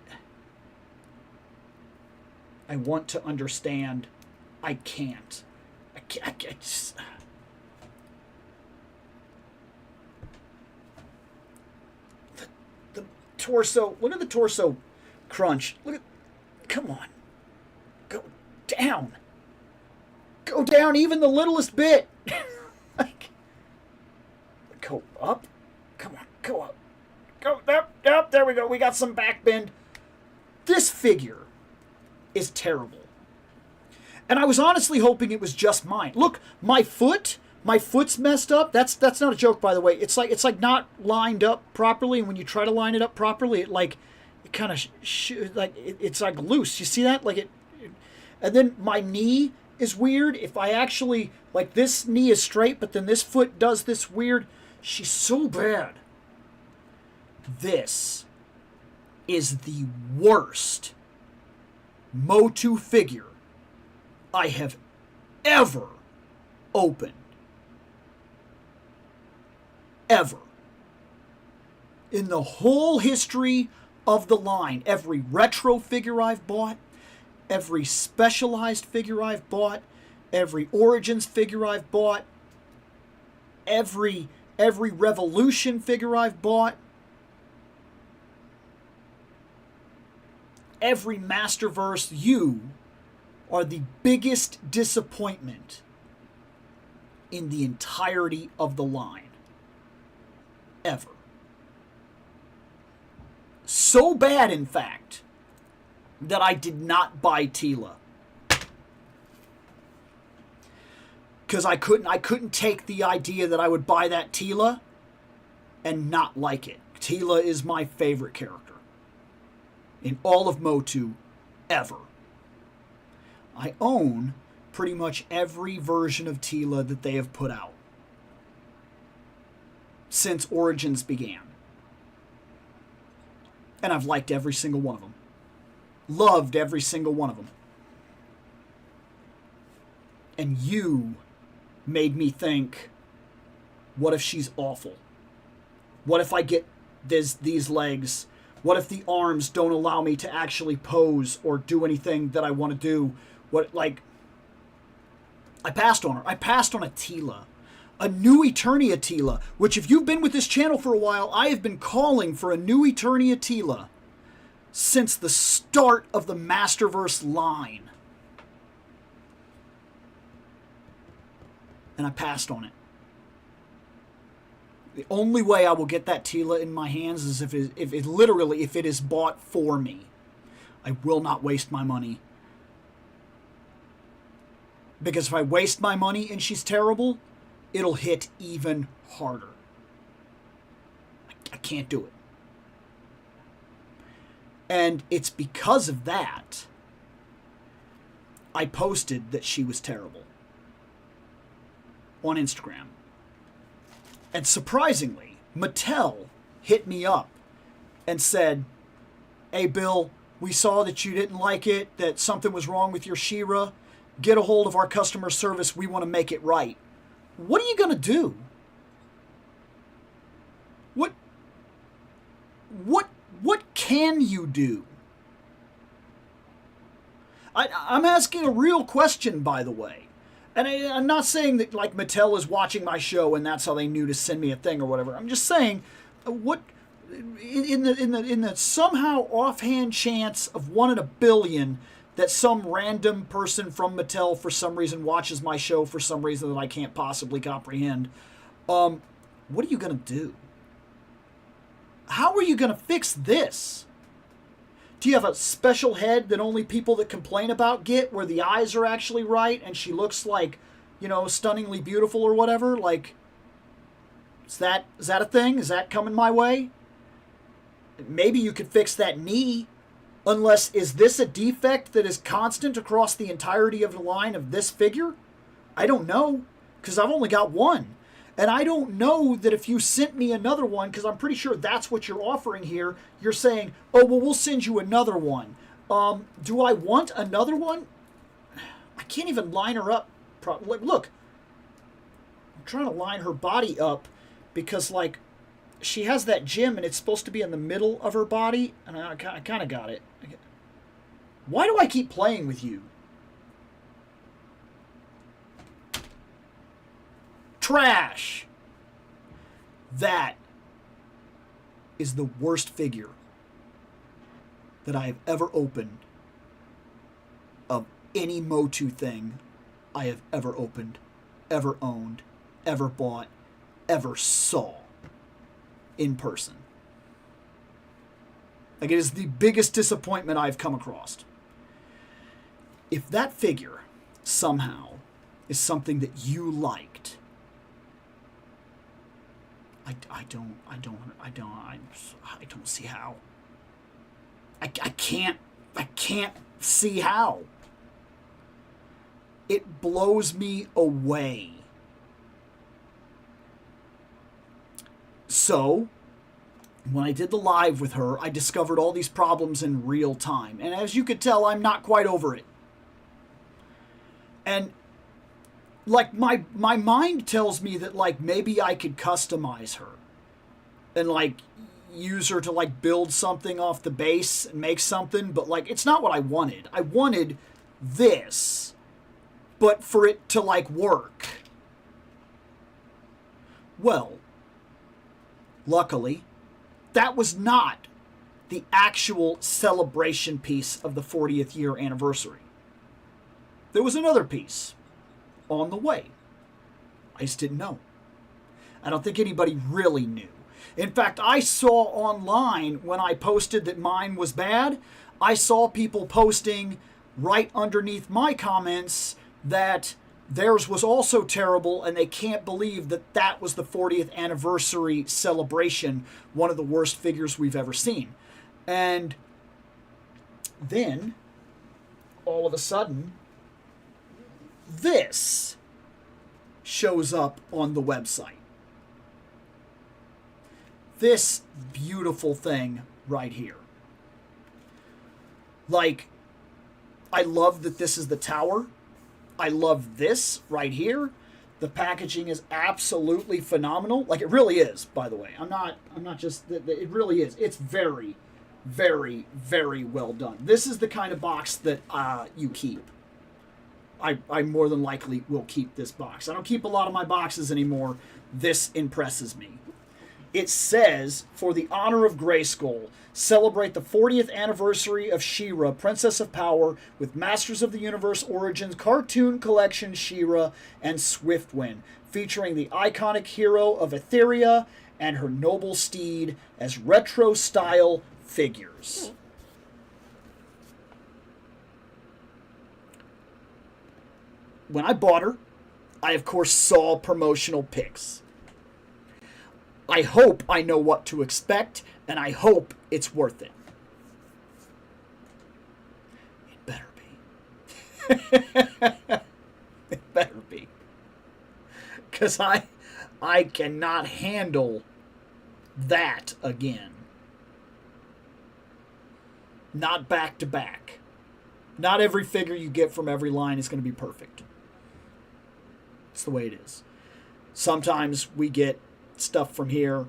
I want to understand. I can't. I just... The torso. Look at the torso crunch. Look at... Come on. Go down. Go down even the littlest bit. Like... Go up. Come on. Go up. Go up. There we go. We got some back bend. This figure is terrible. And I was honestly hoping it was just mine. Look, my foot's messed up. That's not a joke, by the way. It's like not lined up properly, and when you try to line it up properly, it kind of it's like loose. You see that? And then my knee is weird. If I actually, like, this knee is straight, but then this foot does this weird. She's so bad. This is the worst Motu figure I have ever opened. Ever. In the whole history of the line, every retro figure I've bought, every specialized figure I've bought, every Origins figure I've bought, every Revolution figure I've bought, every Masterverse, you are the biggest disappointment in the entirety of the line. Ever. So bad, in fact, that I did not buy Tila. Because I couldn't take the idea that I would buy that Tila and not like it. Tila is my favorite character in all of Motu ever. I own pretty much every version of Tila that they have put out since Origins began. And I've liked every single one of them. Loved every single one of them. And you made me think, what if she's awful? What if I get these legs? What if the arms don't allow me to actually pose or do anything that I want to do? I passed on her. I passed on a Tila. A new Eternia Tila, which if you've been with this channel for a while, I have been calling for a new Eternia Tila since the start of the Masterverse line. And I passed on it. The only way I will get that Tila in my hands is if it is bought for me. I will not waste my money. Because if I waste my money and she's terrible, it'll hit even harder. I can't do it. And it's because of that I posted that she was terrible on Instagram. And surprisingly, Mattel hit me up and said, "Hey Bill, we saw that you didn't like it, that something was wrong with your She-Ra. Get a hold of our customer service. We want to make it right." What are you going to do? What can you do? I'm asking a real question, by the way. And I'm not saying that, like, Mattel is watching my show and that's how they knew to send me a thing or whatever. I'm just saying, what in the somehow offhand chance of 1 in a billion that some random person from Mattel for some reason watches my show for some reason that I can't possibly comprehend, what are you going to do? how are you going to fix this? Do you have a special head that only people that complain about get, where the eyes are actually right and she looks like, you know, stunningly beautiful or whatever? Like, is that a thing? Is that coming my way? Maybe you could fix that knee. Unless, is this a defect that is constant across the entirety of the line of this figure? I don't know, because I've only got one. And I don't know that if you sent me another one, because I'm pretty sure that's what you're offering here, you're saying, oh, well, we'll send you another one. Do I want another one? I can't even line her up. Look, I'm trying to line her body up because, like, she has that gem and it's supposed to be in the middle of her body, and I kind of got it. Why do I keep playing with you? Trash! That is the worst figure that I have ever opened of any Motu thing I have ever opened, ever owned, ever bought, ever saw in person. Like, it is the biggest disappointment I've come across. If that figure somehow is something that you liked, I don't see how. I can't see how. It blows me away. So, when I did the live with her, I discovered all these problems in real time. And as you could tell, I'm not quite over it. And, like, my mind tells me that, like, maybe I could customize her. And, like, use her to, like, build something off the base and make something. But, like, it's not what I wanted. I wanted this, but for it to, like, work. Well, luckily, that was not the actual celebration piece of the 40th year anniversary. There was another piece on the way. I just didn't know. I don't think anybody really knew. In fact, I saw online when I posted that mine was bad, I saw people posting right underneath my comments that theirs was also terrible, and they can't believe that that was the 40th anniversary celebration, one of the worst figures we've ever seen. And then, all of a sudden, this shows up on the website. This beautiful thing right here. Like, I love that this is the tower. I love this right here. The packaging is absolutely phenomenal. Like, it really is, by the way. I'm not just, it really is. It's very, very, very well done. This is the kind of box that you keep. I more than likely will keep this box. I don't keep a lot of my boxes anymore. This impresses me. It says, for the honor of Grayskull, celebrate the 40th anniversary of She-Ra, Princess of Power, with Masters of the Universe Origins Cartoon Collection She-Ra and Swiftwind, featuring the iconic hero of Etheria and her noble steed as retro-style figures. When I bought her, I of course saw promotional pics. I hope I know what to expect, and I hope it's worth it. It better be. It better be. Because I cannot handle that again. Not back to back. Not every figure you get from every line is going to be perfect. It's the way it is. Sometimes we get stuff from here,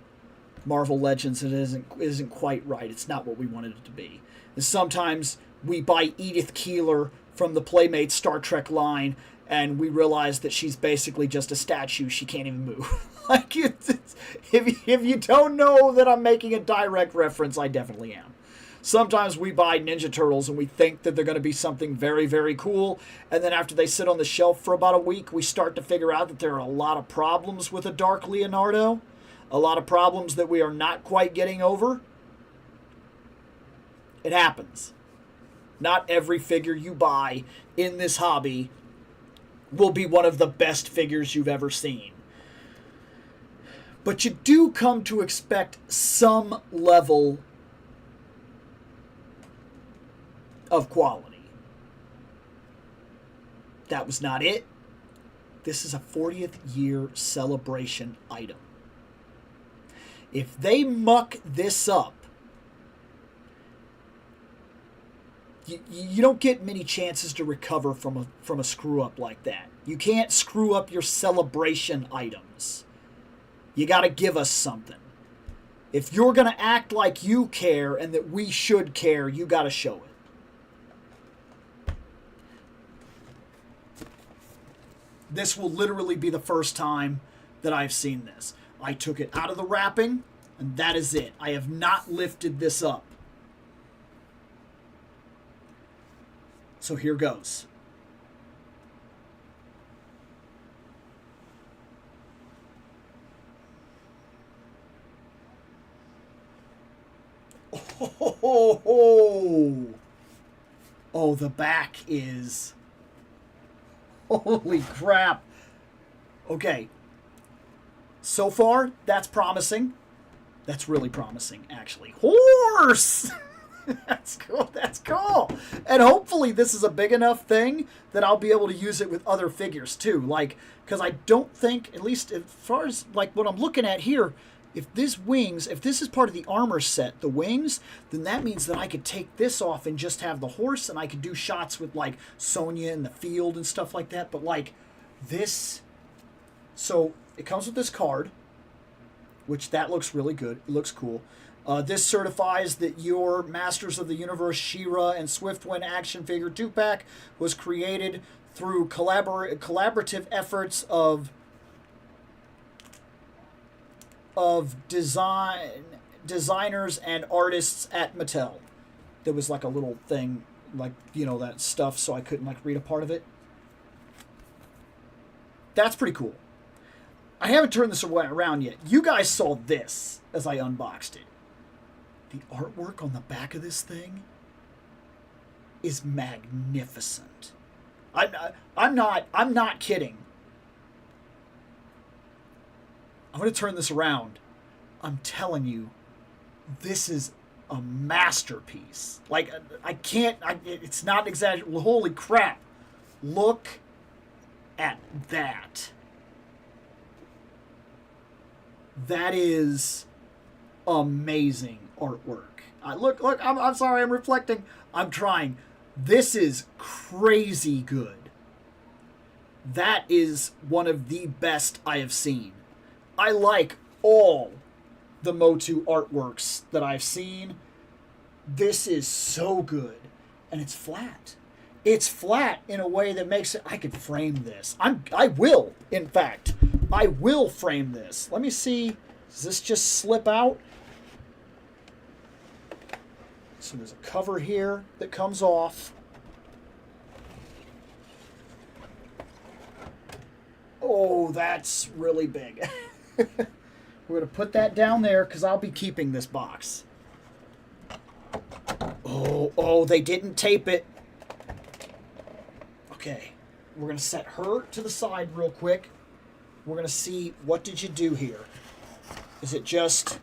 Marvel Legends, and it isn't quite right. It's not what we wanted it to be. And sometimes we buy Edith Keeler from the Playmates Star Trek line, and we realize that she's basically just a statue. She can't even move. Like, if you don't know that I'm making a direct reference, I definitely am. Sometimes we buy Ninja Turtles and we think that they're going to be something very, very cool. And then after they sit on the shelf for about a week, we start to figure out that there are a lot of problems with a Dark Leonardo. a lot of problems that we are not quite getting over. It happens. Not every figure you buy in this hobby will be one of the best figures you've ever seen. But you do come to expect some level of quality. That was not it. This is a 40th year celebration item. If they muck this up, you don't get many chances to recover from a screw up like that. You can't screw up your celebration items. You got to give us something. If you're going to act like you care and that we should care, you got to show it. This will literally be the first time that I've seen this. I took it out of the wrapping, and that is it. I have not lifted this up. So here goes. Oh, the back is... Holy crap. Okay. So far, that's promising. That's really promising, actually. Horse! That's cool. That's cool. And hopefully this is a big enough thing that I'll be able to use it with other figures, too. Like, because I don't think, at least as far as, like, what I'm looking at here, if this is part of the armor set, the wings, then that means that I could take this off and just have the horse, and I could do shots with, like, Sonya in the field and stuff like that. But, like, this... So, it comes with this card, which that looks really good. It looks cool. This certifies that your Masters of the Universe She-Ra and Swiftwind action figure 2-pack was created through collaborative efforts of designers and artists at Mattel. There was like a little thing, like, you know, that stuff, so I couldn't like read a part of it. That's pretty cool. I haven't turned this around yet. You guys saw this as I unboxed it. The artwork on the back of this thing is magnificent. I'm not kidding. I'm going to turn this around. I'm telling you, this is a masterpiece. Like, it's not an exaggeration. Holy crap. Look at that. That is amazing artwork. Look, I'm sorry, I'm reflecting. I'm trying. This is crazy good. That is one of the best I have seen. I like all the Motu artworks that I've seen. This is so good. And it's flat. It's flat in a way that makes it... I could frame this. I will, in fact. I will frame this. Let me see. Does this just slip out? So there's a cover here that comes off. Oh, that's really big. We're going to put that down there because I'll be keeping this box. Oh, they didn't tape it. Okay, we're going to set her to the side real quick. We're going to see, what did you do here? Is it just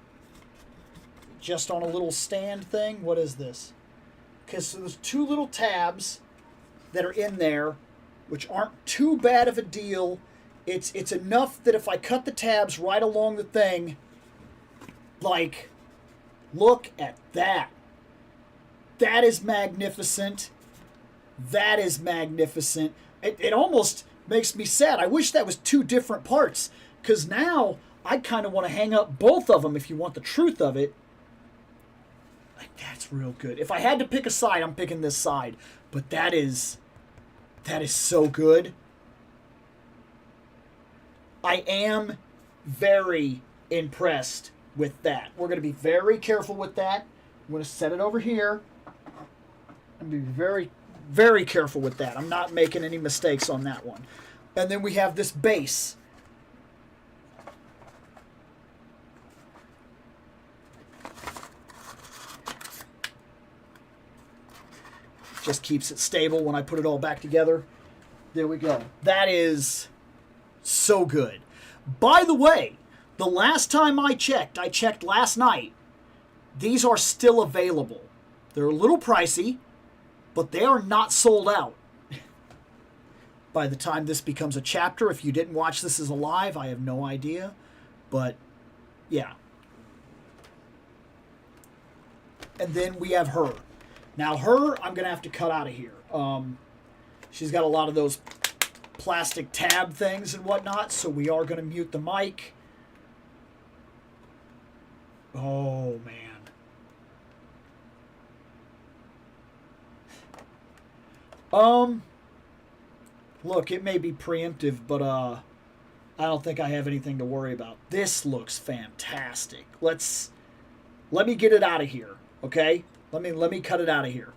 on a little stand thing? What is this? Okay, so there's two little tabs that are in there, which aren't too bad of a deal. It's enough that if I cut the tabs right along the thing, like, look at that. That is magnificent. That is magnificent. It almost makes me sad. I wish that was two different parts, because now I kind of want to hang up both of them if you want the truth of it. Like, that's real good. If I had to pick a side, I'm picking this side. But that is so good. I am very impressed with that. We're going to be very careful with that. I'm going to set it over here. I'm going to be very, very careful with that. I'm not making any mistakes on that one. And then we have this base. Just keeps it stable when I put it all back together. There we go. That is so good. By the way, the last time I checked last night, these are still available. They're a little pricey, but they are not sold out. By the time this becomes a chapter, if you didn't watch this as a live, I have no idea. But, yeah. And then we have her. Now, her, I'm going to have to cut out of here. She's got a lot of those plastic tab things and whatnot, so we are going to mute the mic. Oh, man. Look, it may be preemptive, but I don't think I have anything to worry about. This looks fantastic. Let me get it out of here, okay? Let me cut it out of here.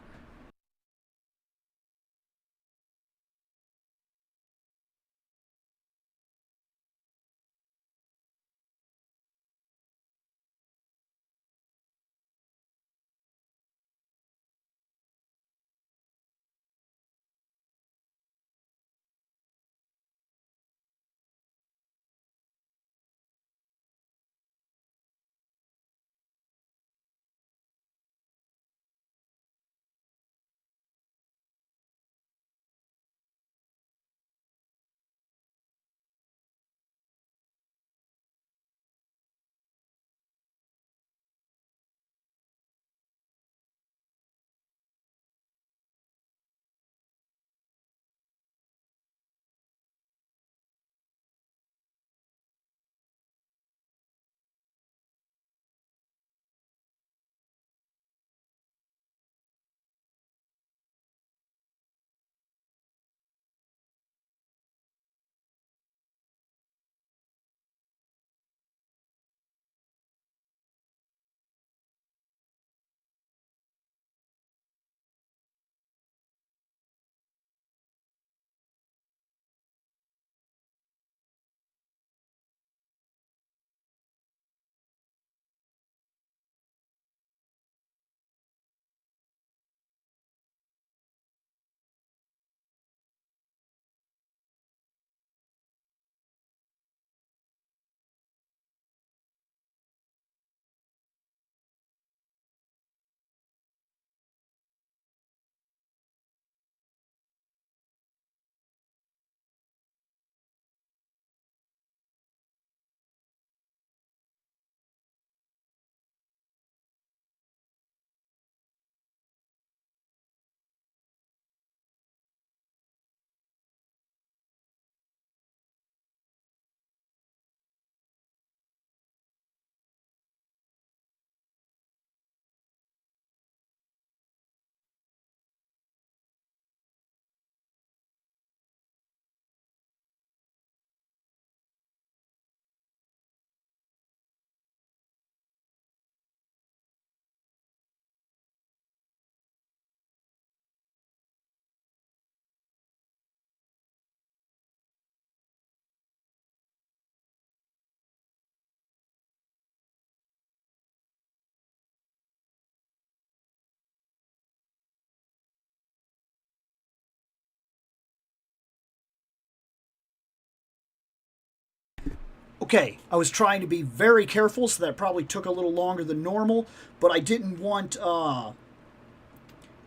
Okay, I was trying to be very careful, so that probably took a little longer than normal, but I didn't want to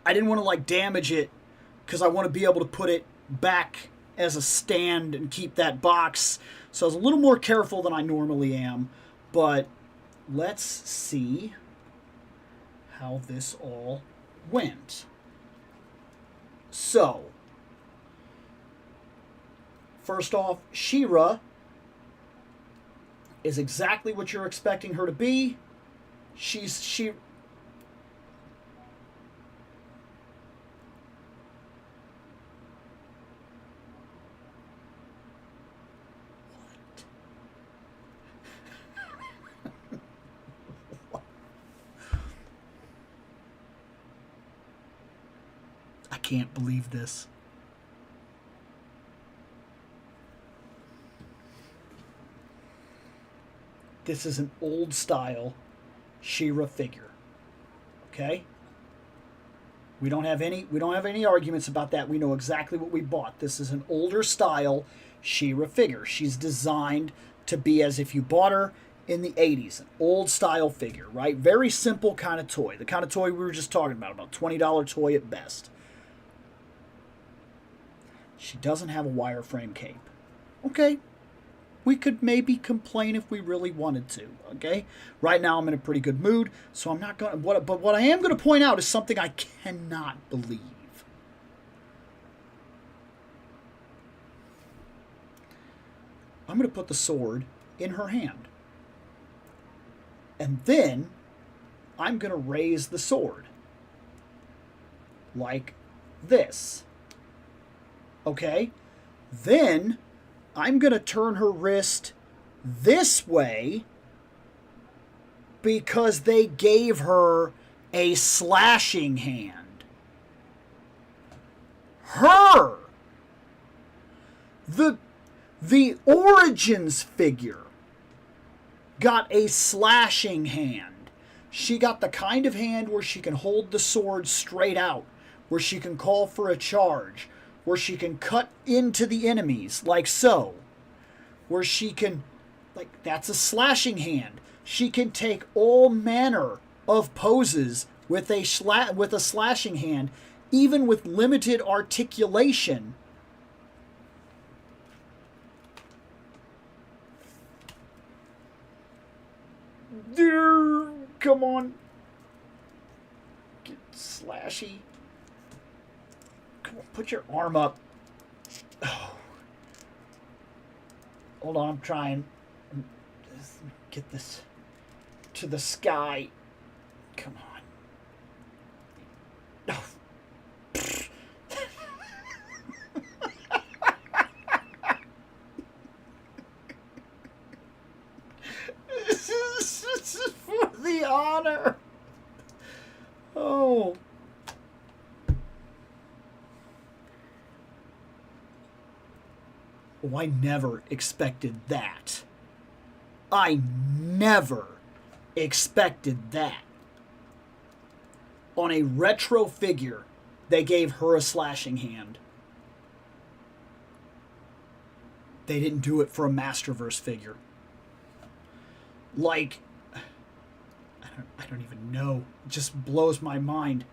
like damage it because I want to be able to put it back as a stand and keep that box. So I was a little more careful than I normally am, but let's see how this all went. So, first off, She-Ra is exactly what you're expecting her to be. She I can't believe this. This is an old style She-Ra figure. Okay? We don't have any arguments about that. We know exactly what we bought. This is an older style She-Ra figure. She's designed to be as if you bought her in the 80s. An old style figure, right? Very simple kind of toy. The kind of toy we were just talking about $20 toy at best. She doesn't have a wireframe cape. Okay. We could maybe complain if we really wanted to, okay? Right now I'm in a pretty good mood, so I'm not going to... But what I am going to point out is something I cannot believe. I'm going to put the sword in her hand. And then I'm going to raise the sword. Like this. Okay? Then I'm going to turn her wrist this way because they gave her a slashing hand. Her! The Origins figure got a slashing hand. She got the kind of hand where she can hold the sword straight out, where she can call for a charge, where she can cut into the enemies, like so. Where she can, like, that's a slashing hand. She can take all manner of poses with a slashing hand, even with limited articulation. Come on. Get slashy. Come on, put your arm up. Oh. Hold on, I'm trying. Just get this to the sky. Come on. Oh. This is for the honor. Oh. Oh, I never expected that. I never expected that. On a retro figure, they gave her a slashing hand. They didn't do it for a Masterverse figure. Like, I don't even know. It just blows my mind.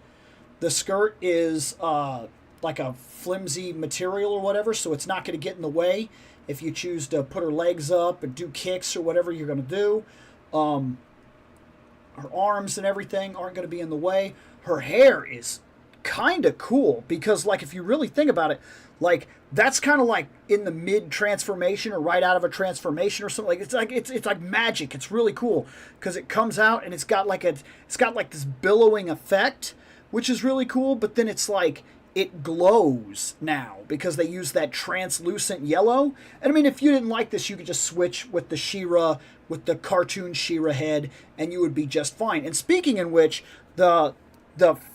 The skirt is like a flimsy material or whatever, so it's not going to get in the way if you choose to put her legs up and do kicks or whatever you're going to do. Her arms and everything aren't going to be in the way. Her hair is kind of cool because, like, if you really think about it, like, that's kind of like in the mid-transformation or right out of a transformation or something. Like, it's like magic. It's really cool because it comes out and it's got like this billowing effect, which is really cool. But then it's like it glows now because they use that translucent yellow. And I mean, if you didn't like this, you could just switch with the She-Ra, with the cartoon She-Ra head, and you would be just fine. And speaking in which, the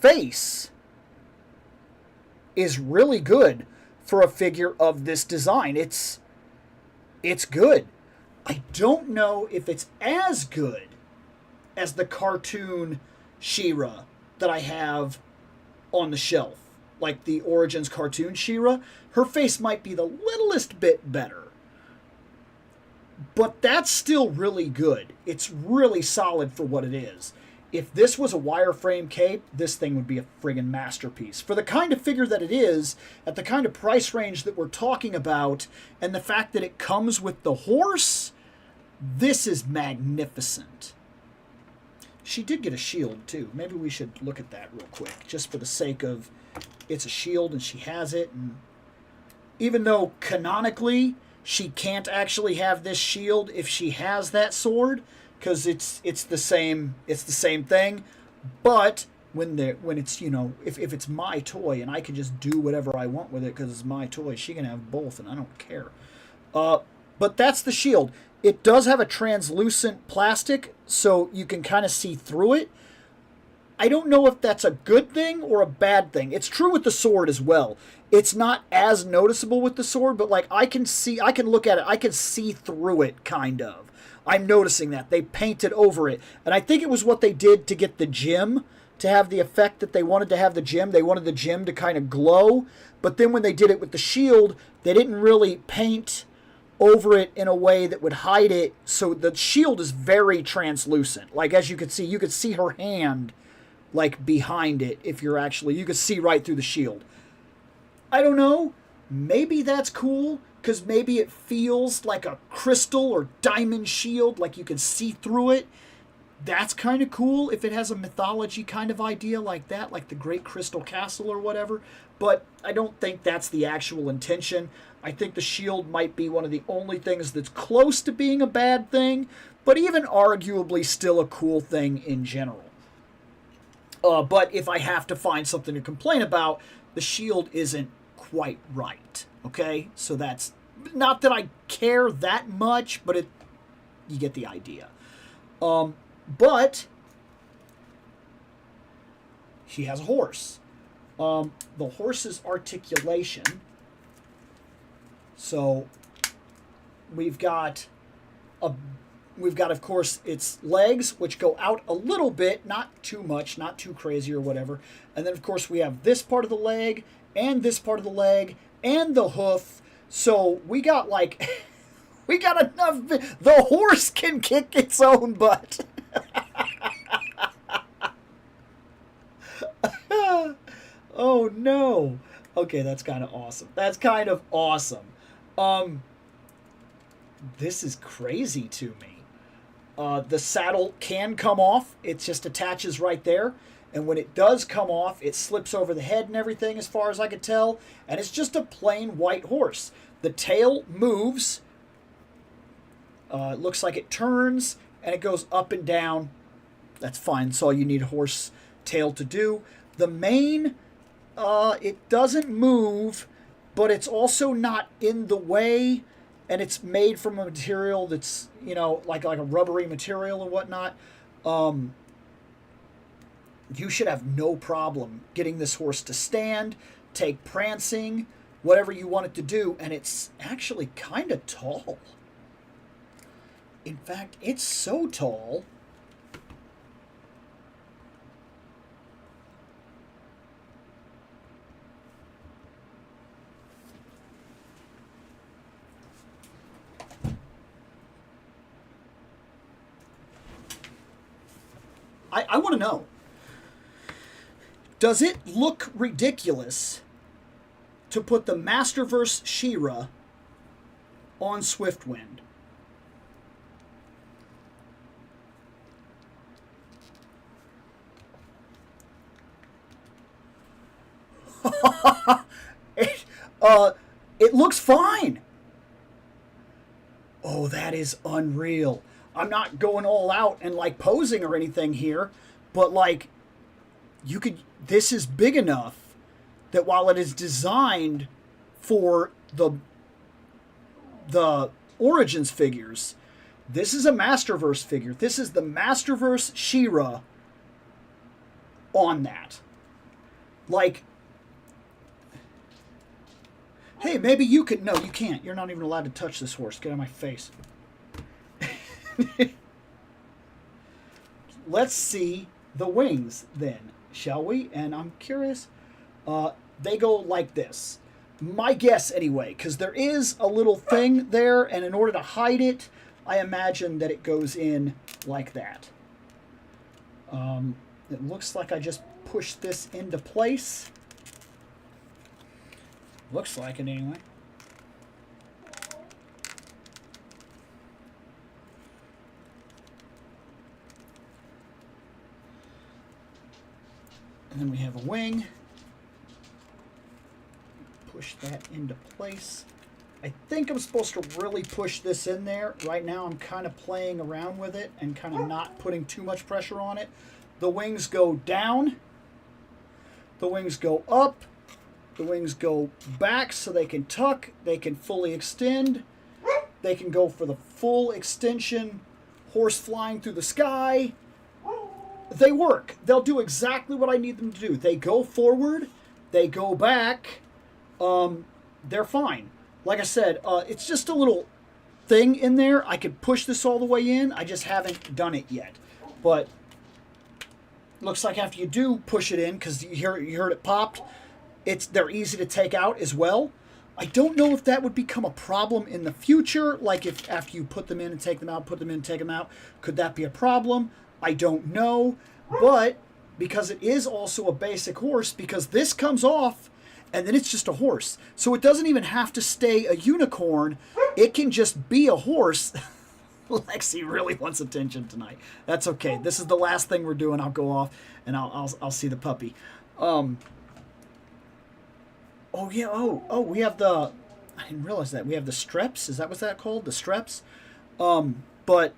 face is really good for a figure of this design. It's good. I don't know if it's as good as the cartoon She-Ra that I have on the shelf. Like the Origins cartoon She-Ra. Her face might be the littlest bit better. But that's still really good. It's really solid for what it is. If this was a wireframe cape, this thing would be a friggin' masterpiece. For the kind of figure that it is, at the kind of price range that we're talking about, and the fact that it comes with the horse, this is magnificent. She did get a shield, too. Maybe we should look at that real quick, just for the sake of it's a shield and she has it. And even though canonically she can't actually have this shield if she has that sword, because it's the same thing, but when it's, you know, if it's my toy and I can just do whatever I want with it because it's my toy, she can have both and I don't care. But that's the shield. It does have a translucent plastic, so you can kind of see through it. I don't know if that's a good thing or a bad thing. It's true with the sword as well. It's not as noticeable with the sword, but like I can look at it, I can see through it, kind of. I'm noticing that. They painted over it. And I think it was what they did to get the gem to have the effect that they wanted to have the gem. They wanted the gem to kind of glow. But then when they did it with the shield, they didn't really paint over it in a way that would hide it. So the shield is very translucent. Like, as you could see her hand, like, behind it. If you're actually, you could see right through the shield. I don't know. Maybe that's cool, because maybe it feels like a crystal or diamond shield, like you can see through it. That's kind of cool if it has a mythology kind of idea like that, like the Great Crystal Castle or whatever. But I don't think that's the actual intention. I think the shield might be one of the only things that's close to being a bad thing, but even arguably still a cool thing in general. But if I have to find something to complain about, the shield isn't quite right. Okay? So that's not that I care that much, but you get the idea. But she has a horse. The horse's articulation. So we've got, of course, its legs, which go out a little bit, not too much, not too crazy or whatever. And then, of course, we have this part of the leg, and this part of the leg, and the hoof. So we got, like, we got enough. The horse can kick its own butt. Oh, no. Okay, that's kind of awesome. That's kind of awesome. This is crazy to me. The saddle can come off. It just attaches right there. And when it does come off, it slips over the head and everything, as far as I could tell. And it's just a plain white horse. The tail moves. It looks like it turns, and it goes up and down. That's fine. That's all you need a horse tail to do. The mane, it doesn't move, but it's also not in the way. And it's made from a material that's, you know, like a rubbery material and whatnot. You should have no problem getting this horse to stand, take prancing, whatever you want it to do. And it's actually kind of tall. In fact, it's so tall. I want to know, does it look ridiculous to put the Masterverse She-Ra on Swiftwind? It looks fine. Oh, that is unreal. I'm not going all out and like posing or anything here, but like this is big enough that while it is designed for the Origins figures, this is a Masterverse figure. This is the Masterverse She-Ra on that. Like, hey, maybe you could. No, you can't. You're not even allowed to touch this horse. Get out of my face. Let's see the wings then, shall we? And I'm curious. They go like this. My guess, anyway, because there is a little thing there, and in order to hide it, I imagine that it goes in like that. It looks like I just pushed this into place. Looks like it anyway. And then we have a wing. Push that into place. I think I'm supposed to really push this in there. Right now I'm kind of playing around with it and kind of not putting too much pressure on it. The wings go down. The wings go up. The wings go back so they can tuck. They can fully extend. They can go for the full extension. Horse flying through the sky. They work. They'll do exactly what I need them to do. They go forward. They go back. They're fine. Like I said, it's just a little thing in there. I could push this all the way in. I just haven't done it yet. But Looks like after you do push it in, because you heard it popped, they're easy to take out as well. I don't know if that would become a problem in the future, like if after you put them in and take them out, put them in and take them out, could that be a problem? I don't know, but because it is also a basic horse, because this comes off and then it's just a horse. So it doesn't even have to stay a unicorn. It can just be a horse. Lexi really wants attention tonight. That's okay. This is the last thing we're doing. I'll go off and I'll see the puppy. Oh yeah. Oh, we have the. I didn't realize that we have the streps. Is that what's that called? The streps. But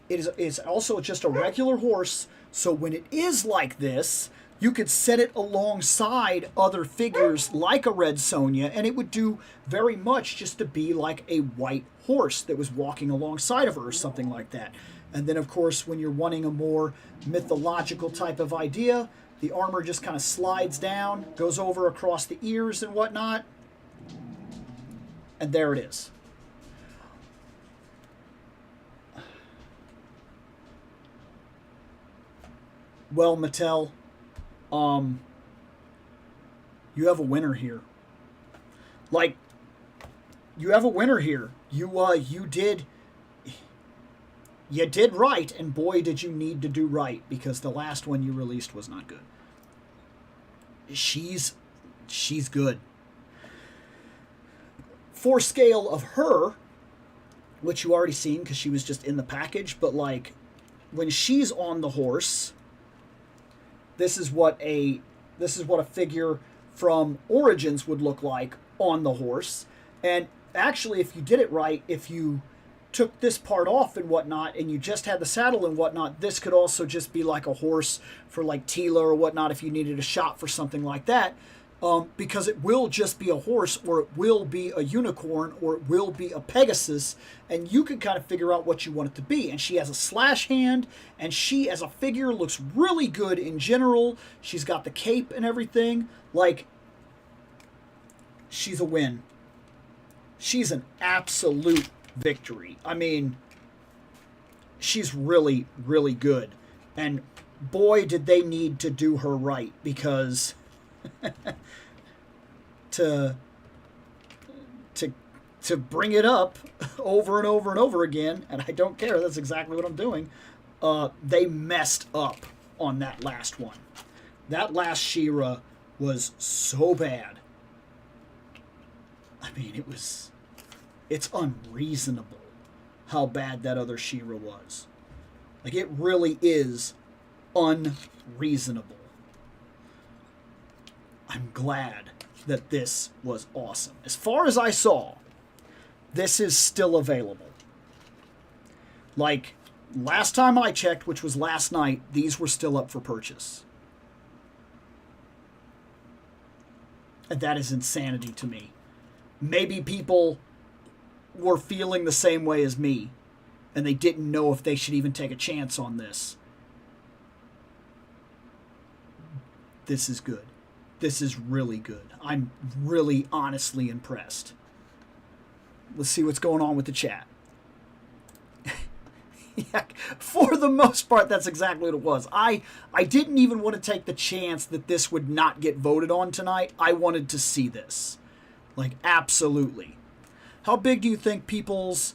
it's also just a regular horse. So when it is like this, you could set it alongside other figures like a Red Sonja, and it would do very much just to be like a white horse that was walking alongside of her or something like that. And then, of course, when you're wanting a more mythological type of idea, the armor just kind of slides down, goes over across the ears and whatnot, and there it is. Well, Mattel, you have a winner here. Like, you have a winner here. You did right, and boy, did you need to do right, because the last one you released was not good. She's good. For scale of her, which you already seen because she was just in the package, but like when she's on the horse, this is what a figure from Origins would look like on the horse. And actually, if you did it right, if you took this part off and whatnot, and you just had the saddle and whatnot, this could also just be like a horse for like Tila or whatnot if you needed a shot for something like that. Because it will just be a horse, or it will be a unicorn, or it will be a Pegasus, and you can kind of figure out what you want it to be. And she has a slash hand, and she as a figure looks really good in general. She's got the cape and everything. Like, she's a win. She's an absolute victory. I mean, she's really, really good. And boy, did they need to do her right, because to bring it up over and over and over again, and I don't care, that's exactly what I'm doing, they messed up on that last one. That last She-Ra was so bad. I mean, it's unreasonable how bad that other She-Ra was. Like, it really is unreasonable. I'm glad that this was awesome. As far as I saw, this is still available. Like, last time I checked, which was last night, these were still up for purchase. And that is insanity to me. Maybe people were feeling the same way as me, and they didn't know if they should even take a chance on this. This is good. This is really good. I'm really honestly impressed. Let's see what's going on with the chat. Yeah, for the most part, that's exactly what it was. I didn't even want to take the chance that this would not get voted on tonight. I wanted to see this. Like, absolutely. How big do you think people's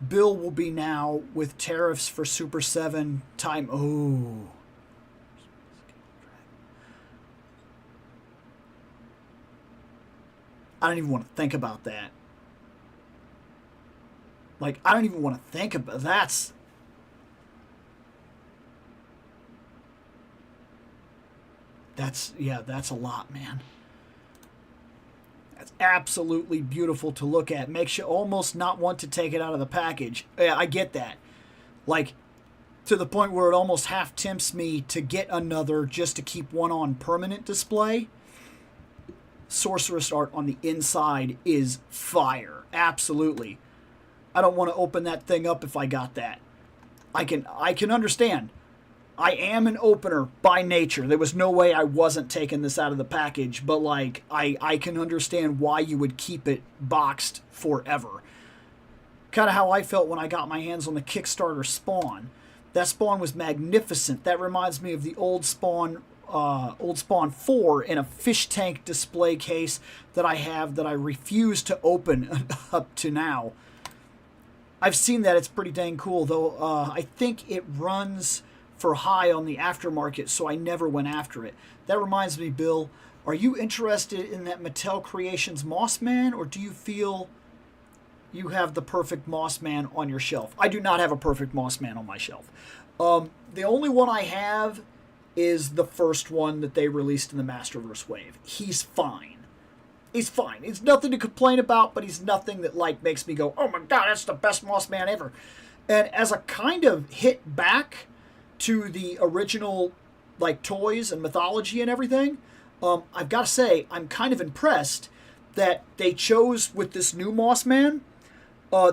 bill will be now with tariffs for Super 7 time? Oh. I don't even want to think about that. Like, I don't even want to think about that's a lot, man. That's absolutely beautiful to look at. Makes you almost not want to take it out of the package. Yeah, I get that. Like, to the point where it almost half tempts me to get another just to keep one on permanent display. Sorceress art on the inside is fire. Absolutely. I don't want to open that thing up if I got that. I can understand. I am an opener by nature. There was no way I wasn't taking this out of the package, but like I can understand why you would keep it boxed forever. Kind of how I felt when I got my hands on the Kickstarter Spawn. That Spawn was magnificent. That reminds me of the old Spawn 4 in a fish tank display case that I have that I refuse to open up to now. I've seen that. It's pretty dang cool, though. I think it runs for high on the aftermarket, so I never went after it. That reminds me, Bill, are you interested in that Mattel Creations Mossman, or do you feel you have the perfect Mossman on your shelf? I do not have a perfect Mossman on my shelf. The only one I have is the first one that they released in the Masterverse wave. He's fine. He's fine. He's nothing to complain about, but he's nothing that like makes me go, oh my god, that's the best Mossman ever. And as a kind of hit back to the original like toys and mythology and everything, I've got to say, I'm kind of impressed that they chose with this new Mossman,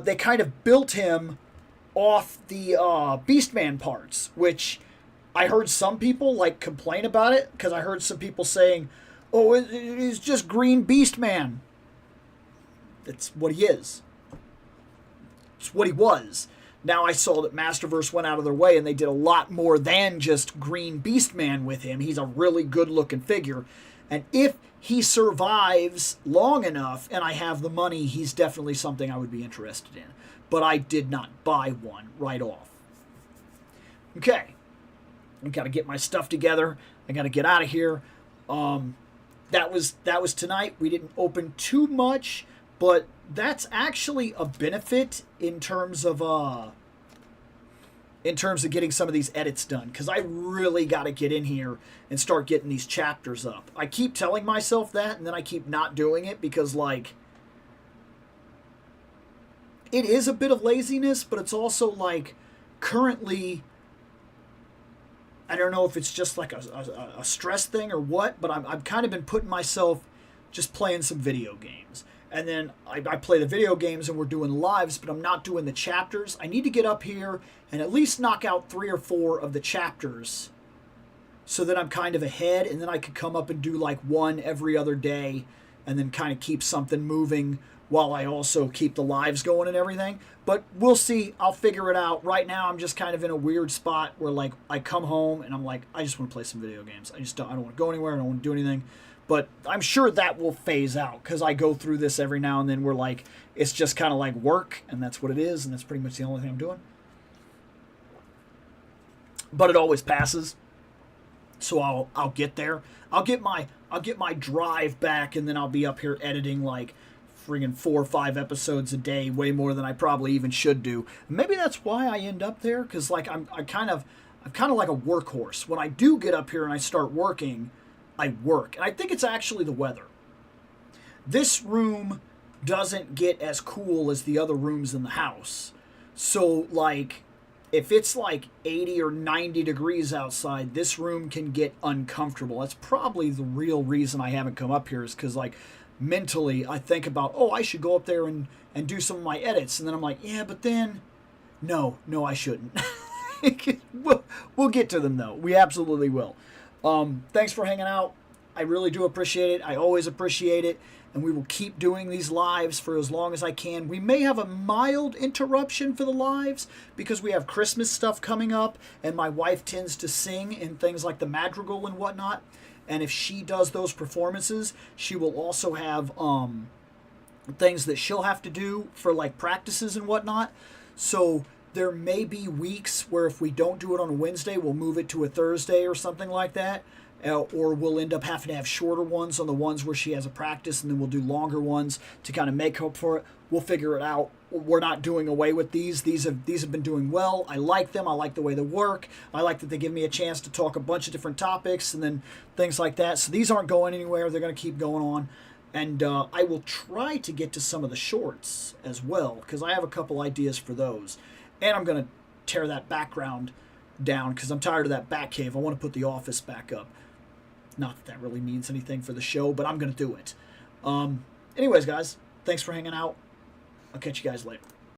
they kind of built him off the Beastman parts, which I heard some people like complain about it, because I heard some people saying, oh, it's just green Beastman. That's what he is. It's what he was. Now I saw that Masterverse went out of their way and they did a lot more than just green Beastman with him. He's a really good looking figure. And if he survives long enough and I have the money, he's definitely something I would be interested in. But I did not buy one right off. Okay. I've got to get my stuff together. I got to get out of here. That was tonight. We didn't open too much, but that's actually a benefit in terms of getting some of these edits done, because I really got to get in here and start getting these chapters up. I keep telling myself that, and then I keep not doing it because, like, it is a bit of laziness, but it's also, like, currently, I don't know if it's just like a stress thing or what, but I've kind of been putting myself just playing some video games. And then I play the video games and we're doing lives, but I'm not doing the chapters. I need to get up here and at least knock out 3 or 4 of the chapters so that I'm kind of ahead, and then I could come up and do like one every other day and then kind of keep something moving while I also keep the lives going and everything. But we'll see. I'll figure it out. Right now I'm just kind of in a weird spot where like I come home and I'm like, I just want to play some video games. I don't want to go anywhere. I don't want to do anything. But I'm sure that will phase out, because I go through this every now and then where like it's just kind of like work, and that's what it is, and that's pretty much the only thing I'm doing. But it always passes. So I'll get there. I'll get my drive back, and then I'll be up here editing like friggin' 4 or 5 episodes a day, way more than I probably even should do. Maybe that's why I end up there, because like I'm kind of like a workhorse. When I do get up here and I start working, I work. And I think it's actually the weather. This room doesn't get as cool as the other rooms in the house. So, like, if it's like 80 or 90 degrees outside, this room can get uncomfortable. That's probably the real reason I haven't come up here, is because, like, mentally I think about, oh, I should go up there and do some of my edits. And then I'm like, yeah, but then, no, I shouldn't. We'll get to them, though. We absolutely will. Thanks for hanging out. I really do appreciate it. I always appreciate it. And we will keep doing these lives for as long as I can. We may have a mild interruption for the lives because we have Christmas stuff coming up, and my wife tends to sing in things like the Madrigal and whatnot. And if she does those performances, she will also have things that she'll have to do for like practices and whatnot. So there may be weeks where if we don't do it on a Wednesday, we'll move it to a Thursday or something like that. Or we'll end up having to have shorter ones on the ones where she has a practice, and then we'll do longer ones to kind of make up for it. We'll figure it out. We're not doing away with these. These have been doing well. I like them. I like the way they work. I like that they give me a chance to talk a bunch of different topics and then things like that. So these aren't going anywhere. They're going to keep going on. And I will try to get to some of the shorts as well, because I have a couple ideas for those. And I'm going to tear that background down because I'm tired of that back cave. I want to put the office back up. Not that that really means anything for the show, but I'm going to do it. Anyways, guys, thanks for hanging out. I'll catch you guys later.